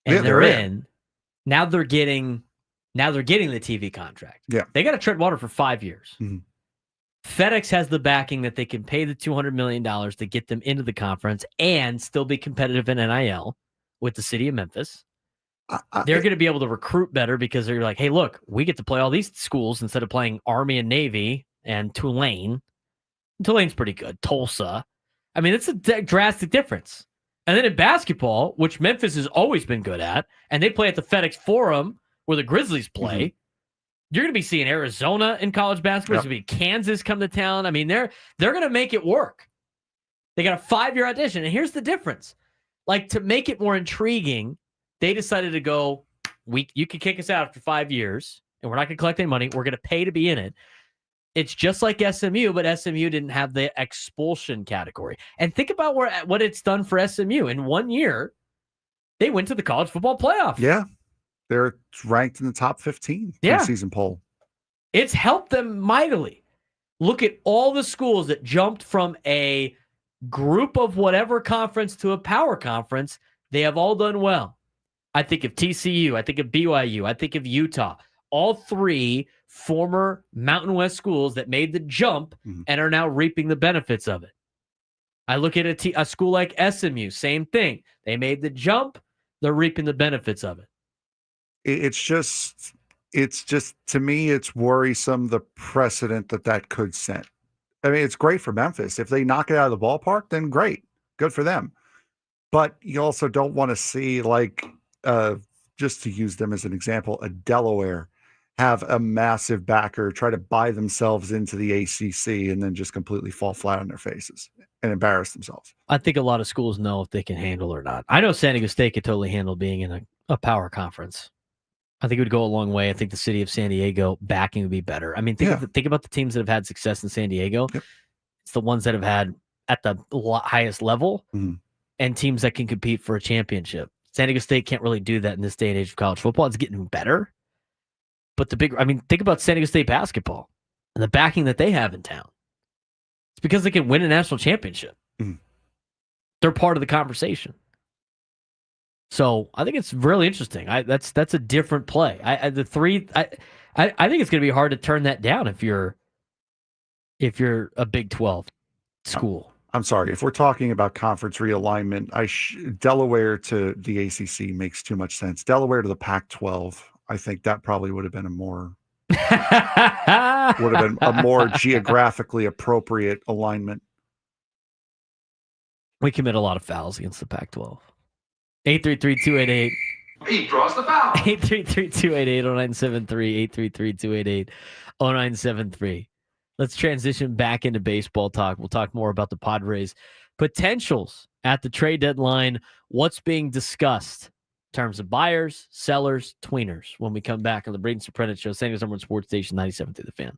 [SPEAKER 2] and they're in, now they're getting the TV contract.
[SPEAKER 5] Yeah.
[SPEAKER 2] They got to tread water for 5 years.
[SPEAKER 5] Mm-hmm.
[SPEAKER 2] FedEx has the backing that they can pay the $200 million to get them into the conference and still be competitive in NIL with the city of Memphis. They're going to be able to recruit better because they're like, hey, look, we get to play all these schools instead of playing Army and Navy and Tulane. Tulane's pretty good. Tulsa. I mean, it's a drastic difference. And then in basketball, which Memphis has always been good at, and they play at the FedEx Forum where the Grizzlies play, you're going to be seeing Arizona in college basketball. There's going to be Kansas come to town. I mean, they're going to make it work. They got a 5-year audition. And here's the difference. Like, to make it more intriguing, they decided to go, you can kick us out after 5 years, and we're not going to collect any money. We're going to pay to be in it. It's just like SMU, but SMU didn't have the expulsion category. And think about what it's done for SMU. In 1 year, they went to the college football playoff.
[SPEAKER 5] Yeah. They're ranked in the top 15 season poll.
[SPEAKER 2] It's helped them mightily. Look at all the schools that jumped from a group of whatever conference to a power conference. They have all done well. I think of TCU. I think of BYU. I think of Utah. All three former Mountain West schools that made the jump and are now reaping the benefits of it. I look at a school like SMU, same thing. They made the jump. They're reaping the benefits of it.
[SPEAKER 5] It's just to me, it's worrisome, the precedent that could set. I mean, it's great for Memphis. If they knock it out of the ballpark, then great. Good for them. But you also don't want to see, like, just to use them as an example, a Delaware have a massive backer try to buy themselves into the ACC and then just completely fall flat on their faces and embarrass themselves.
[SPEAKER 2] I think a lot of schools know if they can handle or not. I know San Diego State could totally handle being in a power conference. I think it would go a long way. I think the city of San Diego backing would be better. I mean, think about the teams that have had success in San Diego. Yep. It's the ones that have had at the highest level and teams that can compete for a championship. San Diego State can't really do that in this day and age of college football. It's getting better. But think about San Diego State basketball and the backing that they have in town. It's because they can win a national championship. They're part of the conversation. So I think it's really interesting. That's a different play. I think it's going to be hard to turn that down if you're a Big 12 school.
[SPEAKER 5] I'm sorry. If we're talking about conference realignment, Delaware to the ACC makes too much sense. Delaware to the Pac-12, I think that probably would have been a more geographically appropriate alignment.
[SPEAKER 2] We commit a lot of fouls against the Pac-12. 833-288.
[SPEAKER 12] He draws the foul.
[SPEAKER 2] 833-288-0973. 833-288-0973. Let's transition back into baseball talk. We'll talk more about the Padres' potentials at the trade deadline, what's being discussed in terms of buyers, sellers, tweeners when we come back on the Braden Surprenant Show, San Diego's #1 sports station, 97 through the Fan.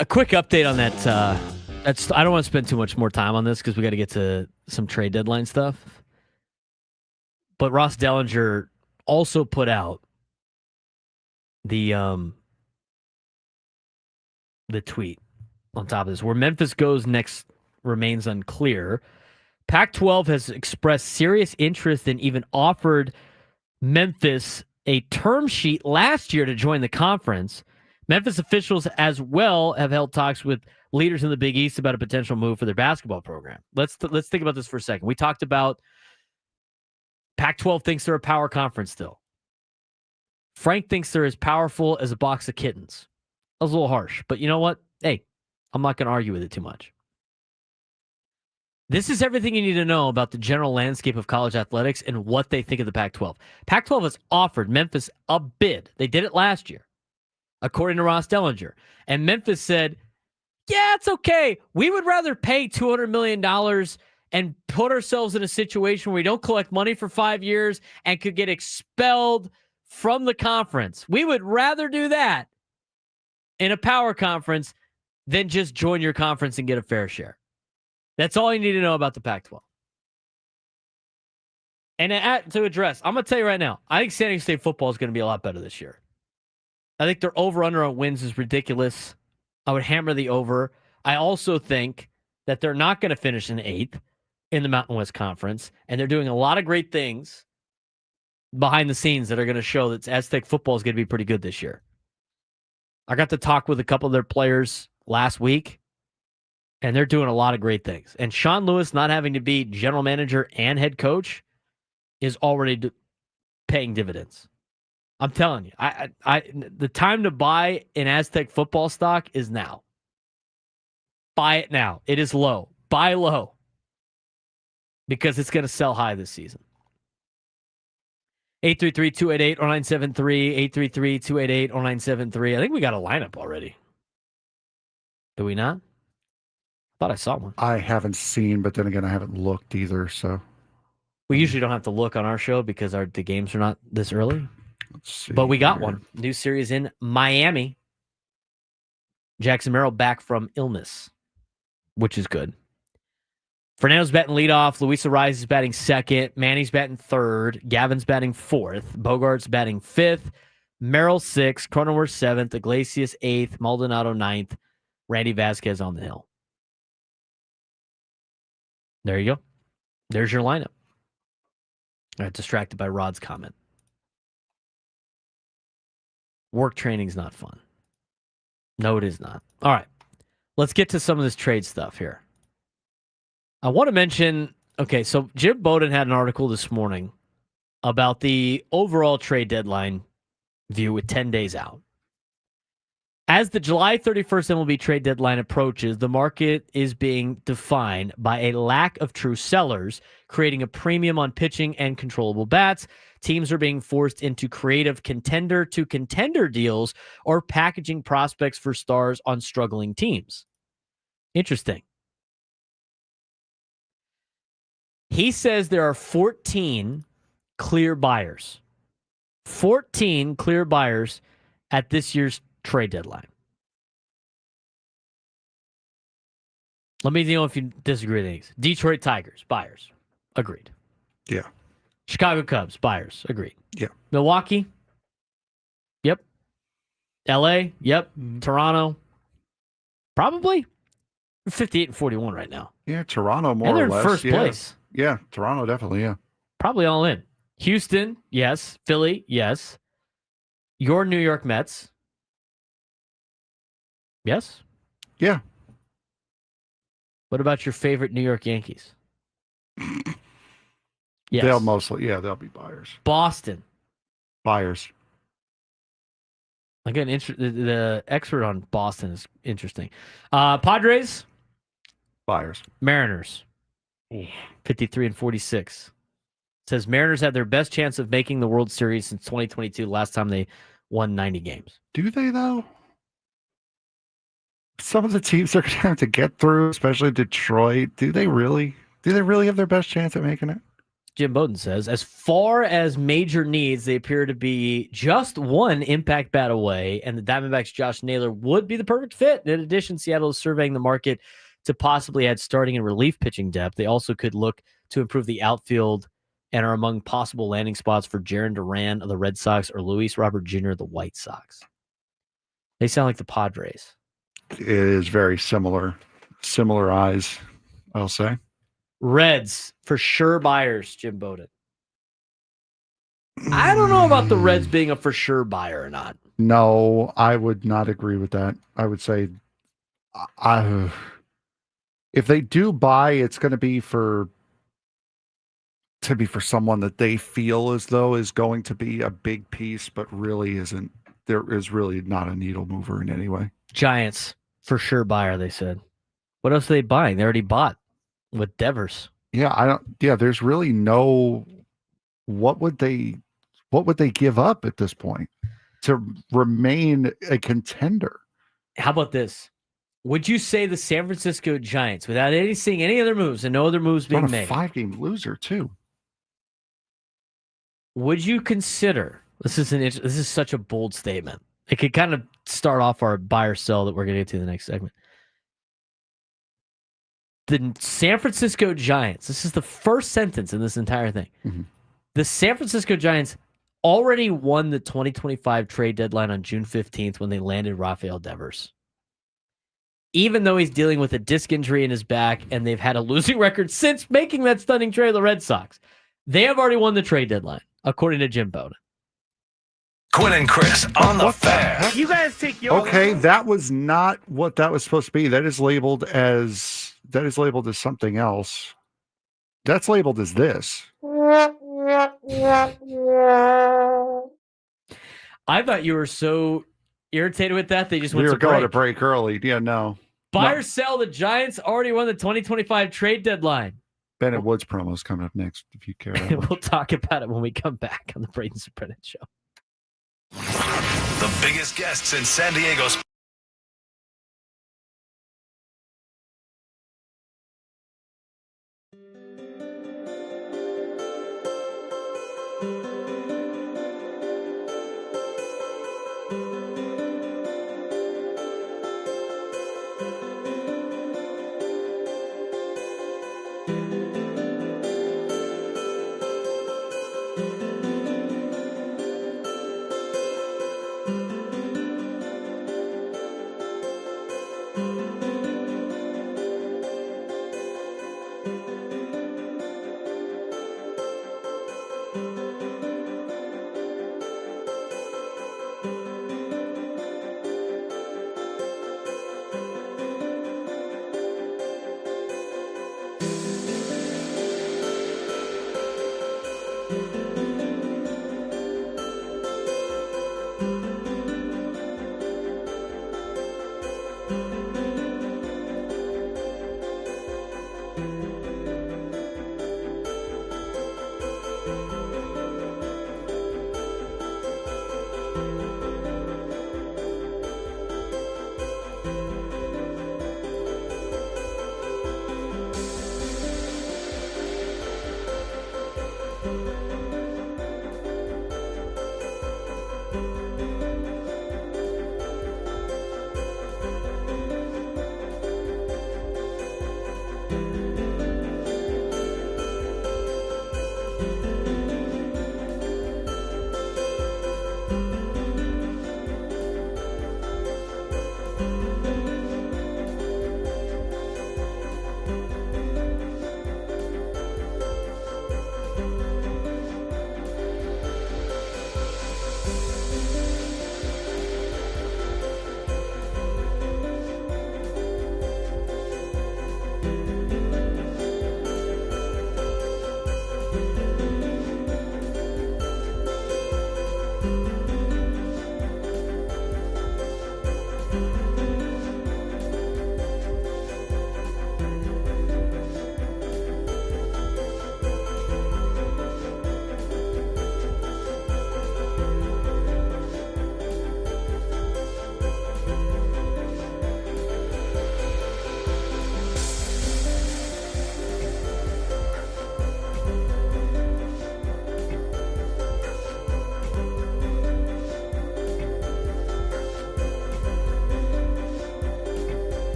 [SPEAKER 2] A quick update on that. I don't want to spend too much more time on this because we got to get to some trade deadline stuff. But Ross Dellinger also put out the tweet on top of this. Where Memphis goes next remains unclear. Pac-12 has expressed serious interest and even offered Memphis a term sheet last year to join the conference. Memphis officials as well have held talks with leaders in the Big East about a potential move for their basketball program. Let's think about this for a second. We talked about Pac-12 thinks they're a power conference still. Frank thinks they're as powerful as a box of kittens. That was a little harsh, but you know what? Hey, I'm not going to argue with it too much. This is everything you need to know about the general landscape of college athletics and what they think of the Pac-12. Pac-12 has offered Memphis a bid. They did it last year, according to Ross Dellinger. And Memphis said, yeah, it's okay. We would rather pay $200 million and put ourselves in a situation where we don't collect money for 5 years and could get expelled from the conference. We would rather do that in a power conference than just join your conference and get a fair share. That's all you need to know about the Pac-12. And to address, I'm going to tell you right now, I think San Diego State football is going to be a lot better this year. I think their over-under on wins is ridiculous. I would hammer the over. I also think that they're not going to finish in 8th in the Mountain West Conference, and they're doing a lot of great things behind the scenes that are going to show that Aztec football is going to be pretty good this year. I got to talk with a couple of their players last week, and they're doing a lot of great things. And Sean Lewis not having to be general manager and head coach is already paying dividends. I'm telling you, the time to buy an Aztec football stock is now. Buy it now. It is low. Buy low. Because it's going to sell high this season. 833-288-0973, 833-288-0973. I think we got a lineup already. Do we not? Thought I saw one.
[SPEAKER 5] I haven't seen, but then again, I haven't looked either. So
[SPEAKER 2] we usually don't have to look on our show because the games are not this early.
[SPEAKER 5] Let's see.
[SPEAKER 2] But we got one. New series in Miami. Jackson Merrill back from illness, which is good. Fernando's batting leadoff. Luisa Rise is batting second. Manny's batting third. Gavin's batting fourth. Bogaerts batting fifth. Merrill sixth. Cronenworth seventh. Iglesias eighth. Maldonado ninth. Randy Vasquez on the hill. There you go. There's your lineup. I got distracted by Rod's comment. Work training's not fun. No, it is not. All right. Let's get to some of this trade stuff here. I want to mention, okay, so Jim Bowden had an article this morning about the overall trade deadline view with 10 days out. As the July 31st MLB trade deadline approaches, the market is being defined by a lack of true sellers, creating a premium on pitching and controllable bats. Teams are being forced into creative contender-to-contender deals or packaging prospects for stars on struggling teams. Interesting. He says there are 14 clear buyers. 14 clear buyers at this year's trade deadline. Let me know if you disagree with these. Detroit Tigers, buyers. Agreed.
[SPEAKER 5] Yeah.
[SPEAKER 2] Chicago Cubs, buyers. Agreed.
[SPEAKER 5] Yeah.
[SPEAKER 2] Milwaukee? Yep. LA? Yep. Toronto? Probably. 58 and 41 right now.
[SPEAKER 5] Yeah, Toronto more
[SPEAKER 2] and they're
[SPEAKER 5] or less.
[SPEAKER 2] In first place.
[SPEAKER 5] Yeah, Toronto definitely, yeah.
[SPEAKER 2] Probably all in. Houston, yes. Philly, yes. Your New York Mets. Yes?
[SPEAKER 5] Yeah.
[SPEAKER 2] What about your favorite New York Yankees? Yes.
[SPEAKER 5] They'll be buyers.
[SPEAKER 2] Boston.
[SPEAKER 5] Buyers.
[SPEAKER 2] Again, the expert on Boston is interesting. Padres.
[SPEAKER 5] Buyers.
[SPEAKER 2] Mariners. 53 and 46. Says Mariners had their best chance of making the World Series since 2022, last time they won 90 games.
[SPEAKER 5] Do they, though? Some of the teams are going to have to get through, especially Detroit. Do they really have their best chance at making it?
[SPEAKER 2] Jim Bowden says, as far as major needs, they appear to be just one impact bat away, and the Diamondbacks' Josh Naylor would be the perfect fit. In addition, Seattle is surveying the market to possibly add starting and relief pitching depth. They also could look to improve the outfield and are among possible landing spots for Jarren Duran of the Red Sox or Luis Robert Jr. of the White Sox. They sound like the Padres.
[SPEAKER 5] It is very similar eyes, I'll say.
[SPEAKER 2] Reds, for sure buyers, Jim Bowden. I don't know about the Reds being a for sure buyer or not.
[SPEAKER 5] No, I would not agree with that. I would say if they do buy, it's going to be for someone that they feel as though is going to be a big piece, but really isn't. There is really not a needle mover in any way.
[SPEAKER 2] Giants, for sure buyer, they said. What else are they buying? They already bought with Devers.
[SPEAKER 5] Yeah, there's really no what would they give up at this point to remain a contender?
[SPEAKER 2] How about this? Would you say the San Francisco Giants, without seeing any other moves and no other moves being made,
[SPEAKER 5] 5-game loser too?
[SPEAKER 2] Would you consider this is such a bold statement? It could kind of start off our buy or sell that we're going to get to in the next segment. The San Francisco Giants, this is the first sentence in this entire thing.
[SPEAKER 5] Mm-hmm.
[SPEAKER 2] The San Francisco Giants already won the 2025 trade deadline on June 15th when they landed Rafael Devers. Even though he's dealing with a disc injury in his back and they've had a losing record since making that stunning trade of the Red Sox, they have already won the trade deadline, according to Jim Bowden.
[SPEAKER 1] Quinn and Chris on the Fan.
[SPEAKER 2] You guys take your
[SPEAKER 5] Okay, that was not what that was supposed to be. That is labeled as something else. That's labeled as this.
[SPEAKER 2] I thought you were so irritated with that they just went
[SPEAKER 5] We were
[SPEAKER 2] to
[SPEAKER 5] going
[SPEAKER 2] break.
[SPEAKER 5] to break early. Yeah, no.
[SPEAKER 2] Buy
[SPEAKER 5] No.
[SPEAKER 2] or sell, the Giants already won the 2025 trade deadline.
[SPEAKER 5] Bennett Woods promo's coming up next, if you care. that much.
[SPEAKER 2] We'll talk about it when we come back on the Braden Surprenant Show.
[SPEAKER 1] The biggest guests in San Diego's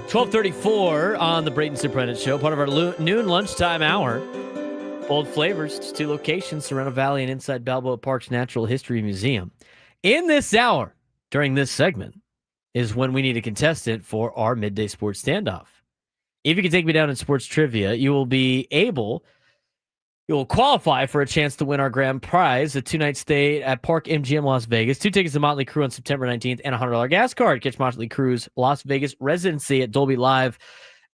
[SPEAKER 2] 12:34 on the Braden Surprenant Show, part of our noon lunchtime hour. Bold flavors, just 2 locations, Sereno Valley and inside Balboa Park's Natural History Museum. In this hour, during this segment, is when we need a contestant for our midday sports standoff. If you can take me down in sports trivia, you will qualify for a chance to win our grand prize, a 2-night stay at Park MGM Las Vegas, 2 tickets to Motley Crue on September 19th, and a $100 gas card. Catch Motley Crue's Las Vegas residency at Dolby Live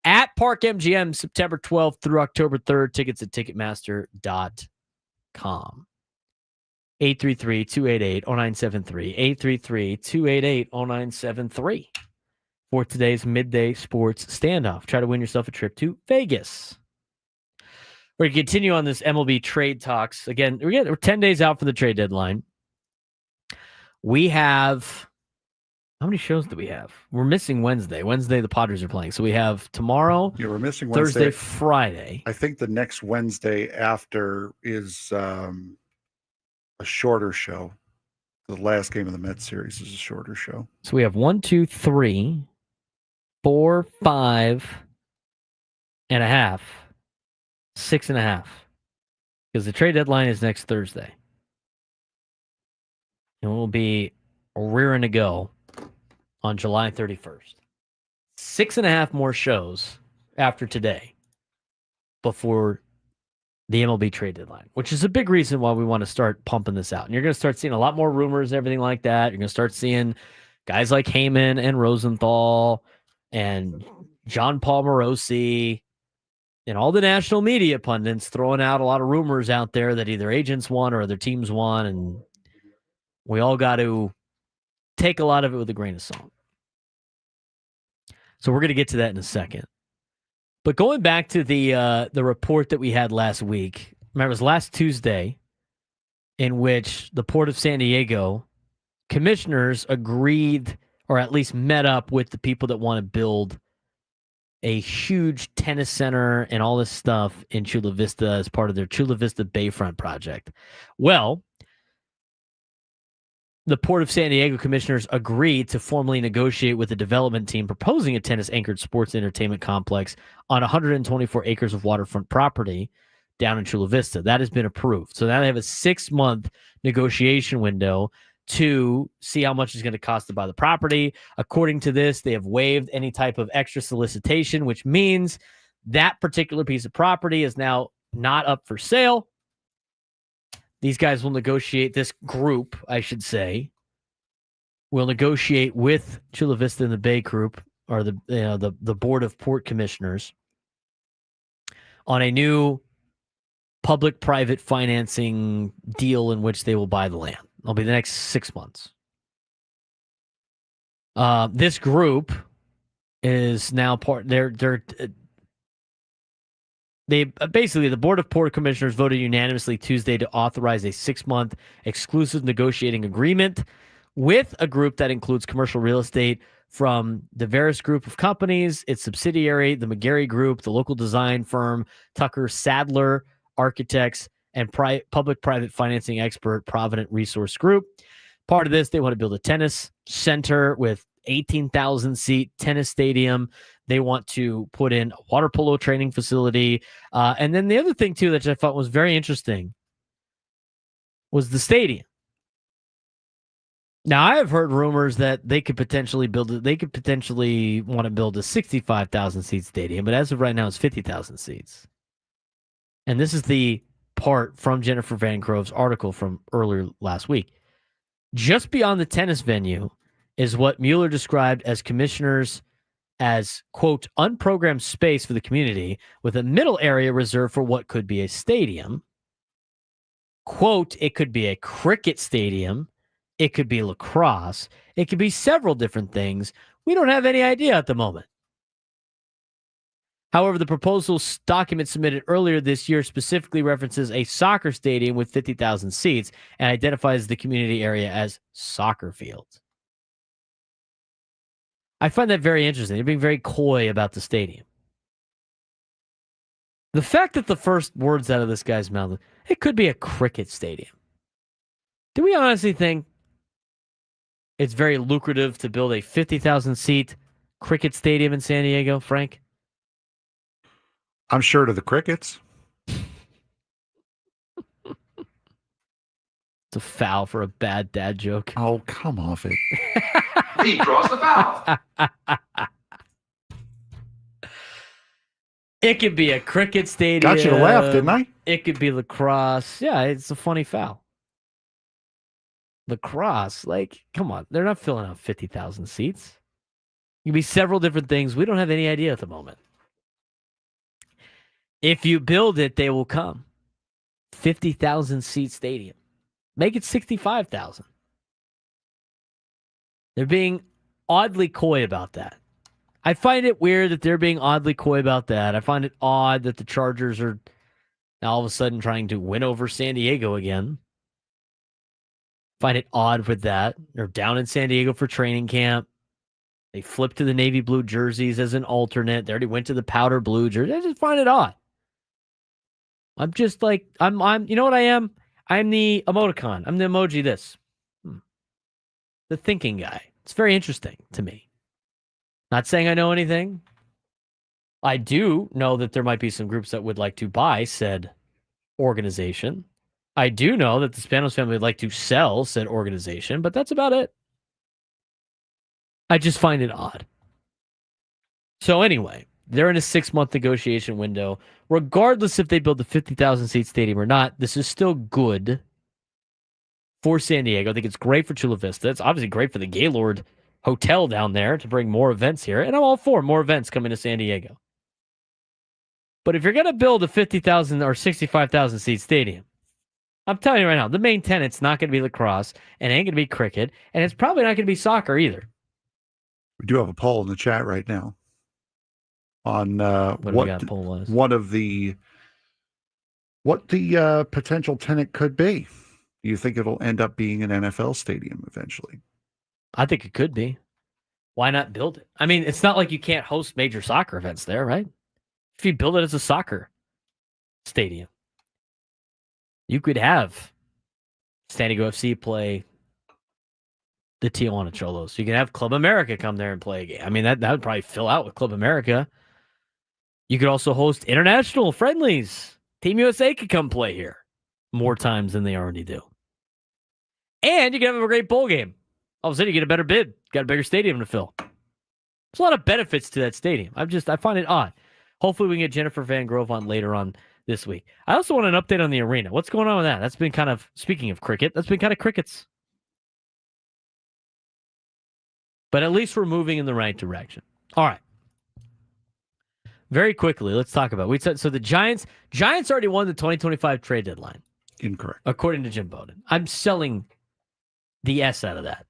[SPEAKER 2] at Park MGM September 12th through October 3rd. Tickets at Ticketmaster.com. 833-288-0973. 833-288-0973 for today's midday sports standoff. Try to win yourself a trip to Vegas. We're going to continue on this MLB trade talks. Again, we're 10 days out from the trade deadline. We have... How many shows do we have? We're missing Wednesday. Wednesday, the Padres are playing. So we have tomorrow,
[SPEAKER 5] Yeah, we're missing Wednesday.
[SPEAKER 2] Thursday, Friday.
[SPEAKER 5] I think the next Wednesday after is a shorter show. The last game of the Mets series is a shorter show.
[SPEAKER 2] So we have 1, 2, 3, 4, 5 and a half. 6.5, because the trade deadline is next Thursday. And we'll be rearing to go on July 31st. 6.5 more shows after today before the MLB trade deadline, which is a big reason why we want to start pumping this out. And you're going to start seeing a lot more rumors and everything like that. You're going to start seeing guys like Heyman and Rosenthal and John Paul Morosi and all the national media pundits throwing out a lot of rumors out there that either agents want or other teams want, and we all got to take a lot of it with a grain of salt. So we're going to get to that in a second. But going back to the report that we had last week, remember it was last Tuesday, in which the Port of San Diego commissioners agreed, or at least met up with the people that want to build a huge tennis center and all this stuff in Chula Vista as part of their Chula Vista Bayfront project. Well, the Port of San Diego commissioners agreed to formally negotiate with the development team proposing a tennis-anchored sports entertainment complex on 124 acres of waterfront property down in Chula Vista. That has been approved. So now they have a 6-month negotiation window to see how much it's going to cost to buy the property. According to this, they have waived any type of extra solicitation, which means that particular piece of property is now not up for sale. These guys will negotiate, this group, I should say, will negotiate with Chula Vista and the Bay Group, or the Board of Port Commissioners, on a new public-private financing deal in which they will buy the land. It'll be the next 6 months. This group is now part. They basically, the Board of Port Commissioners voted unanimously Tuesday to authorize a 6-month exclusive negotiating agreement with a group that includes commercial real estate from the Veris Group of companies, its subsidiary, the McGarry Group, the local design firm, Tucker Sadler Architects, and public-private financing expert Provident Resource Group. Part of this, they want to build a tennis center with 18,000-seat tennis stadium. They want to put in a water polo training facility. And then the other thing, too, that I thought was very interesting was the stadium. Now, I have heard rumors that they could potentially want to build a 65,000-seat stadium, but as of right now, it's 50,000 seats. And this is the part from Jennifer Van Grove's article from earlier last week. Just beyond the tennis venue is what Mueller described as commissioners as, quote, unprogrammed space for the community with a middle area reserved for what could be a stadium. Quote, it could be a cricket stadium. It could be lacrosse. It could be several different things. We don't have any idea at the moment. However, the proposal document submitted earlier this year specifically references a soccer stadium with 50,000 seats and identifies the community area as soccer fields. I find that very interesting. They're being very coy about the stadium. The fact that the first words out of this guy's mouth, it could be a cricket stadium. Do we honestly think it's very lucrative to build a 50,000 seat Cricket Stadium in San Diego, Frank?
[SPEAKER 5] I'm sure to the Crickets.
[SPEAKER 2] It's a foul for a bad dad joke.
[SPEAKER 5] Oh, come off it.
[SPEAKER 12] He draws the foul.
[SPEAKER 2] It could be a cricket stadium.
[SPEAKER 5] Got you to laugh, didn't I?
[SPEAKER 2] It could be lacrosse. Yeah, it's a funny foul. Lacrosse, like, come on. They're not filling out 50,000 seats. It could be several different things. We don't have any idea at the moment. If you build it, they will come. 50,000 seat stadium. Make it 65,000. They're being oddly coy about that. I find it weird that they're being oddly coy about that. I find it odd that the Chargers are now all of a sudden trying to win over San Diego again. Find it odd with that. They're down in San Diego for training camp. They flipped to the navy blue jerseys as an alternate. They already went to the powder blue jersey. I just find it odd. I'm just like, I'm you know what I am? I'm the emoticon. I'm the emoji this. The thinking guy. It's very interesting to me. Not saying I know anything. I do know that there might be some groups that would like to buy said organization. I do know that the Spanos family would like to sell said organization, but that's about it. I just find it odd. So anyway, they're in a 6-month negotiation window. Regardless if they build the 50,000 seat stadium or not, this is still good for San Diego. I think it's great for Chula Vista. It's obviously great for the Gaylord Hotel down there to bring more events here. And I'm all for more events coming to San Diego. But if you're going to build a 50,000 or 65,000 seat stadium, I'm telling you right now, the main tenant's not going to be lacrosse and ain't going to be cricket. And it's probably not going to be soccer either.
[SPEAKER 5] We do have a poll in the chat right now on what the potential tenant could be. Do you think it'll end up being an NFL stadium eventually?
[SPEAKER 2] I think it could be. Why not build it? I mean, it's not like you can't host major soccer events there, right? If you build it as a soccer stadium, you could have San Diego FC play the Tijuana Cholos. You can have Club America come there and play a game. I mean, that would probably fill out with Club America. You could also host international friendlies. Team USA could come play here more times than they already do. And you can have a great bowl game. All of a sudden, you get a better bid. Got a bigger stadium to fill. There's a lot of benefits to that stadium. I find it odd. Hopefully, we can get Jennifer Van Grove on later on this week. I also want an update on the arena. What's going on with that? That's been kind of, speaking of cricket, that's been kind of crickets. But at least we're moving in the right direction. All right. Very quickly, let's talk about it. So the Giants already won the 2025 trade deadline.
[SPEAKER 5] Incorrect.
[SPEAKER 2] According to Jim Bowden. I'm selling the S out of that.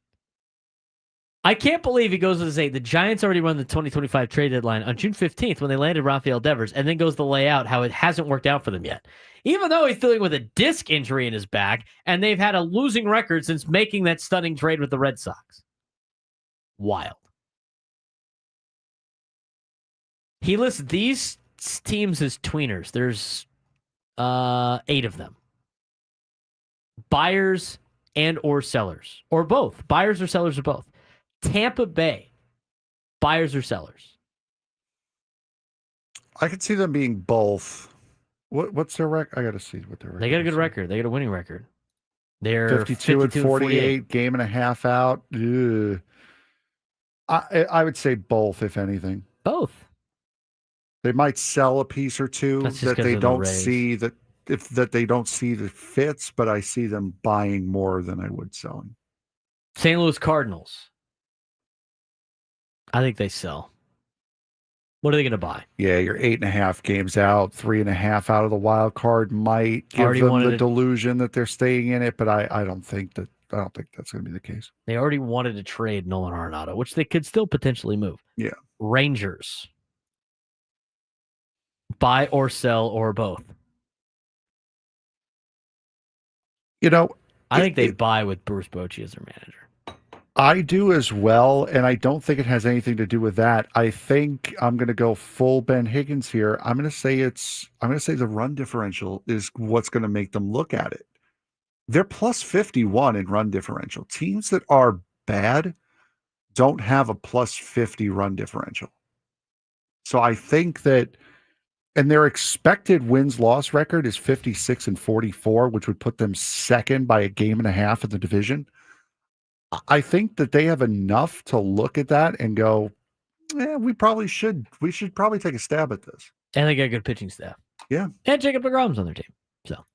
[SPEAKER 2] I can't believe he goes to say the Giants already run the 2025 trade deadline on June 15th when they landed Rafael Devers, and then goes to lay out how it hasn't worked out for them yet. Even though he's dealing with a disc injury in his back, and they've had a losing record since making that stunning trade with the Red Sox. Wild. He lists these teams as tweeners. There's 8 of them. Buyers and or sellers. Or both. Buyers or sellers or both. Tampa Bay. Buyers or sellers.
[SPEAKER 5] I could see them being both. What's their record? I got to see what their record is.
[SPEAKER 2] They got a good record. They got a winning record. They're
[SPEAKER 5] 52 and 48, game and a half out. Ugh. I would say both, if anything.
[SPEAKER 2] Both.
[SPEAKER 5] They might sell a piece or two that they don't see that they don't see that fits, but I see them buying more than I would selling.
[SPEAKER 2] St. Louis Cardinals. I think they sell. What are they going to buy?
[SPEAKER 5] Yeah, you're 8.5 games out, 3.5 out of the wild card might give them the delusion that they're staying in it, but I don't think that's going to be the case.
[SPEAKER 2] They already wanted to trade Nolan Arenado, which they could still potentially move.
[SPEAKER 5] Yeah.
[SPEAKER 2] Rangers. Buy or sell or both.
[SPEAKER 5] You know,
[SPEAKER 2] I think they buy with Bruce Bochy as their manager.
[SPEAKER 5] I do as well, and I don't think it has anything to do with that. I think I'm going to go full Ben Higgins here. I'm going to say the run differential is what's going to make them look at it. They're plus 51 in run differential. Teams that are bad don't have a plus 50 run differential. So I think that, and their expected wins-loss record is 56-44, which would put them second by a game and a half in the division. I think that they have enough to look at that and go, we should probably take a stab at this.
[SPEAKER 2] And they got a good pitching staff.
[SPEAKER 5] Yeah.
[SPEAKER 2] And Jacob deGrom's on their team. So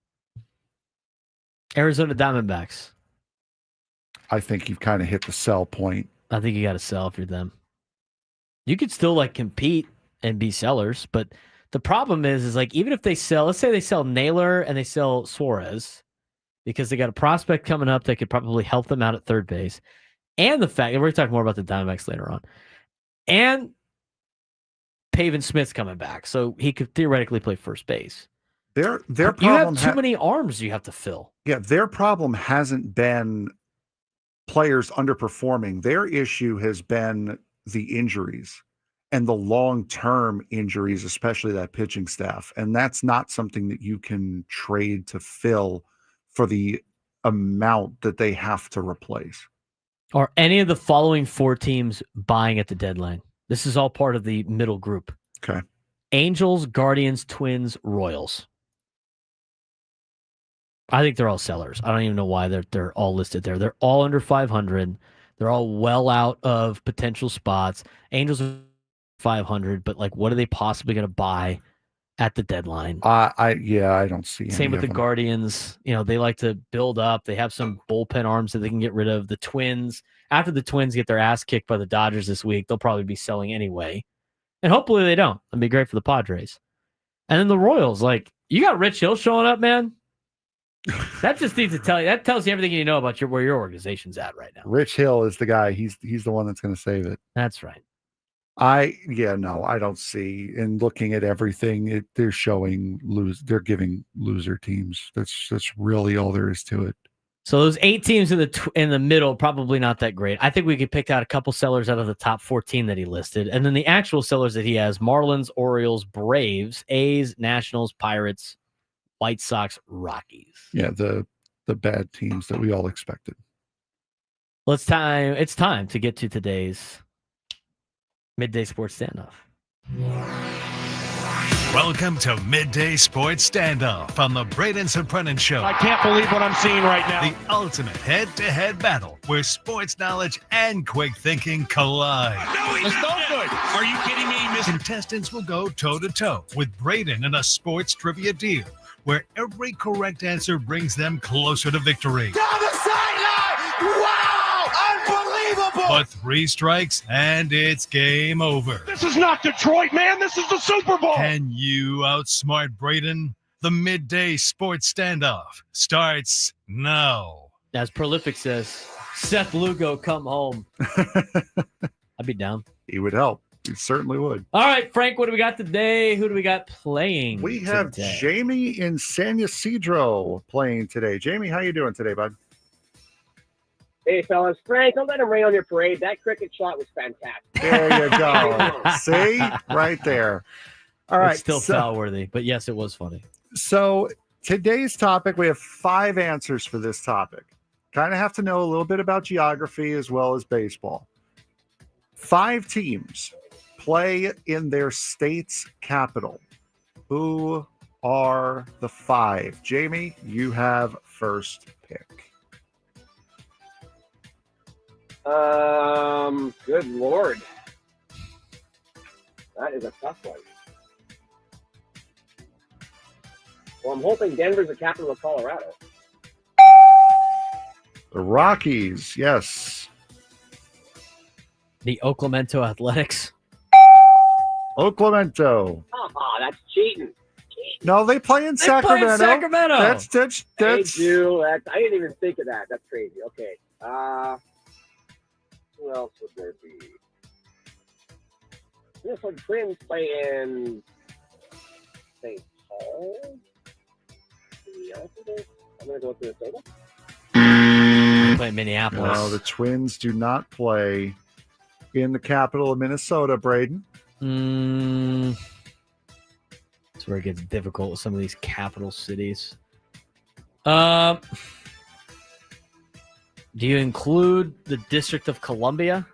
[SPEAKER 2] Arizona Diamondbacks.
[SPEAKER 5] I think you've kind of hit the sell point.
[SPEAKER 2] I think you got to sell if you're them. You could still like compete and be sellers, but the problem is like even if they sell, let's say they sell Naylor and they sell Suarez because they got a prospect coming up that could probably help them out at third base, and the fact, and we're going to talk more about the Diamondbacks later on, and Pavin Smith's coming back, so he could theoretically play first base.
[SPEAKER 5] Their problem,
[SPEAKER 2] you have too many arms you have to fill.
[SPEAKER 5] Yeah, their problem hasn't been players underperforming. Their issue has been the injuries and the long-term injuries, especially that pitching staff. And that's not something that you can trade to fill for the amount that they have to replace.
[SPEAKER 2] Are any of the following four teams buying at the deadline? This is all part of the middle group.
[SPEAKER 5] Okay.
[SPEAKER 2] Angels, Guardians, Twins, Royals. I think they're all sellers. I don't even know why they're all listed there. They're all under 500. They're all well out of potential spots. Angels are 500, but like, what are they possibly going to buy at the deadline?
[SPEAKER 5] I don't see.
[SPEAKER 2] Same with the
[SPEAKER 5] them.
[SPEAKER 2] Guardians. You know, they like to build up. They have some bullpen arms that they can get rid of. The Twins, after the Twins get their ass kicked by the Dodgers this week, they'll probably be selling anyway. And hopefully they don't. That'd be great for the Padres. And then the Royals, like, you got Rich Hill showing up, man. That just needs to tell you. That tells you everything you know about where your organization's at right now.
[SPEAKER 5] Rich Hill is the guy. He's the one that's going to save it.
[SPEAKER 2] That's right.
[SPEAKER 5] I don't see. In looking at everything, they're showing they're giving loser teams. That's really all there is to it.
[SPEAKER 2] So those 8 teams in the middle, probably not that great. I think we could pick out a couple sellers out of the top 14 that he listed, and then the actual sellers that he has: Marlins, Orioles, Braves, A's, Nationals, Pirates, White Sox, Rockies.
[SPEAKER 5] Yeah, the bad teams that we all expected.
[SPEAKER 2] Well, it's time to get to today's Midday Sports Standoff.
[SPEAKER 1] Welcome to Midday Sports Standoff on the Braden Surprenant Show.
[SPEAKER 12] I can't believe what I'm seeing right now.
[SPEAKER 1] The ultimate head-to-head battle where sports knowledge and quick thinking collide.
[SPEAKER 12] No, he's no good. Are you kidding me, Mr.
[SPEAKER 1] Contestants will go toe-to-toe with Braden in a sports trivia deal where every correct answer brings them closer to victory.
[SPEAKER 12] Down the sideline! Wow! Unbelievable!
[SPEAKER 1] But 3 strikes and it's game over.
[SPEAKER 12] This is not Detroit, man. This is the Super Bowl.
[SPEAKER 1] Can you outsmart Braden? The Midday Sports Standoff starts now.
[SPEAKER 2] As Prolific says, Seth Lugo, come home. I'd be down.
[SPEAKER 5] He would help. He certainly would.
[SPEAKER 2] All right, Frank, what do we got today? Who do we got playing?
[SPEAKER 5] We have
[SPEAKER 2] today?
[SPEAKER 5] Jamie in San Ysidro playing today. Jamie, how you doing today, bud?
[SPEAKER 13] Hey, fellas. Frank, don't let him rain on your parade. That cricket shot was fantastic.
[SPEAKER 5] There you go. See? Right there. All right.
[SPEAKER 2] It's still foul worthy, but yes, it was funny.
[SPEAKER 5] So today's topic, we have 5 answers for this topic. Kind of have to know a little bit about geography as well as baseball. 5 teams play in their state's capital. Who are the 5? Jamie, you have first pick.
[SPEAKER 13] Good Lord. That is a tough one. Well, I'm hoping Denver's the capital of Colorado.
[SPEAKER 5] The Rockies, yes.
[SPEAKER 2] The Oaklamento Athletics.
[SPEAKER 5] Oaklamento.
[SPEAKER 13] Oh, that's cheating.
[SPEAKER 5] No, they play in Sacramento.
[SPEAKER 2] Play in Sacramento.
[SPEAKER 5] That's
[SPEAKER 13] They do. I didn't even think of that. That's crazy. Okay. Who else would there be? Minnesota Twins play in St. Paul. I'm going to go with Minnesota.
[SPEAKER 2] They play in Minneapolis.
[SPEAKER 5] No, the Twins do not play in the capital of Minnesota, Braden.
[SPEAKER 2] That's where it gets difficult with some of these capital cities. Do you include the District of Columbia?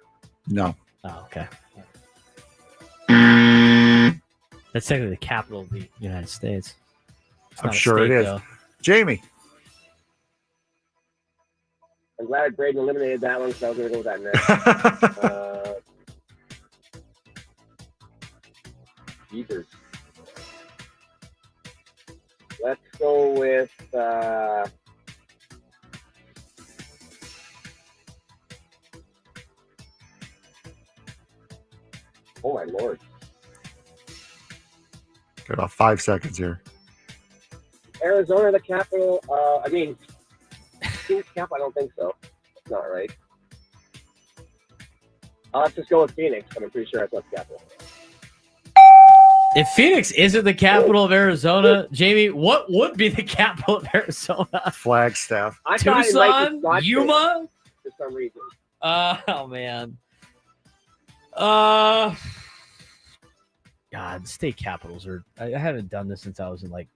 [SPEAKER 5] No.
[SPEAKER 2] Oh, okay. That's technically the capital of the United States. It's
[SPEAKER 5] I'm
[SPEAKER 2] not a
[SPEAKER 5] sure it
[SPEAKER 2] state,
[SPEAKER 5] is.
[SPEAKER 2] though.
[SPEAKER 5] Jamie.
[SPEAKER 13] I'm glad Braden eliminated that one, so I was going to go with that next. Jeepers. Let's go with oh my lord.
[SPEAKER 5] Got about 5 seconds here.
[SPEAKER 13] Arizona, the capital. Phoenix capital. I don't think so. That's not right. Let's just go with Phoenix. I'm pretty sure that's not the capital.
[SPEAKER 2] If Phoenix isn't the capital of Arizona, Jamie, what would be the capital of Arizona?
[SPEAKER 5] Flagstaff.
[SPEAKER 13] I thought it might be
[SPEAKER 2] Tucson?
[SPEAKER 13] Scottsdale
[SPEAKER 2] Yuma?
[SPEAKER 13] for some reason.
[SPEAKER 2] Oh, man. God, state capitals are... I haven't done this since I was in, like,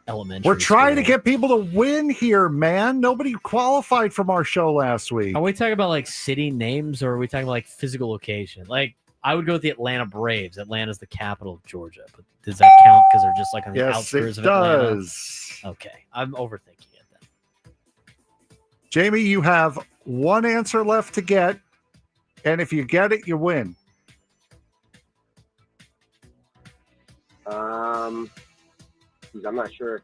[SPEAKER 2] elementary
[SPEAKER 5] We're trying to
[SPEAKER 2] school.
[SPEAKER 5] get people to win here, man. Nobody qualified from our show last week.
[SPEAKER 2] Are we talking about, like, city names, or are we talking about, like, physical location? Like, I would go with the Atlanta Braves. Atlanta's the capital of Georgia. But does that count because they're just, like, on the
[SPEAKER 5] Yes,
[SPEAKER 2] outskirts
[SPEAKER 5] it
[SPEAKER 2] of Atlanta?
[SPEAKER 5] does.
[SPEAKER 2] Okay. I'm overthinking it then.
[SPEAKER 5] Jamie, you have one answer left to get, and if you get it, you win.
[SPEAKER 13] I'm not sure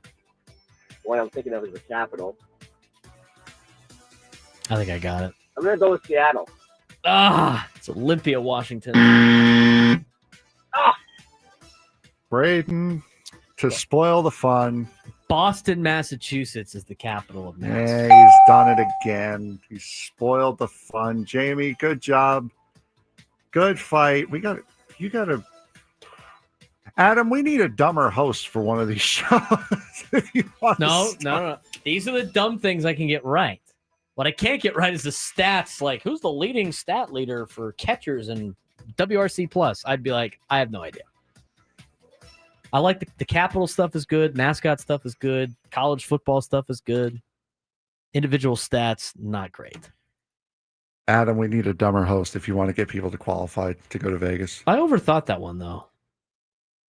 [SPEAKER 13] what I'm thinking of as the capital.
[SPEAKER 2] I think I got it.
[SPEAKER 13] I'm going to go with Seattle.
[SPEAKER 2] It's Olympia, Washington.
[SPEAKER 5] Braden, to spoil the fun.
[SPEAKER 2] Boston, Massachusetts is the capital of Mass.
[SPEAKER 5] Yeah, he's done it again. He spoiled the fun. Jamie, good job. Good fight. You got to. Adam, we need a dumber host for one of these shows. If you want
[SPEAKER 2] No. These are the dumb things I can get right. What I can't get right is the stats. Like, who's the leading stat leader for catchers in WRC Plus? I'd be like, I have no idea. I like the capital stuff is good. Mascot stuff is good. College football stuff is good. Individual stats, not great.
[SPEAKER 5] Adam, we need a dumber host if you want to get people to qualify to go to Vegas.
[SPEAKER 2] I overthought that one, though.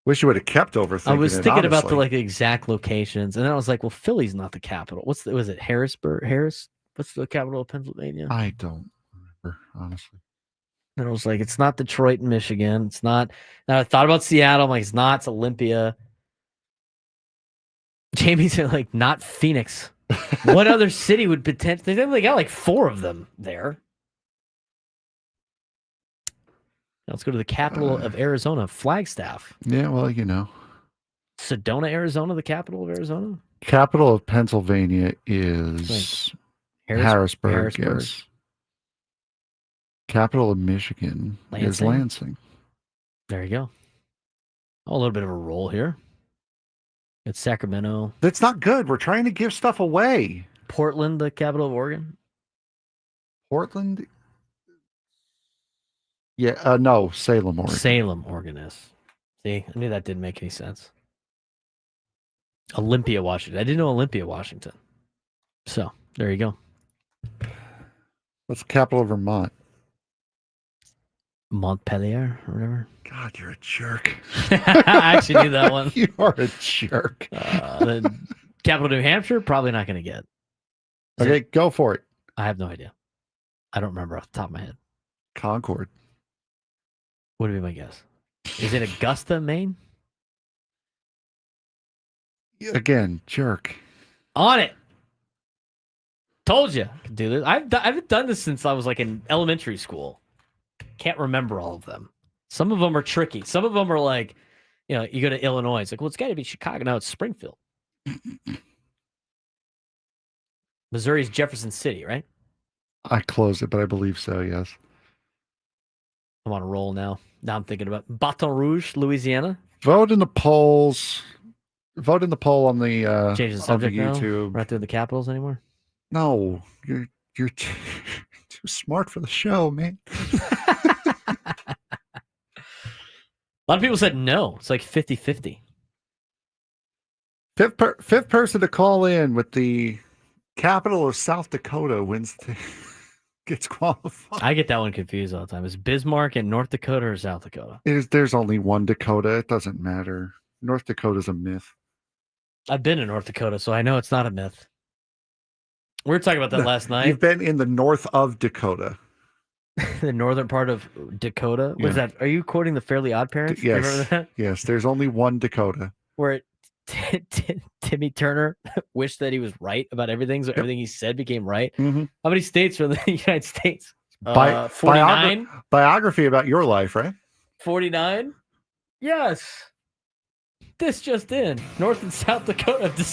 [SPEAKER 5] Wish you would have kept overthinking
[SPEAKER 2] I was
[SPEAKER 5] it,
[SPEAKER 2] thinking about
[SPEAKER 5] honestly.
[SPEAKER 2] the exact locations, and then I was like, well, Philly's not the capital. Was it Harrisburg? What's the capital of Pennsylvania?
[SPEAKER 5] I don't remember, honestly.
[SPEAKER 2] And I was like, it's not Detroit and Michigan. It's not. And I thought about Seattle. I'm like, it's not. It's Olympia. Jamie said, like, not Phoenix. What other city would potentially? They got like 4 of them there. Let's go to the capital of Arizona, Flagstaff.
[SPEAKER 5] Yeah, well, you know.
[SPEAKER 2] Sedona, Arizona, the capital of Arizona?
[SPEAKER 5] Capital of Pennsylvania is Harrisburg, yes. Capital of Michigan is Lansing.
[SPEAKER 2] There you go. Oh, a little bit of a roll here. It's Sacramento.
[SPEAKER 5] That's not good. We're trying to give stuff away.
[SPEAKER 2] Portland, the capital of Oregon.
[SPEAKER 5] Portland? Yeah, no, Salem, Oregon.
[SPEAKER 2] Salem, Oregon is. See, I knew that didn't make any sense. Olympia, Washington. I didn't know Olympia, Washington. So, there you go.
[SPEAKER 5] What's the capital of Vermont?
[SPEAKER 2] Montpelier or whatever.
[SPEAKER 5] God, you're a jerk.
[SPEAKER 2] I actually knew that one.
[SPEAKER 5] You are a jerk.
[SPEAKER 2] The capital of New Hampshire, probably not going to get.
[SPEAKER 5] Okay, go for it.
[SPEAKER 2] I have no idea. I don't remember off the top of my head.
[SPEAKER 5] Concord.
[SPEAKER 2] What would be my guess? Is it Augusta, Maine?
[SPEAKER 5] Again, jerk.
[SPEAKER 2] On it. Told you I could do this. I've done this since I was like in elementary school. Can't remember all of them. Some of them are tricky. Some of them are like, you know, you go to Illinois. It's like, well, it's got to be Chicago. No, it's Springfield. Missouri's Jefferson City, right?
[SPEAKER 5] I closed it, but I believe so, yes.
[SPEAKER 2] I'm on a roll now. Now I'm thinking about Baton Rouge, Louisiana.
[SPEAKER 5] Vote in the polls. Vote in the poll on the
[SPEAKER 2] Change the
[SPEAKER 5] on
[SPEAKER 2] subject
[SPEAKER 5] the
[SPEAKER 2] now?
[SPEAKER 5] YouTube.
[SPEAKER 2] We're not doing the capitals anymore.
[SPEAKER 5] No, you're too smart for the show, man.
[SPEAKER 2] A lot of people said no. It's like 50-50.
[SPEAKER 5] Fifth person to call in with the capital of South Dakota wins. gets qualified.
[SPEAKER 2] I get that one confused all the time. Is Bismarck in North Dakota or South Dakota?
[SPEAKER 5] There's only one Dakota. It doesn't matter. North Dakota's a myth.
[SPEAKER 2] I've been in North Dakota, so I know it's not a myth. We were talking about that last night.
[SPEAKER 5] You've been in the north of Dakota.
[SPEAKER 2] The northern part of Dakota. What's that? Are you quoting the Fairly Odd Parents?
[SPEAKER 5] Yes.
[SPEAKER 2] Remember that?
[SPEAKER 5] Yes, there's only one Dakota.
[SPEAKER 2] Where Timmy Turner wished that he was right about everything, so everything he said became right.
[SPEAKER 5] Mm-hmm.
[SPEAKER 2] How many states from the United States? 49?
[SPEAKER 5] Biography about your life, right?
[SPEAKER 2] 49? Yes. This just in. North and South Dakota have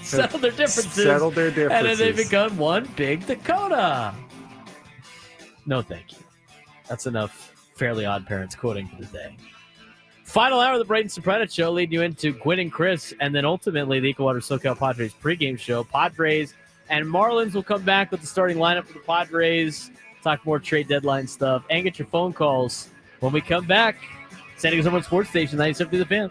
[SPEAKER 2] settled their differences.
[SPEAKER 5] Settled their differences.
[SPEAKER 2] And then they become one big Dakota. No, thank you. That's enough Fairly Odd Parents quoting for the day. Final hour of the Braden Surprenant Show, leading you into Quinn and Chris, and then ultimately the Equal Water SoCal Padres pregame show. Padres and Marlins will come back with the starting lineup for the Padres, talk more trade deadline stuff, and get your phone calls when we come back. San Diego's #1 sports station, 97 The Fan.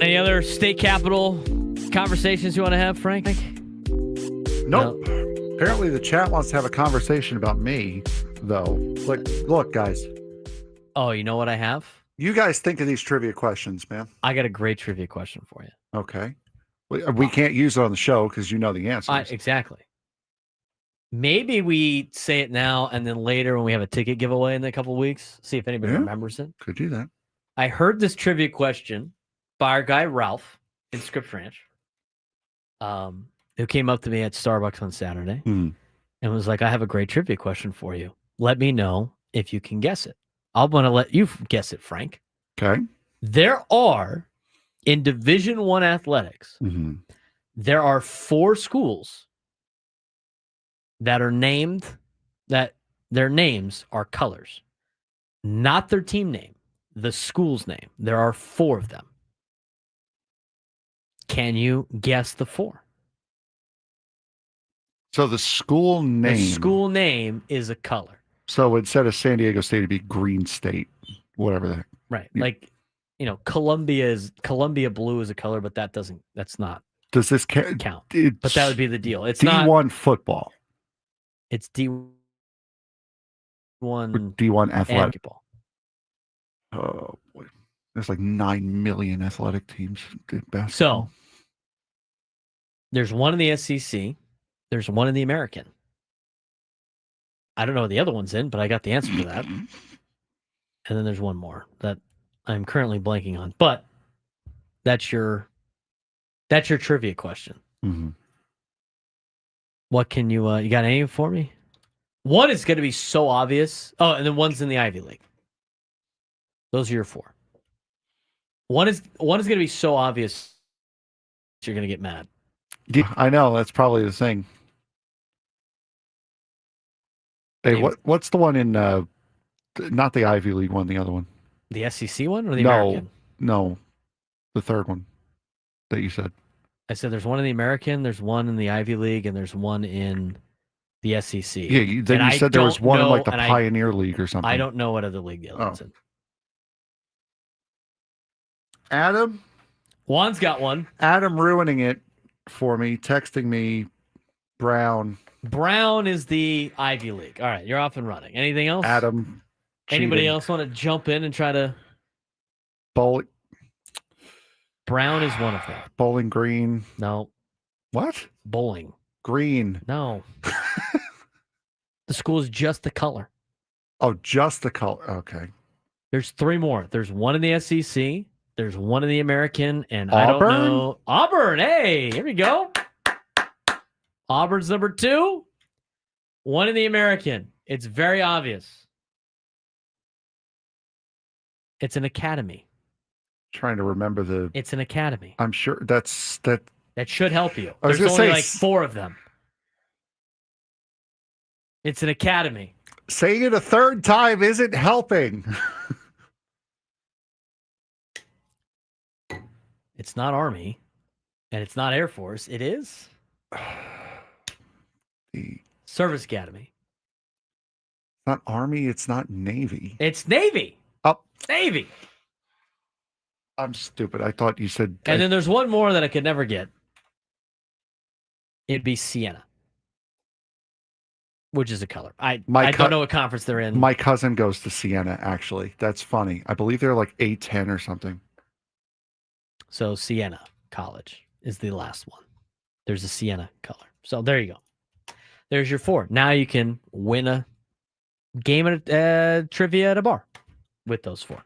[SPEAKER 2] Any other state capital conversations you want to have, Frank?
[SPEAKER 5] Nope. Apparently the chat wants to have a conversation about me, though. Look, guys.
[SPEAKER 2] Oh, you know what I have?
[SPEAKER 5] You guys think of these trivia questions, man.
[SPEAKER 2] I got a great trivia question for you.
[SPEAKER 5] Okay. We can't use it on the show because you know the answers.
[SPEAKER 2] Exactly. Maybe we say it now and then later when we have a ticket giveaway in a couple of weeks, see if anybody remembers it.
[SPEAKER 5] Could do that.
[SPEAKER 2] I heard this trivia question by our guy Ralph in Scripps Ranch, who came up to me at Starbucks on Saturday and was like, I have a great trivia question for you. Let me know if you can guess it. I'm going to let you guess it, Frank.
[SPEAKER 5] Okay.
[SPEAKER 2] There are, in Division I athletics, there are 4 schools that are named, that their names are colors. Not their team name, the school's name. There are 4 of them. Can you guess the 4?
[SPEAKER 5] So the school name.
[SPEAKER 2] The school name is a color.
[SPEAKER 5] So instead of San Diego State, it'd be Green State, whatever the heck.
[SPEAKER 2] Right. Like, Columbia blue is a color, but that's not.
[SPEAKER 5] Does this
[SPEAKER 2] count? But that would be the deal. It's
[SPEAKER 5] D1
[SPEAKER 2] not
[SPEAKER 5] football.
[SPEAKER 2] It's D1
[SPEAKER 5] D1 athletic.
[SPEAKER 2] basketball.
[SPEAKER 5] Oh boy. There's like 9 million athletic teams in basketball.
[SPEAKER 2] So there's one in the SEC. There's one in the American. I don't know what the other one's in, but I got the answer for that. And then there's one more that I'm currently blanking on. But that's your trivia question. What can you you got any for me? One is going to be so obvious. Oh, and then one's in the Ivy League. Those are your 4. One is going to be so obvious you're going to get mad.
[SPEAKER 5] Yeah, I know, that's probably the thing. Hey, what's the one in not the Ivy League one, the other one?
[SPEAKER 2] The SEC one or the American?
[SPEAKER 5] No. The third one that you said.
[SPEAKER 2] I said there's one in the American, there's one in the Ivy League, and there's one in the SEC.
[SPEAKER 5] Yeah, then you said there was one in like the Pioneer League or something.
[SPEAKER 2] I don't know what other league the other one's in.
[SPEAKER 5] Adam?
[SPEAKER 2] Juan's got one.
[SPEAKER 5] Adam ruining it for me, texting me Brown.
[SPEAKER 2] Brown is the Ivy League. All right, you're off and running. Anything else?
[SPEAKER 5] Adam.
[SPEAKER 2] Anybody
[SPEAKER 5] cheating.
[SPEAKER 2] else want to jump in and try to?
[SPEAKER 5] Bowling.
[SPEAKER 2] Brown is one of them.
[SPEAKER 5] Bowling Green.
[SPEAKER 2] No.
[SPEAKER 5] What?
[SPEAKER 2] Bowling.
[SPEAKER 5] Green.
[SPEAKER 2] No. The school is just the color.
[SPEAKER 5] Oh, just the color. Okay.
[SPEAKER 2] There's 3 more. There's one in the SEC. There's one in the American, and
[SPEAKER 5] Auburn?
[SPEAKER 2] I don't know. Auburn. Hey, here we go. Auburn's number 2. One in the American. It's very obvious. It's an academy.
[SPEAKER 5] Trying to remember the.
[SPEAKER 2] It's an academy.
[SPEAKER 5] I'm sure that.
[SPEAKER 2] That should help you.
[SPEAKER 5] I was
[SPEAKER 2] There's
[SPEAKER 5] gonna
[SPEAKER 2] only
[SPEAKER 5] say,
[SPEAKER 2] like 4 of them. It's an academy.
[SPEAKER 5] Saying it a third time isn't helping.
[SPEAKER 2] It's not Army, and it's not Air Force. It is
[SPEAKER 5] the
[SPEAKER 2] Service Academy.
[SPEAKER 5] It's not Army. It's not Navy.
[SPEAKER 2] It's Navy.
[SPEAKER 5] Oh,
[SPEAKER 2] Navy.
[SPEAKER 5] I'm stupid. I thought you said.
[SPEAKER 2] And then there's one more that I could never get. It'd be Sienna, which is a color. I don't know what conference they're in.
[SPEAKER 5] My cousin goes to Siena, actually. That's funny. I believe they're like A10 or something.
[SPEAKER 2] So Siena College is the last one. There's a Sienna color. So there you go. There's your 4. Now you can win a game at trivia at a bar with those 4.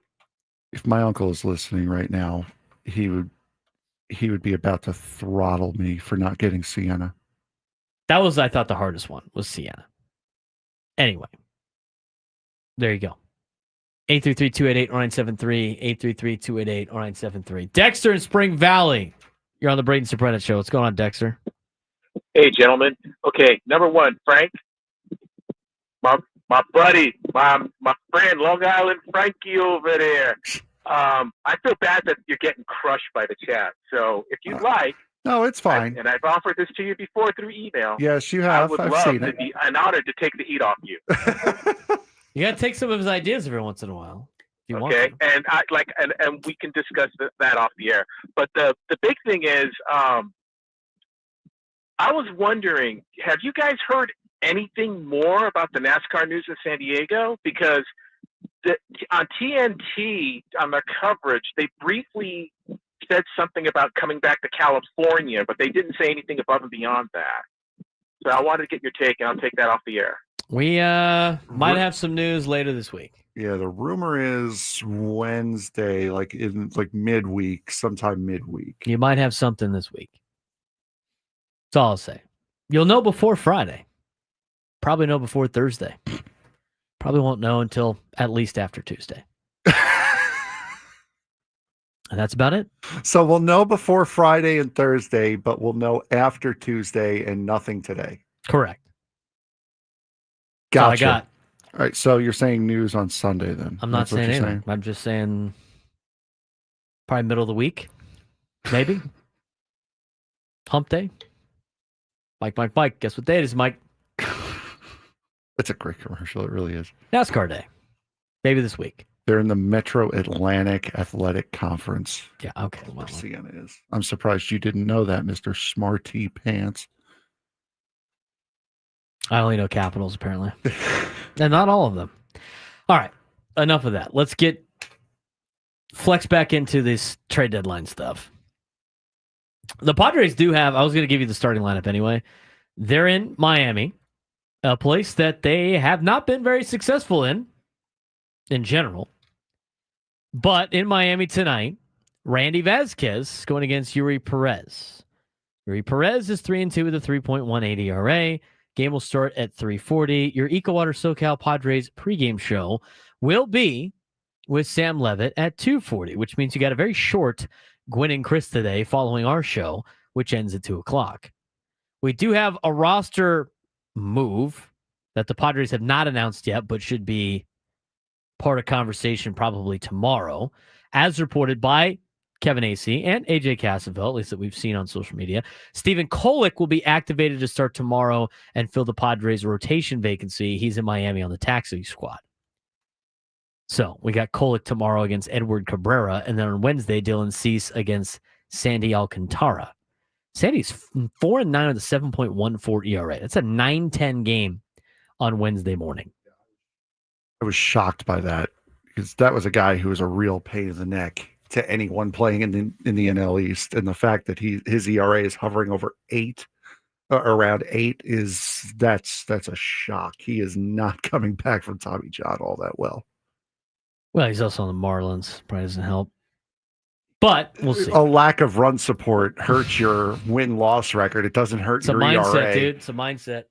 [SPEAKER 5] If my uncle is listening right now, he would be about to throttle me for not getting Sienna.
[SPEAKER 2] That was, I thought, the hardest one was Sienna. Anyway, there you go. 833-288-0973, 833-288-0973. Dexter in Spring Valley. You're on the Braden Surprenant Show. What's going on, Dexter?
[SPEAKER 14] Hey, gentlemen. Okay, number 1, Frank. My buddy, my friend, Long Island Frankie over there. I feel bad that you're getting crushed by the chat. So if you'd like.
[SPEAKER 5] No, it's fine.
[SPEAKER 14] And I've offered this to you before through email.
[SPEAKER 5] Yes, you have.
[SPEAKER 14] I would
[SPEAKER 5] I've
[SPEAKER 14] love
[SPEAKER 5] seen
[SPEAKER 14] to be an honor to take the heat off you.
[SPEAKER 2] You got to take some of his ideas every once in a while. you want
[SPEAKER 14] Okay,
[SPEAKER 2] to.
[SPEAKER 14] and and we can discuss that off the air. But the big thing is, I was wondering, have you guys heard anything more about the NASCAR news in San Diego? Because on TNT, on their coverage, they briefly said something about coming back to California, but they didn't say anything above and beyond that. So I wanted to get your take, and I'll take that off the air.
[SPEAKER 2] We might have some news later this week.
[SPEAKER 5] Yeah, the rumor is Wednesday, midweek, sometime midweek.
[SPEAKER 2] You might have something this week. That's all I'll say. You'll know before Friday. Probably know before Thursday. Probably won't know until at least after Tuesday. And that's about it.
[SPEAKER 5] So we'll know before Friday and Thursday, but we'll know after Tuesday and nothing today.
[SPEAKER 2] Correct.
[SPEAKER 5] Gotcha.
[SPEAKER 2] That's all I got.
[SPEAKER 5] All right, so you're saying news on Sunday then?
[SPEAKER 2] I'm not
[SPEAKER 5] That's what
[SPEAKER 2] saying
[SPEAKER 5] you're
[SPEAKER 2] anything. I'm just saying probably middle of the week, maybe. Hump day. Mike. Guess what day it is, Mike?
[SPEAKER 5] That's a great commercial. It really is.
[SPEAKER 2] NASCAR day. Maybe this week.
[SPEAKER 5] They're in the Metro Atlantic Athletic Conference.
[SPEAKER 2] Yeah, okay.
[SPEAKER 5] Well, Sienna is. I'm surprised you didn't know that, Mr. Smarty Pants.
[SPEAKER 2] I only know Capitals, apparently. And not all of them. All right. Enough of that. Let's get flex back into this trade deadline stuff. The Padres do have, I was going to give you the starting lineup anyway. They're in Miami, a place that they have not been very successful in general. But in Miami tonight, Randy Vasquez going against Yuri Perez. Yuri Perez is 3-2 with a 3.18 ERA. Game will start at 3:40. Your EcoWater SoCal Padres pregame show will be with Sam Levitt at 2:40, which means you got a very short Gwen and Chris today following our show, which ends at 2 o'clock. We do have a roster move that the Padres have not announced yet, but should be part of conversation probably tomorrow, as reported by Kevin Acee and AJ Cassavell, at least that we've seen on social media. Stephen Kolek will be activated to start tomorrow and fill the Padres rotation vacancy. He's in Miami on the taxi squad. So we got Kolek tomorrow against Edward Cabrera, and then on Wednesday, Dylan Cease against Sandy Alcantara. Sandy's 4-9 with a 7.14 ERA. That's a 9-10 game on Wednesday morning.
[SPEAKER 5] I was shocked by that because that was a guy who was a real pain in the neck to anyone playing in the NL East, and the fact that his ERA is hovering over 8, around 8, that's a shock. He is not coming back from Tommy John all that well.
[SPEAKER 2] Well, he's also on the Marlins. Probably doesn't help. But we'll see.
[SPEAKER 5] A lack of run support hurts your win-loss record. It doesn't hurt your ERA. It's a mindset,
[SPEAKER 2] dude. It's a mindset.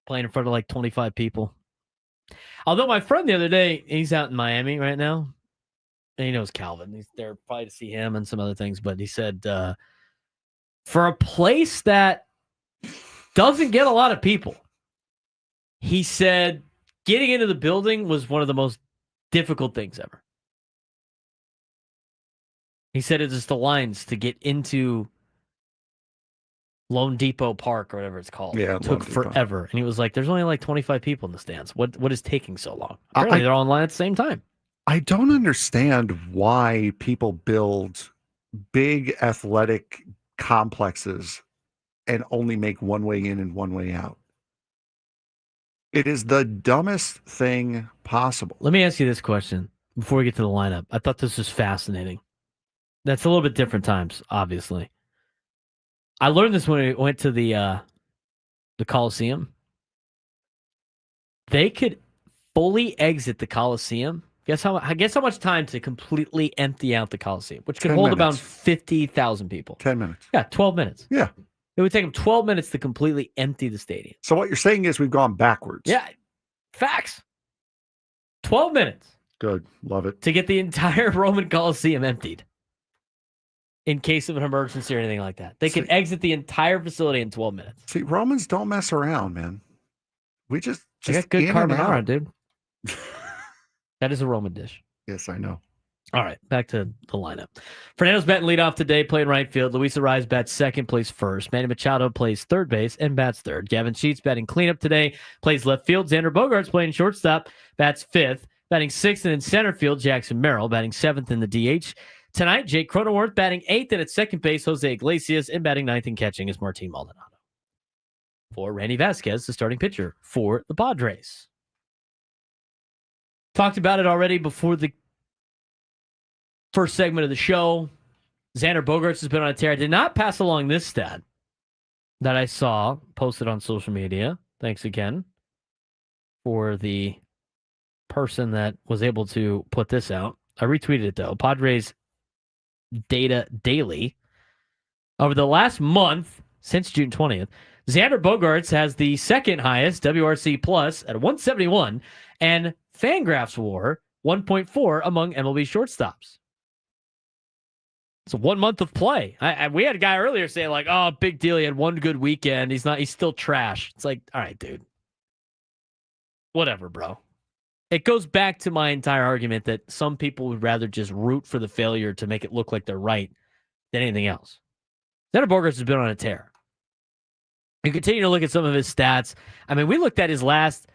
[SPEAKER 2] Playing in front of like 25 people. Although my friend the other day, he's out in Miami right now. And he knows Calvin. He's there probably to see him and some other things. But he said, for a place that doesn't get a lot of people, he said getting into the building was one of the most difficult things ever. He said it's just the lines to get into Lone Depot Park or whatever it's called.
[SPEAKER 5] Yeah,
[SPEAKER 2] it took forever. And he was like, there's only like 25 people in the stands. What is taking so long? Apparently they're all in line at the same time.
[SPEAKER 5] I don't understand why people build big athletic complexes and only make one way in and one way out. It is the dumbest thing possible.
[SPEAKER 2] Let me ask you this question before we get to the lineup. I thought this was fascinating. That's a little bit different times, obviously. I learned this when we went to the Coliseum. They could fully exit the Coliseum. Guess how much time to completely empty out the Coliseum, which could hold about 50,000 people.
[SPEAKER 5] 10 minutes.
[SPEAKER 2] Yeah, 12 minutes.
[SPEAKER 5] Yeah.
[SPEAKER 2] It would take them 12 minutes to completely empty the stadium.
[SPEAKER 5] So what you're saying is we've gone backwards.
[SPEAKER 2] Yeah. Facts. 12 minutes.
[SPEAKER 5] Good. Love it.
[SPEAKER 2] To get the entire Roman Coliseum emptied. In case of an emergency or anything like that. They can exit the entire facility in 12 minutes.
[SPEAKER 5] See, Romans don't mess around, man. We just
[SPEAKER 2] they got good carbonara, dude. That is a Roman dish.
[SPEAKER 5] Yes, I know.
[SPEAKER 2] All right, back to the lineup. Fernando's batting leadoff today, playing right field. Luis Arraez bats second, plays first. Manny Machado plays third base and bats third. Gavin Sheets batting cleanup today, plays left field. Xander Bogaerts playing shortstop, bats fifth. batting 6th, and in center field, Jackson Merrill batting 7th in the DH. Tonight, Jake Cronenworth batting 8th, and at second base, Jose Iglesias, and batting 9th and catching is Martin Maldonado. For Randy Vasquez, the starting pitcher for the Padres. Talked about it already before the first segment of the show. Xander Bogaerts has been on a tear. I did not pass along this stat that I saw posted on social media. Thanks again for the person that was able to put this out. I retweeted it, though. Padres Data Daily. Over the last month, since June 20th, Xander Bogaerts has the second highest WRC plus at 171, and Fangraphs WAR 1.4 among MLB shortstops. It's 1 month of play. We had a guy earlier saying, like, oh, big deal. He had one good weekend. He's still trash. It's like, all right, dude. Whatever, bro. It goes back to my entire argument that some people would rather just root for the failure to make it look like they're right than anything else. Xander Bogaerts has been on a tear. You continue to look at some of his stats. I mean, we looked at his last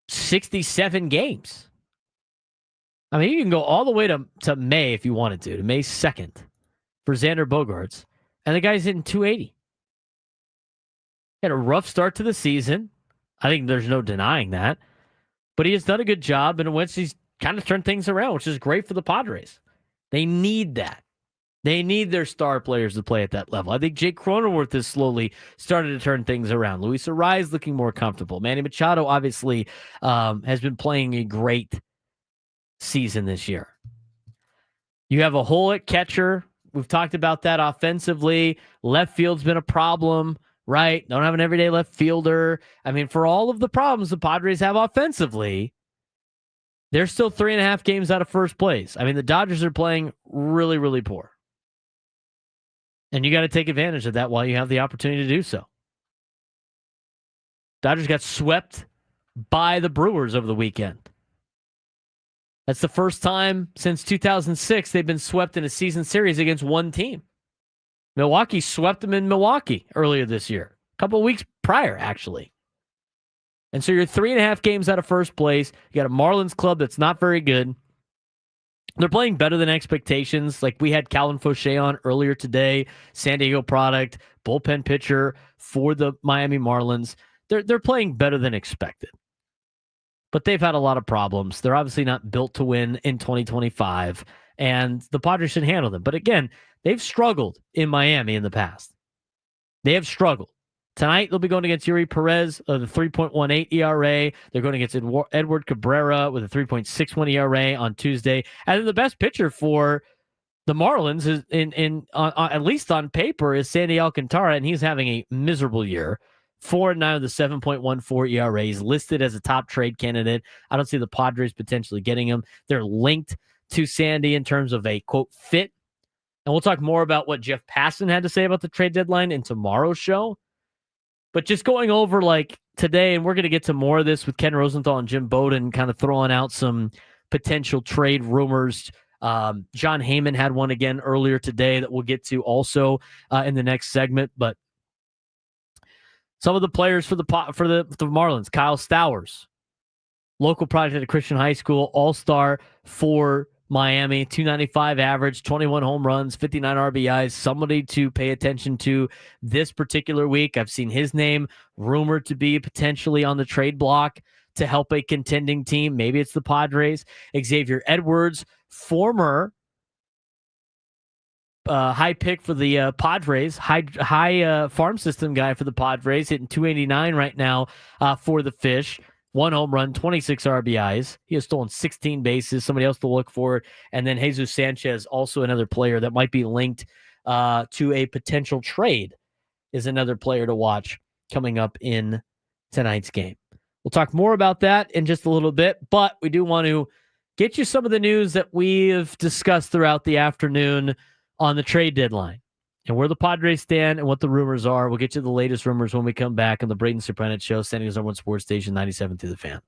[SPEAKER 2] 67 games. I mean, you can go all the way to May if you wanted to May 2nd for Xander Bogaerts, and the guy's hitting 280. He had a rough start to the season. I think there's no denying that. But he has done a good job, and in which he's kind of turned things around, which is great for the Padres. They need that. They need their star players to play at that level. I think Jake Cronenworth has slowly started to turn things around. Luis Arraez looking more comfortable. Manny Machado obviously has been playing a great season this year. You have a hole at catcher. We've talked about that offensively. Left field's been a problem, right? Don't have an everyday left fielder. I mean, for all of the problems the Padres have offensively, they're still 3.5 games out of first place. I mean, the Dodgers are playing really, really poor. And you got to take advantage of that while you have the opportunity to do so. Dodgers got swept by the Brewers over the weekend. That's the first time since 2006 they've been swept in a season series against one team. Milwaukee swept them in Milwaukee earlier this year. A couple of weeks prior, actually. And so you're 3.5 games out of first place. You got a Marlins club that's not very good. They're playing better than expectations. Like we had Calvin Faucher on earlier today, San Diego product, bullpen pitcher for the Miami Marlins. They're playing better than expected. But they've had a lot of problems. They're obviously not built to win in 2025, and the Padres should handle them. But again, they've struggled in Miami in the past. They have struggled. Tonight, they'll be going against Yuri Perez of the 3.18 ERA. They're going against Edward Cabrera with a 3.61 ERA on Tuesday. And then the best pitcher for the Marlins is at least on paper is Sandy Alcantara, and he's having a miserable year. 4-9 with a 7.14 ERA. He's listed as a top trade candidate. I don't see the Padres potentially getting him. They're linked to Sandy in terms of a, quote, fit. And we'll talk more about what Jeff Passan had to say about the trade deadline in tomorrow's show. But just going over like today, and we're going to get to more of this with Ken Rosenthal and Jim Bowden kind of throwing out some potential trade rumors. John Heyman had one again earlier today that we'll get to also in the next segment. But some of the players for the Marlins, Kyle Stowers, local project at Christian High School, all-star for Miami, 295 average, 21 home runs, 59 RBIs. Somebody to pay attention to this particular week. I've seen his name rumored to be potentially on the trade block to help a contending team. Maybe it's the Padres. Xavier Edwards, former high pick for the Padres, high farm system guy for the Padres, hitting 289 right now for the Fish. 1 home run, 26 RBIs. He has stolen 16 bases. Somebody else to look for. And then Jesus Sanchez, also another player that might be linked to a potential trade, is another player to watch coming up in tonight's game. We'll talk more about that in just a little bit, but we do want to get you some of the news that we've discussed throughout the afternoon on the trade deadline and where the Padres stand and what the rumors are. We'll get you the latest rumors when we come back on the Braden Surprenant Show, San Diego's #1 sports station, 97 to the Fan.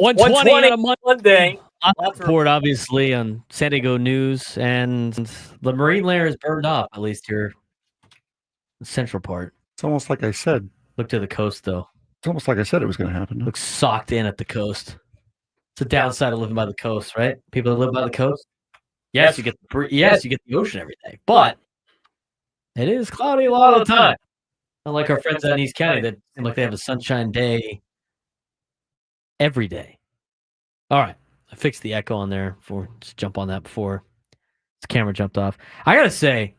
[SPEAKER 2] 120 on a
[SPEAKER 15] Monday.
[SPEAKER 2] Lots of report, obviously, on San Diego news, and the marine layer is burned off, at least here. The central part.
[SPEAKER 5] It's almost like I said.
[SPEAKER 2] Look to the coast, though.
[SPEAKER 5] It's almost like I said it was going to happen.
[SPEAKER 2] Looks socked in at the coast. It's a downside of living by the coast, right? People that live by the coast. Yes, you get the ocean every day, but it is cloudy a lot of the time. Unlike our friends out in East County that seem like they have a sunshine day every day. All right, I fixed the echo on there. Just jump on that before the camera jumped off. I gotta say,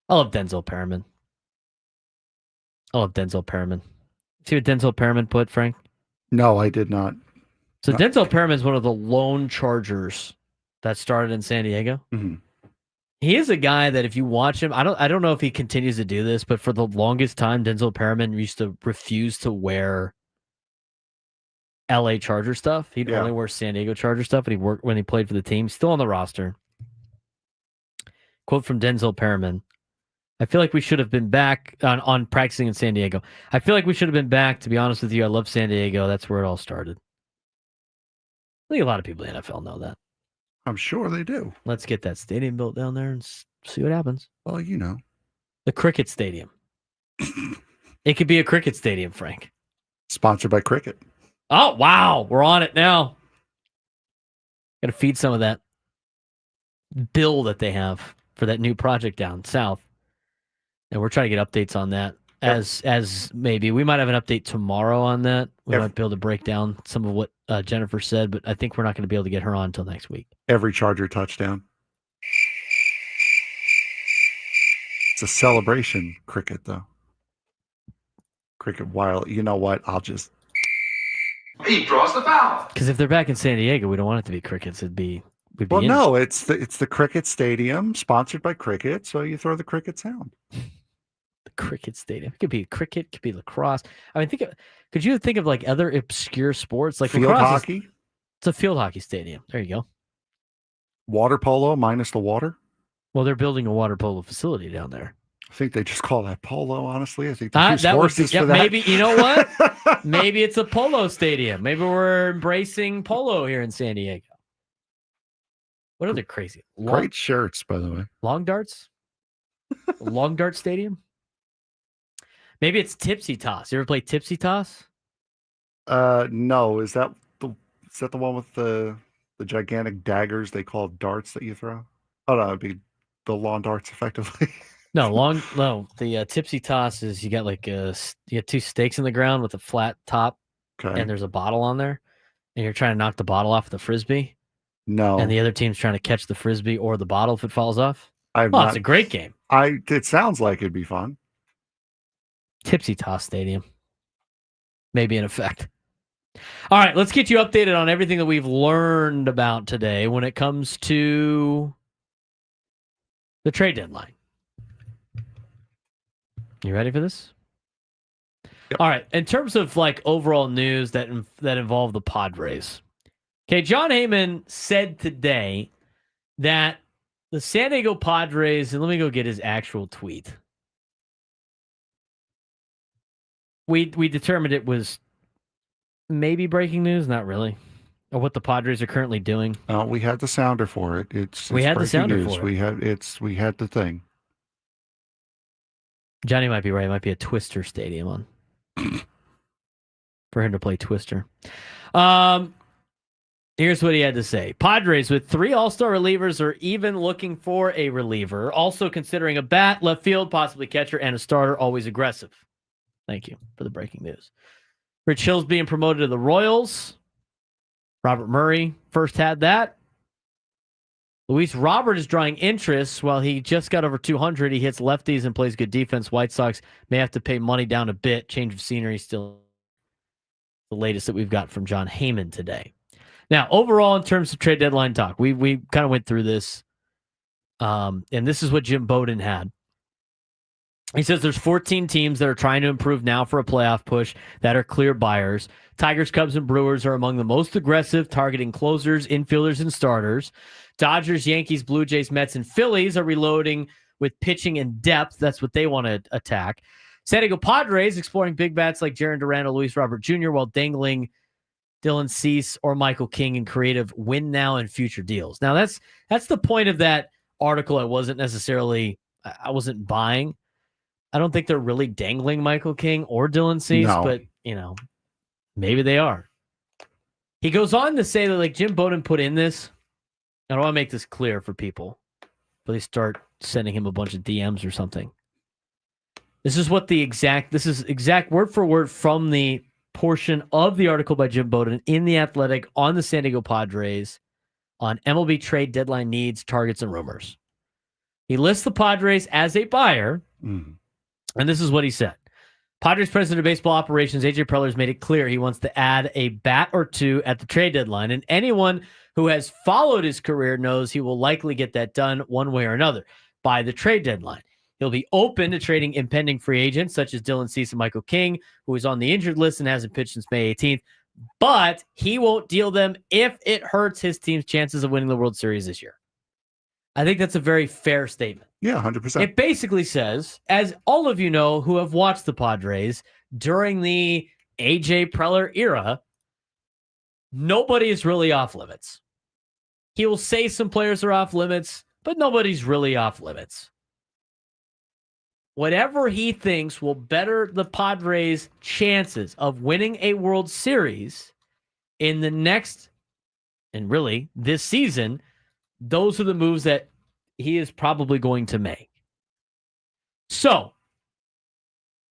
[SPEAKER 2] I love Denzel Perriman. See what Denzel Perriman put, Frank?
[SPEAKER 5] No, I did not.
[SPEAKER 2] So Denzel Perriman is one of the lone Chargers that started in San Diego.
[SPEAKER 5] Mm-hmm.
[SPEAKER 2] He is a guy that if you watch him, I don't know if he continues to do this, but for the longest time, Denzel Perriman used to refuse to wear LA Charger stuff. He'd only wear San Diego Charger stuff, and when he played for the team. Still on the roster. Quote from Denzel Perriman: I feel like we should have been back on practicing in San Diego. I feel like we should have been back, to be honest with you. I love San Diego. That's where it all started. I think a lot of people in the NFL know that.
[SPEAKER 5] I'm sure they do.
[SPEAKER 2] Let's get that stadium built down there and see what happens.
[SPEAKER 5] Well, you know.
[SPEAKER 2] The Cricket Stadium. It could be a cricket stadium, Frank.
[SPEAKER 5] Sponsored by Cricket.
[SPEAKER 2] Oh, wow. We're on it now. Got to feed some of that bill that they have for that new project down south. And we're trying to get updates on that. As maybe we might have an update tomorrow on that. We might be able to break down some of what Jennifer said, but I think we're not going to be able to get her on until next week.
[SPEAKER 5] Every Charger touchdown. It's a celebration cricket, though. Cricket, while you know what, I'll just.
[SPEAKER 12] He draws the foul.
[SPEAKER 2] Because if they're back in San Diego, we don't want it to be crickets. We'd be
[SPEAKER 5] well, no, it's the Cricket Stadium, sponsored by Cricket. So you throw the cricket sound.
[SPEAKER 2] The Cricket Stadium. It could be cricket, it could be lacrosse. I mean, could you think of like other obscure sports like
[SPEAKER 5] field hockey?
[SPEAKER 2] It's a field hockey stadium. There you go.
[SPEAKER 5] Water polo minus the water.
[SPEAKER 2] Well, they're building a water polo facility down there.
[SPEAKER 5] I think they just call that polo. Honestly, I think they use horses for that.
[SPEAKER 2] Maybe you know what? Maybe it's a polo stadium. Maybe we're embracing polo here in San Diego. What other crazy?
[SPEAKER 5] Great shirts, by the way.
[SPEAKER 2] Long darts. Long dart stadium. Maybe it's Tipsy Toss. You ever play Tipsy Toss?
[SPEAKER 5] No. Is that the one with the gigantic daggers they call darts that you throw? Oh no, it'd be the lawn darts, effectively.
[SPEAKER 2] The Tipsy Toss is you got you got two stakes in the ground with a flat top, and there's a bottle on there, and you're trying to knock the bottle off with a frisbee.
[SPEAKER 5] No,
[SPEAKER 2] and the other team's trying to catch the frisbee or the bottle if it falls off. It's a great game.
[SPEAKER 5] It sounds like it'd be fun.
[SPEAKER 2] Tipsy Toss Stadium. Maybe in effect. All right, let's get you updated on everything that we've learned about today when it comes to the trade deadline. You ready for this? Yep. All right, in terms of overall news that involve the Padres. Okay, John Heyman said today that the San Diego Padres, and let me go get his actual tweet. We determined it was maybe breaking news, not really, or what the Padres are currently doing.
[SPEAKER 5] We had the sounder for it.
[SPEAKER 2] We had the sounder
[SPEAKER 5] news.
[SPEAKER 2] for it.
[SPEAKER 5] We had the thing.
[SPEAKER 2] Johnny might be right. It might be a Twister stadium on for him to play Twister. Here's what he had to say. Padres with 3 all-star relievers are even looking for a reliever. Also considering a bat, left field, possibly catcher, and a starter, always aggressive. Thank you for the breaking news. Rich Hill's being promoted to the Royals. Robert Murray first had that. Luis Robert is drawing interest. While he just got over 200, he hits lefties and plays good defense. White Sox may have to pay money down a bit. Change of scenery still the latest that we've got from John Heyman today. Now, overall, in terms of trade deadline talk, we kind of went through this. And this is what Jim Bowden had. He says there's 14 teams that are trying to improve now for a playoff push that are clear buyers. Tigers, Cubs, and Brewers are among the most aggressive, targeting closers, infielders, and starters. Dodgers, Yankees, Blue Jays, Mets, and Phillies are reloading with pitching and depth. That's what they want to attack. San Diego Padres exploring big bats like Jarren Duran or Luis Robert Jr. while dangling Dylan Cease or Michael King in creative win now and future deals. Now that's the point of that article. I wasn't buying. I don't think they're really dangling Michael King or Dylan Cease, but maybe they are. He goes on to say that like Jim Bowden put in this. I don't want to make this clear for people, but they start sending him a bunch of DMs or something. This is exact word for word from the portion of the article by Jim Bowden in The Athletic on the San Diego Padres on MLB trade deadline needs, targets, and rumors. He lists the Padres as a buyer, and this is what he said. Padres president of baseball operations, AJ Preller, has made it clear he wants to add a bat or two at the trade deadline, and anyone who has followed his career knows he will likely get that done one way or another by the trade deadline. He'll be open to trading impending free agents such as Dylan Cease and Michael King, who is on the injured list and hasn't pitched since May 18th, but he won't deal them if it hurts his team's chances of winning the World Series this year. I think that's a very fair statement.
[SPEAKER 5] Yeah, 100%.
[SPEAKER 2] It basically says, as all of you know who have watched the Padres during the AJ Preller era, nobody is really off limits. He will say some players are off limits, but nobody's really off limits. Whatever he thinks will better the Padres' chances of winning a World Series in the next, and really this season, those are the moves that he is probably going to make. So,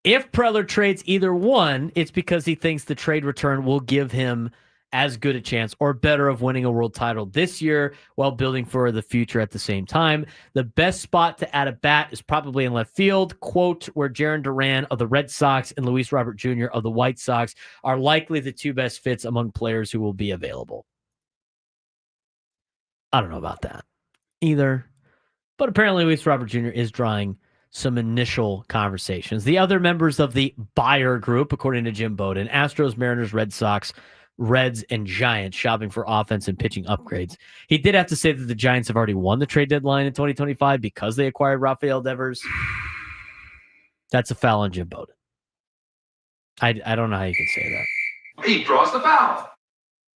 [SPEAKER 2] if Preller trades either one, it's because he thinks the trade return will give him as good a chance or better of winning a world title this year while building for the future at the same time. The best spot to add a bat is probably in left field, quote, where Jarren Duran of the Red Sox and Luis Robert Jr. of the White Sox are likely the two best fits among players who will be available. I don't know about that either, but apparently Luis Robert Jr. is drawing some initial conversations. The other members of the buyer group, according to Jim Bowden, Astros, Mariners, Red Sox, Reds, and Giants shopping for offense and pitching upgrades. He did have to say that the Giants have already won the trade deadline in 2025 because they acquired Rafael Devers. That's a foul on Jim Bowden. I don't know how you can say that.
[SPEAKER 15] He draws the foul.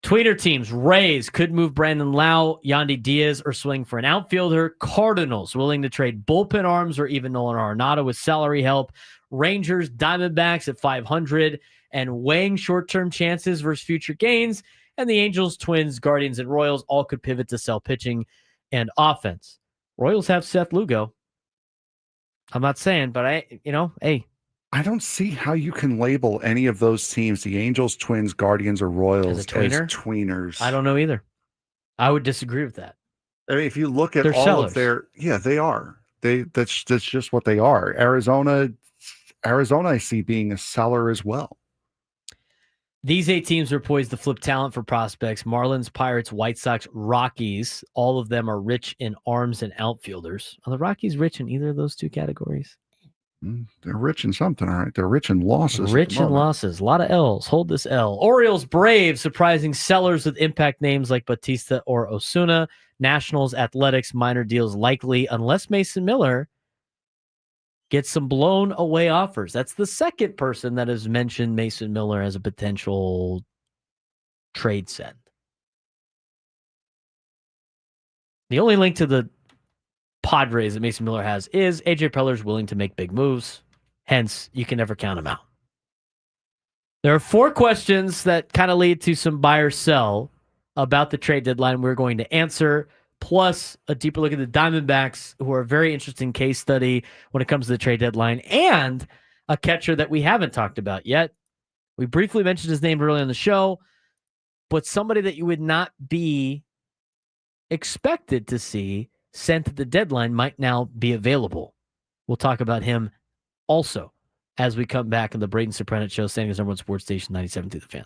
[SPEAKER 2] Tweeter teams, Rays could move Brandon Lau, Yandy Diaz, or swing for an outfielder. Cardinals willing to trade bullpen arms or even Nolan Arenado with salary help. Rangers, Diamondbacks at 500 and weighing short-term chances versus future gains. And the Angels, Twins, Guardians, and Royals all could pivot to sell pitching and offense. Royals have Seth Lugo. I'm not saying, but
[SPEAKER 5] I don't see how you can label any of those teams, the Angels, Twins, Guardians, or Royals, as tweeners.
[SPEAKER 2] I don't know either. I would disagree with that.
[SPEAKER 5] I mean, if you look at
[SPEAKER 2] They're
[SPEAKER 5] all
[SPEAKER 2] sellers.
[SPEAKER 5] of their, they are. That's just what they are. Arizona, I see being a seller as well.
[SPEAKER 2] These 8 teams are poised to flip talent for prospects. Marlins, Pirates, White Sox, Rockies. All of them are rich in arms and outfielders. Are the Rockies rich in either of those two categories?
[SPEAKER 5] They're rich in something, all right. They're rich in losses.
[SPEAKER 2] Rich in losses. A lot of L's. Hold this L. Orioles, Braves, surprising sellers with impact names like Batista or Osuna. Nationals, Athletics, minor deals likely, unless Mason Miller gets some blown away offers. That's the second person that has mentioned Mason Miller as a potential trade send. The only link to the Padres that Mason Miller has is AJ Preller's willing to make big moves. Hence, you can never count him out. There are 4 questions that kind of lead to some buy or sell about the trade deadline we're going to answer, plus a deeper look at the Diamondbacks, who are a very interesting case study when it comes to the trade deadline, and a catcher that we haven't talked about yet. We briefly mentioned his name earlier in the show, but somebody that you would not be expected to see sent at the deadline might now be available. We'll talk about him also as we come back on the Braden Surprenant Show, San Diego's #1 sports station, 97.2 The Fan.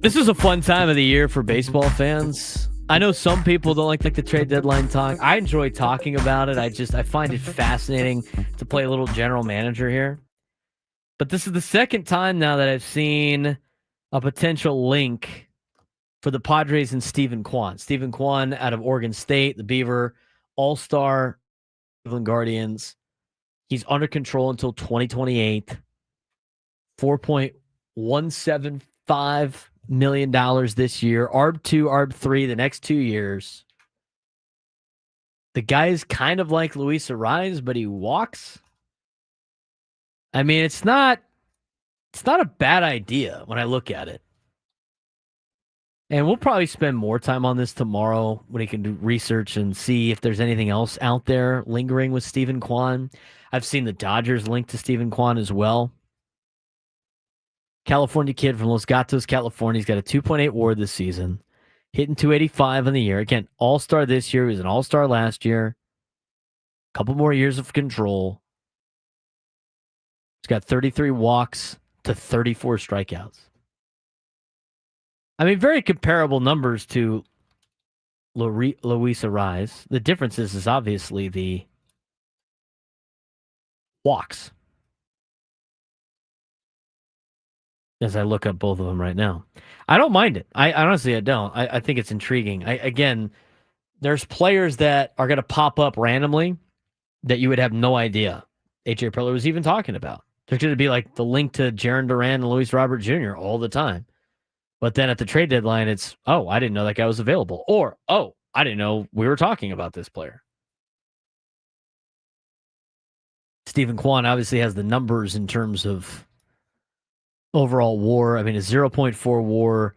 [SPEAKER 2] This is a fun time of the year for baseball fans. I know some people don't like the trade deadline talk. I enjoy talking about it. I find it fascinating to play a little general manager here. But this is the second time now that I've seen a potential link for the Padres and Stephen Kwan. Stephen Kwan out of Oregon State, the Beaver, all-star Cleveland Guardians. He's under control until 2028. 4.17 $65 million this year. ARB 2, ARB 3 the next 2 years. The guy is kind of like Luis Ariz, but he walks. I mean, it's not a bad idea when I look at it. And we'll probably spend more time on this tomorrow when he can do research and see if there's anything else out there lingering with Stephen Kwan. I've seen the Dodgers linked to Stephen Kwan as well. California kid from Los Gatos, California. He's got a 2.8 WAR this season. Hitting 285 on the year. Again, all-star this year. He was an all-star last year. A couple more years of control. He's got 33 walks to 34 strikeouts. I mean, very comparable numbers to Luis Ariz. The difference is obviously the walks. As I look up both of them right now. I don't mind it. I honestly, I don't. I think it's intriguing. Again, there's players that are going to pop up randomly that you would have no idea A.J. Preller was even talking about. There's going to be like the link to Jarren Duran and Luis Robert Jr. all the time. But then at the trade deadline, it's, oh, I didn't know that guy was available. Or, oh, I didn't know we were talking about this player. Stephen Kwan obviously has the numbers in terms of overall WAR. I mean, a 0.4 WAR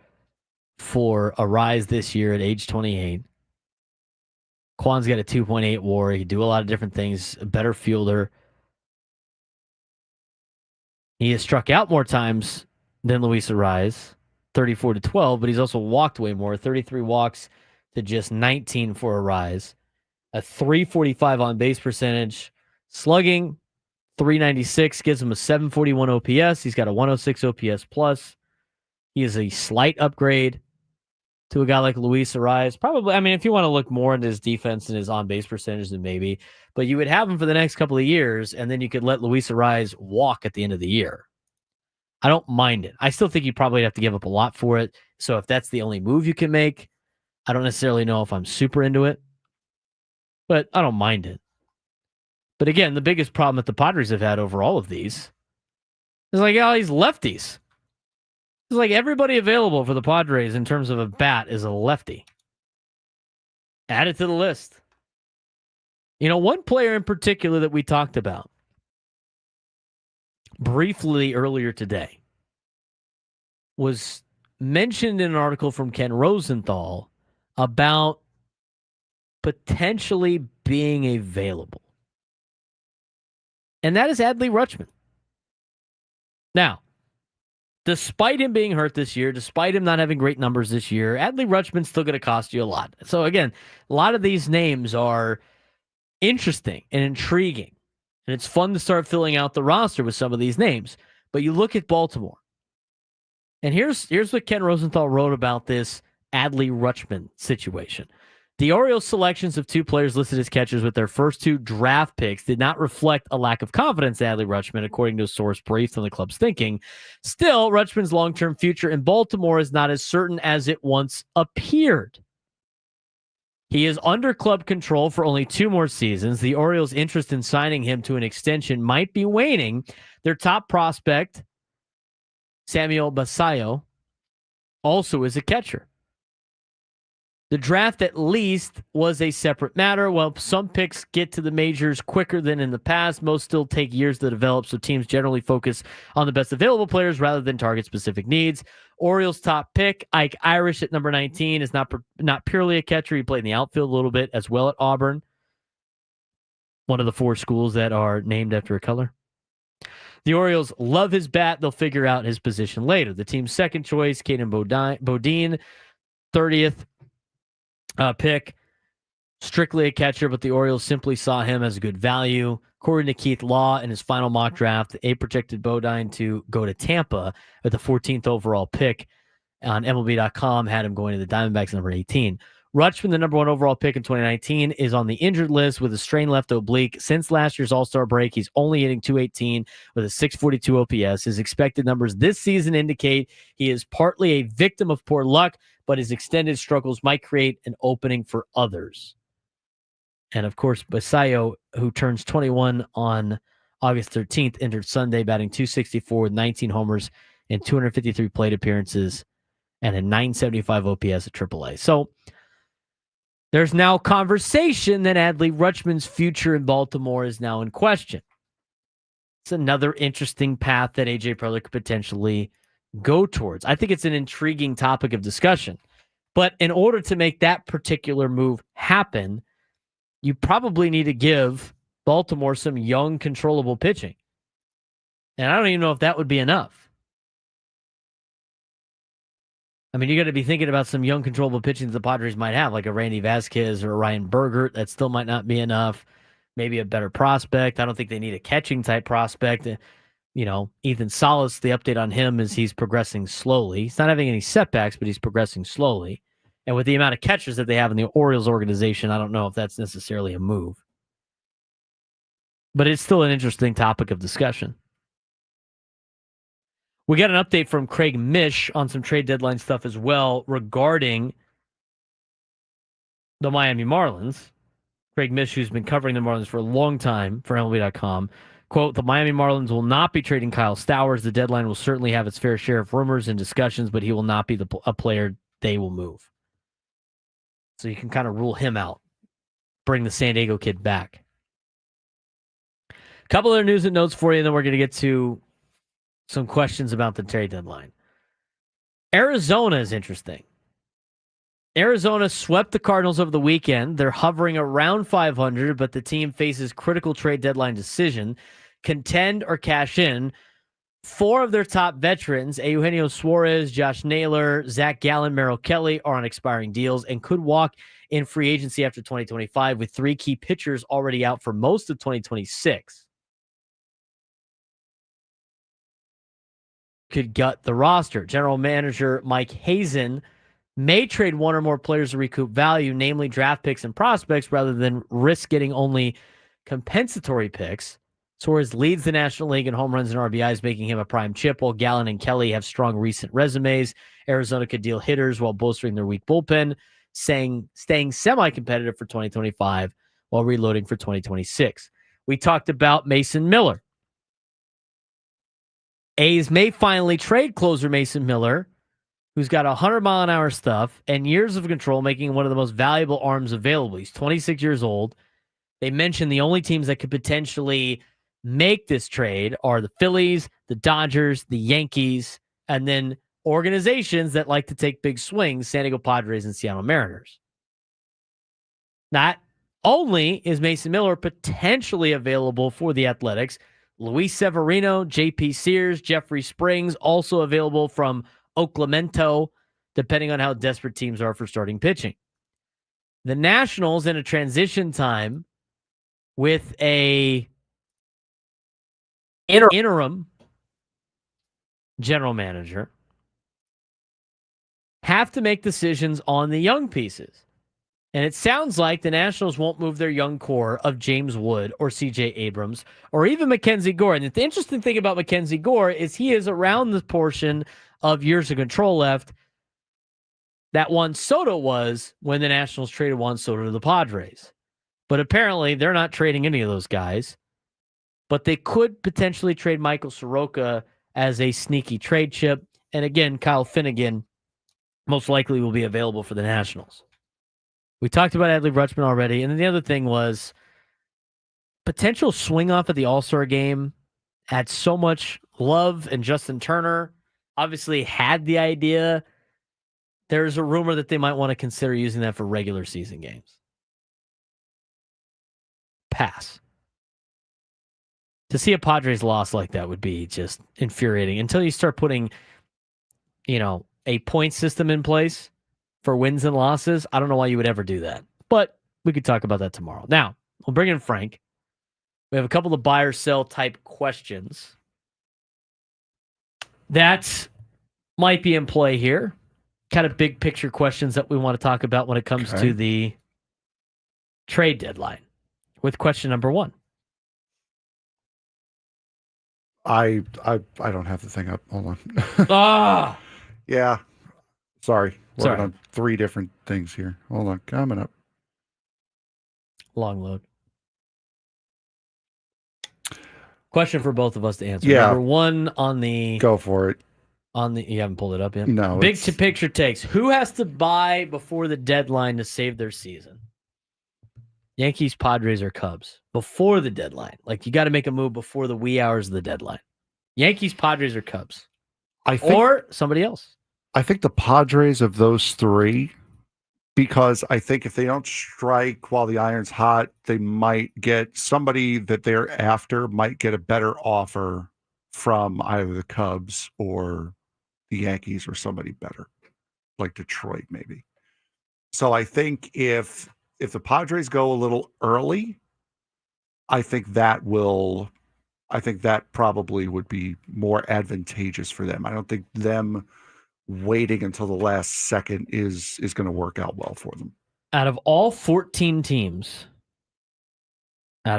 [SPEAKER 2] for Ariz this year at age 28. Kwan's got a 2.8 WAR. He can do a lot of different things. A better fielder. He has struck out more times than Luis Ariz. 34-12, but he's also walked way more. 33 walks to just 19 for Ariz. A 345 on base percentage. Slugging, 396, gives him a 741 OPS. He's got a 106 OPS plus. He is a slight upgrade to a guy like Luis Ariz. Probably, I mean, if you want to look more into his defense and his on-base percentage, then maybe. But you would have him for the next couple of years, and then you could let Luis Ariz walk at the end of the year. I don't mind it. I still think you probably have to give up a lot for it. So if that's the only move you can make, I don't necessarily know if I'm super into it, but I don't mind it. But again, the biggest problem that the Padres have had over all of these is like, all these lefties. It's like everybody available for the Padres in terms of a bat is a lefty. Add it to the list. You know, one player in particular that we talked about briefly earlier today was mentioned in an article from Ken Rosenthal about potentially being available. And that is Adley Rutschman. Now, despite him being hurt this year, despite him not having great numbers this year, Adley Rutschman's still going to cost you a lot. So again, a lot of these names are interesting and intriguing. And it's fun to start filling out the roster with some of these names. But you look at Baltimore. And here's what Ken Rosenthal wrote about this Adley Rutschman situation. The Orioles' selections of two players listed as catchers with their first two draft picks did not reflect a lack of confidence in Adley Rutschman, according to a source briefed on the club's thinking. Still, Rutschman's long-term future in Baltimore is not as certain as it once appeared. He is under club control for only 2 more seasons. The Orioles' interest in signing him to an extension might be waning. Their top prospect, Samuel Basallo, also is a catcher. The draft, at least, was a separate matter. While some picks get to the majors quicker than in the past, most still take years to develop, so teams generally focus on the best available players rather than target specific needs. Orioles' top pick, Ike Irish at number 19, is not purely a catcher. He played in the outfield a little bit as well at Auburn, one of the 4 schools that are named after a color. The Orioles love his bat. They'll figure out his position later. The team's second choice, Caden Bodine, 30th pick, strictly a catcher, but the Orioles simply saw him as a good value. According to Keith Law in his final mock draft, they projected Bodine to go to Tampa with the 14th overall pick. On MLB.com, had him going to the Diamondbacks number 18. Rutschman, the number 1 overall pick in 2019, is on the injured list with a strained left oblique. Since last year's All-Star break, he's only hitting .218 with a 642 OPS. His expected numbers this season indicate he is partly a victim of poor luck, but his extended struggles might create an opening for others. And of course, Basallo, who turns 21 on August 13th, entered Sunday batting .264 with 19 homers and 253 plate appearances and a 975 OPS at AAA. So there's now conversation that Adley Rutschman's future in Baltimore is now in question. It's another interesting path that A.J. Preller could potentially go towards. I think it's an intriguing topic of discussion. But in order to make that particular move happen, you probably need to give Baltimore some young, controllable pitching. And I don't even know if that would be enough. I mean, you got to be thinking about some young, controllable pitching that the Padres might have, like a Randy Vasquez or a Ryan Bergert. That still might not be enough. Maybe a better prospect. I don't think they need a catching type prospect. Ethan Salas, the update on him is he's progressing slowly. He's not having any setbacks, but he's progressing slowly. And with the amount of catchers that they have in the Orioles organization, I don't know if that's necessarily a move. But it's still an interesting topic of discussion. We got an update from Craig Mish on some trade deadline stuff as well regarding the Miami Marlins. Craig Mish, who's been covering the Marlins for a long time for MLB.com, quote, the Miami Marlins will not be trading Kyle Stowers. The deadline will certainly have its fair share of rumors and discussions, but he will not be a player they will move. So you can kind of rule him out. Bring the San Diego kid back. A couple other news and notes for you, and then we're going to get to some questions about the trade deadline. Arizona is interesting. Arizona swept the Cardinals over the weekend. They're hovering around 500, but the team faces critical trade deadline decision. Contend or cash in. 4 of their top veterans, Eugenio Suarez, Josh Naylor, Zach Gallen, Merrill Kelly, are on expiring deals and could walk in free agency after 2025, with 3 key pitchers already out for most of 2026. Could gut the roster. General manager Mike Hazen may trade 1 or more players to recoup value, namely draft picks and prospects, rather than risk getting only compensatory picks. Suarez leads the National League in home runs and RBIs, making him a prime chip, while Gallen and Kelly have strong recent resumes. Arizona could deal hitters while bolstering their weak bullpen, staying semi-competitive for 2025 while reloading for 2026. We talked about Mason Miller. A's may finally trade closer Mason Miller, who's got 100-mile-an-hour stuff and years of control, making him one of the most valuable arms available. He's 26 years old. They mentioned the only teams that could potentially make this trade are the Phillies, the Dodgers, the Yankees, and then organizations that like to take big swings, San Diego Padres and Seattle Mariners. Not only is Mason Miller potentially available for the Athletics, Luis Severino, J.P. Sears, Jeffrey Springs also available from Oaklamento, depending on how desperate teams are for starting pitching. The Nationals in a transition time with a interim general manager have to make decisions on the young pieces. And it sounds like the Nationals won't move their young core of James Wood or C.J. Abrams or even Mackenzie Gore. And the interesting thing about Mackenzie Gore is he is around the portion of years of control left that Juan Soto was when the Nationals traded Juan Soto to the Padres. But apparently they're not trading any of those guys. But they could potentially trade Michael Soroka as a sneaky trade chip. And again, Kyle Finnegan most likely will be available for the Nationals. We talked about Adley Rutschman already. And then the other thing was potential swing off at the All-Star game. Had so much love, and Justin Turner obviously had the idea. There's a rumor that they might want to consider using that for regular season games. Pass. To see a Padres loss like that would be just infuriating until you start putting, a point system in place for wins and losses. I don't know why you would ever do that, but we could talk about that tomorrow. Now, we'll bring in Frank. We have a couple of buy or sell type questions that might be in play here. Kind of big picture questions that we want to talk about when it comes to the trade deadline. With question number 1.
[SPEAKER 5] I don't have the thing up. Hold on. Yeah. Sorry. Working on 3 different things here. Hold on. Coming up.
[SPEAKER 2] Long load. Question for both of us to answer.
[SPEAKER 5] Yeah.
[SPEAKER 2] Number 1 on the...
[SPEAKER 5] Go for it.
[SPEAKER 2] You haven't pulled it up yet?
[SPEAKER 5] No.
[SPEAKER 2] Big picture takes. Who has to buy before the deadline to save their season? Yankees, Padres, or Cubs? Before the deadline. Like, you got to make a move before the wee hours of the deadline. Yankees, Padres, or Cubs? Or somebody else.
[SPEAKER 5] I think the Padres of those three, because I think if they don't strike while the iron's hot, they might get somebody that they're after might get a better offer from either the Cubs or the Yankees or somebody better, like Detroit maybe. So I think if the Padres go a little early, I think that probably would be more advantageous for them. I don't think them waiting until the last second is going to work out well for them.
[SPEAKER 2] Out of all 14 teams that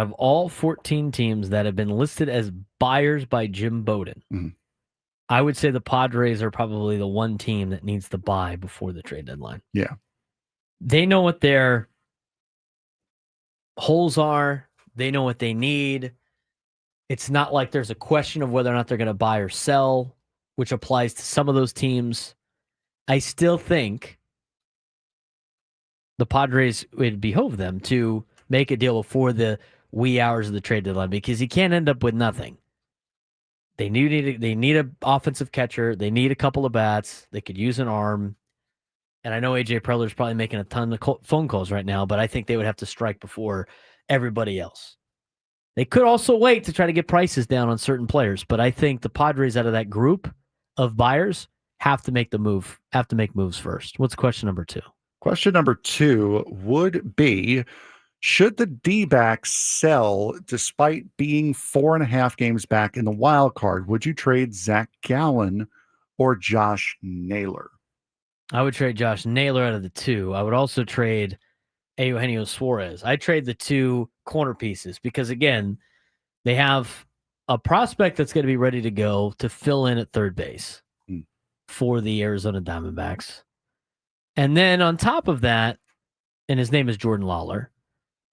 [SPEAKER 2] have been listed as buyers by Jim Bowden, I would say the Padres are probably the one team that needs to buy before the trade deadline.
[SPEAKER 5] Yeah.
[SPEAKER 2] They know what their holes are. They know what they need. It's not like there's a question of whether or not they're going to buy or sell, which applies to some of those teams. I still think the Padres, would behove them to make a deal before the wee hours of the trade deadline, because you can't end up with nothing. They need an offensive catcher. They need a couple of bats. They could use an arm. And I know AJ Preller's probably making a ton of phone calls right now, but I think they would have to strike before everybody else. They could also wait to try to get prices down on certain players, but I think the Padres out of that group of buyers have to make moves first. What's question number 2?
[SPEAKER 5] Question number 2 would be, should the D-backs sell despite being 4.5 games back in the wild card? Would you trade Zach Gallen or Josh Naylor?
[SPEAKER 2] I would trade Josh Naylor out of the 2. I would also trade Eugenio Suarez. I trade the 2 corner pieces because, again, they have a prospect that's going to be ready to go to fill in at third base for the Arizona Diamondbacks. And then on top of that, and his name is Jordan Lawler,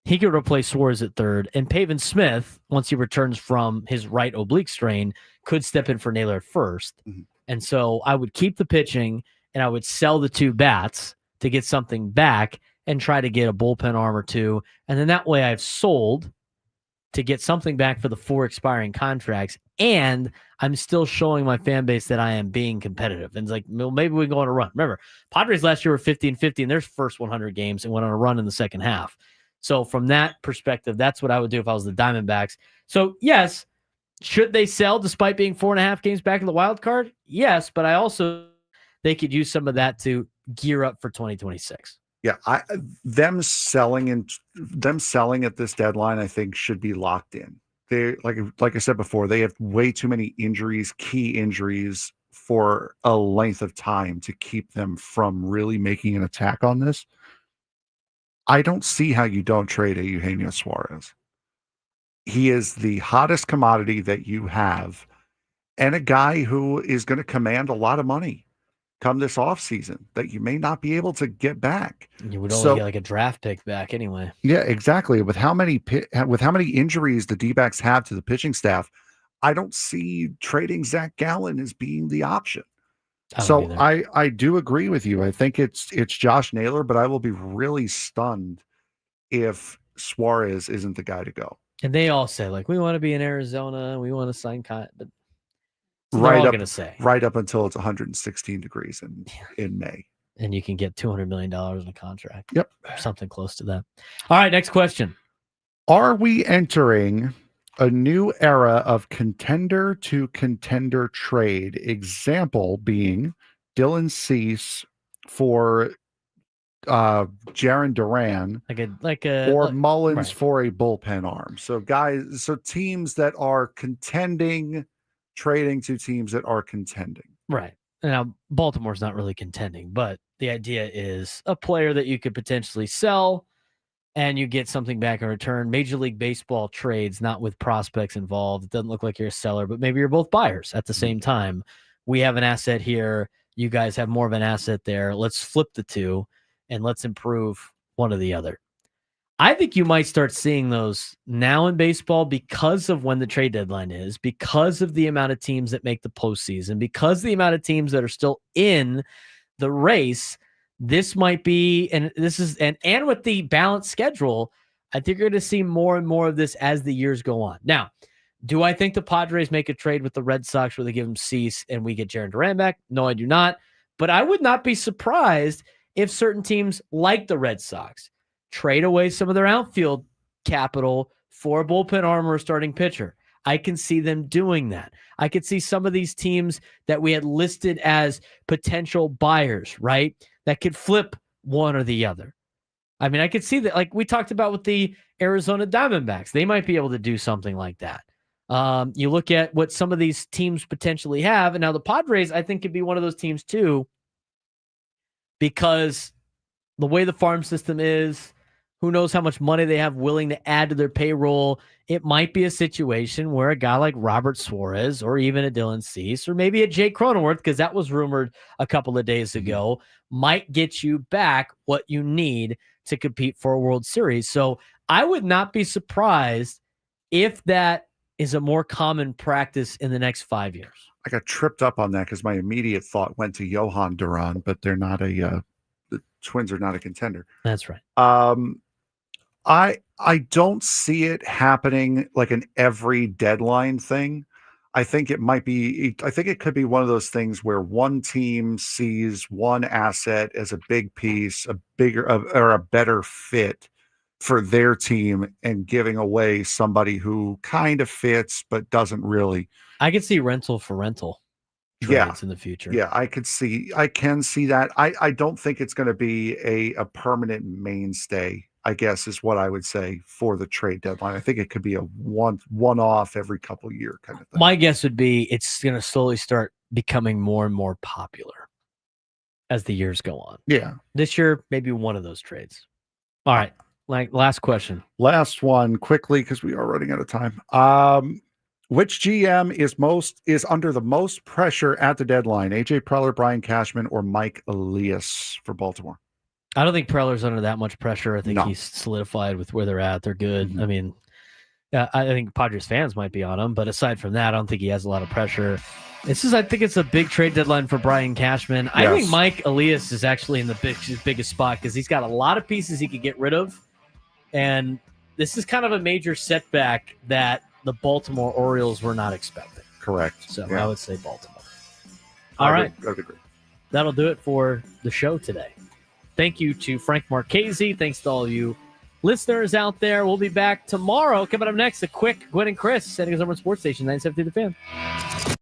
[SPEAKER 2] he could replace Suarez at third, and Pavin Smith, once he returns from his right oblique strain, could step in for Naylor at first. And so I would keep the pitching, and I would sell the 2 bats to get something back and try to get a bullpen arm or 2. And then that way I've sold to get something back for the 4 expiring contracts. And I'm still showing my fan base that I am being competitive. And it's like, well, maybe we can go on a run. Remember, Padres last year were 50-50 in their first 100 games and went on a run in the second half. So from that perspective, that's what I would do if I was the Diamondbacks. So yes, should they sell despite being 4.5 games back in the wild card? Yes, but I also, they could use some of that to gear up for 2026.
[SPEAKER 5] Yeah, them selling at this deadline, I think, should be locked in. They like I said before, they have way too many injuries, key injuries for a length of time to keep them from really making an attack on this. I don't see how you don't trade a Eugenio Suarez. He is the hottest commodity that you have, and a guy who is going to command a lot of money come this offseason that you may not be able to get back.
[SPEAKER 2] You would only get like a draft pick back anyway.
[SPEAKER 5] Yeah, exactly. With how many injuries the D-backs have to the pitching staff, I don't see trading Zach Gallen as being the option. So I do agree with you. I think it's Josh Naylor, but I will be really stunned if Suarez isn't the guy to go.
[SPEAKER 2] And they all say, like, we want to be in Arizona, we want to sign but
[SPEAKER 5] right
[SPEAKER 2] up, gonna say.
[SPEAKER 5] Right up until it's 116 degrees in May.
[SPEAKER 2] And you can get $200 million in a contract.
[SPEAKER 5] Yep.
[SPEAKER 2] Something close to that. All right, next question.
[SPEAKER 5] Are we entering a new era of contender to contender trade? Example being Dylan Cease for Jarren Duran, or Mullins for a bullpen arm. So teams that are contending, trading to teams that are contending.
[SPEAKER 2] Right. Now, Baltimore's not really contending, but the idea is a player that you could potentially sell and you get something back in return. Major League Baseball trades, not with prospects involved. It doesn't look like you're a seller, but maybe you're both buyers at the same time. We have an asset here. You guys have more of an asset there. Let's flip the 2 and let's improve one or the other. I think you might start seeing those now in baseball because of when the trade deadline is, because of the amount of teams that make the postseason, because of the amount of teams that are still in the race. This might be, and with the balanced schedule, I think you're going to see more and more of this as the years go on. Now, do I think the Padres make a trade with the Red Sox where they give them Cease and we get Jarren Duran back? No, I do not. But I would not be surprised if certain teams like the Red Sox trade away some of their outfield capital for a bullpen arm or a starting pitcher. I can see them doing that. I could see some of these teams that we had listed as potential buyers, right, that could flip one or the other. I mean, I could see that, like we talked about with the Arizona Diamondbacks. They might be able to do something like that. You look at what some of these teams potentially have, and now the Padres, I think, could be one of those teams too, because the way the farm system is, who knows how much money they have willing to add to their payroll. It might be a situation where a guy like Robert Suarez or even a Dylan Cease or maybe a Jake Cronenworth, because that was rumored a couple of days ago, might get you back what you need to compete for a World Series. So I would not be surprised if that is a more common practice in the next 5 years.
[SPEAKER 5] I got tripped up on that because my immediate thought went to Johan Duran, but they're not the Twins are not a contender.
[SPEAKER 2] That's right.
[SPEAKER 5] I don't see it happening like an every deadline thing. I think it could be one of those things where one team sees one asset as a big piece, a better fit for their team, and giving away somebody who kind of fits but doesn't really.
[SPEAKER 2] I could see rental for rental trades in the future.
[SPEAKER 5] Yeah, I can see that. I don't think it's going to be a permanent mainstay, I guess is what I would say, for the trade deadline. I think it could be a one-off every couple year kind of thing.
[SPEAKER 2] My guess would be it's going to slowly start becoming more and more popular as the years go on.
[SPEAKER 5] Yeah.
[SPEAKER 2] This year, maybe one of those trades. All right. Last question.
[SPEAKER 5] Last one quickly, because we are running out of time. Which GM is under the most pressure at the deadline? AJ Preller, Brian Cashman, or Mike Elias for Baltimore?
[SPEAKER 2] I don't think Preller's under that much pressure. I think he's solidified with where they're at. They're good. I mean, I think Padres fans might be on him, but aside from that, I don't think he has a lot of pressure. I think it's a big trade deadline for Brian Cashman. Yes. I think Mike Elias is actually in the biggest spot because he's got a lot of pieces he could get rid of. And this is kind of a major setback that the Baltimore Orioles were not expecting.
[SPEAKER 5] Correct.
[SPEAKER 2] So I would say Baltimore. All right.
[SPEAKER 5] I would agree.
[SPEAKER 2] That'll do it for the show today. Thank you to Frank Marchese. Thanks to all of you listeners out there. We'll be back tomorrow. Coming up next, a quick Gwen and Chris, setting us over on Sports Station 970 The Fan.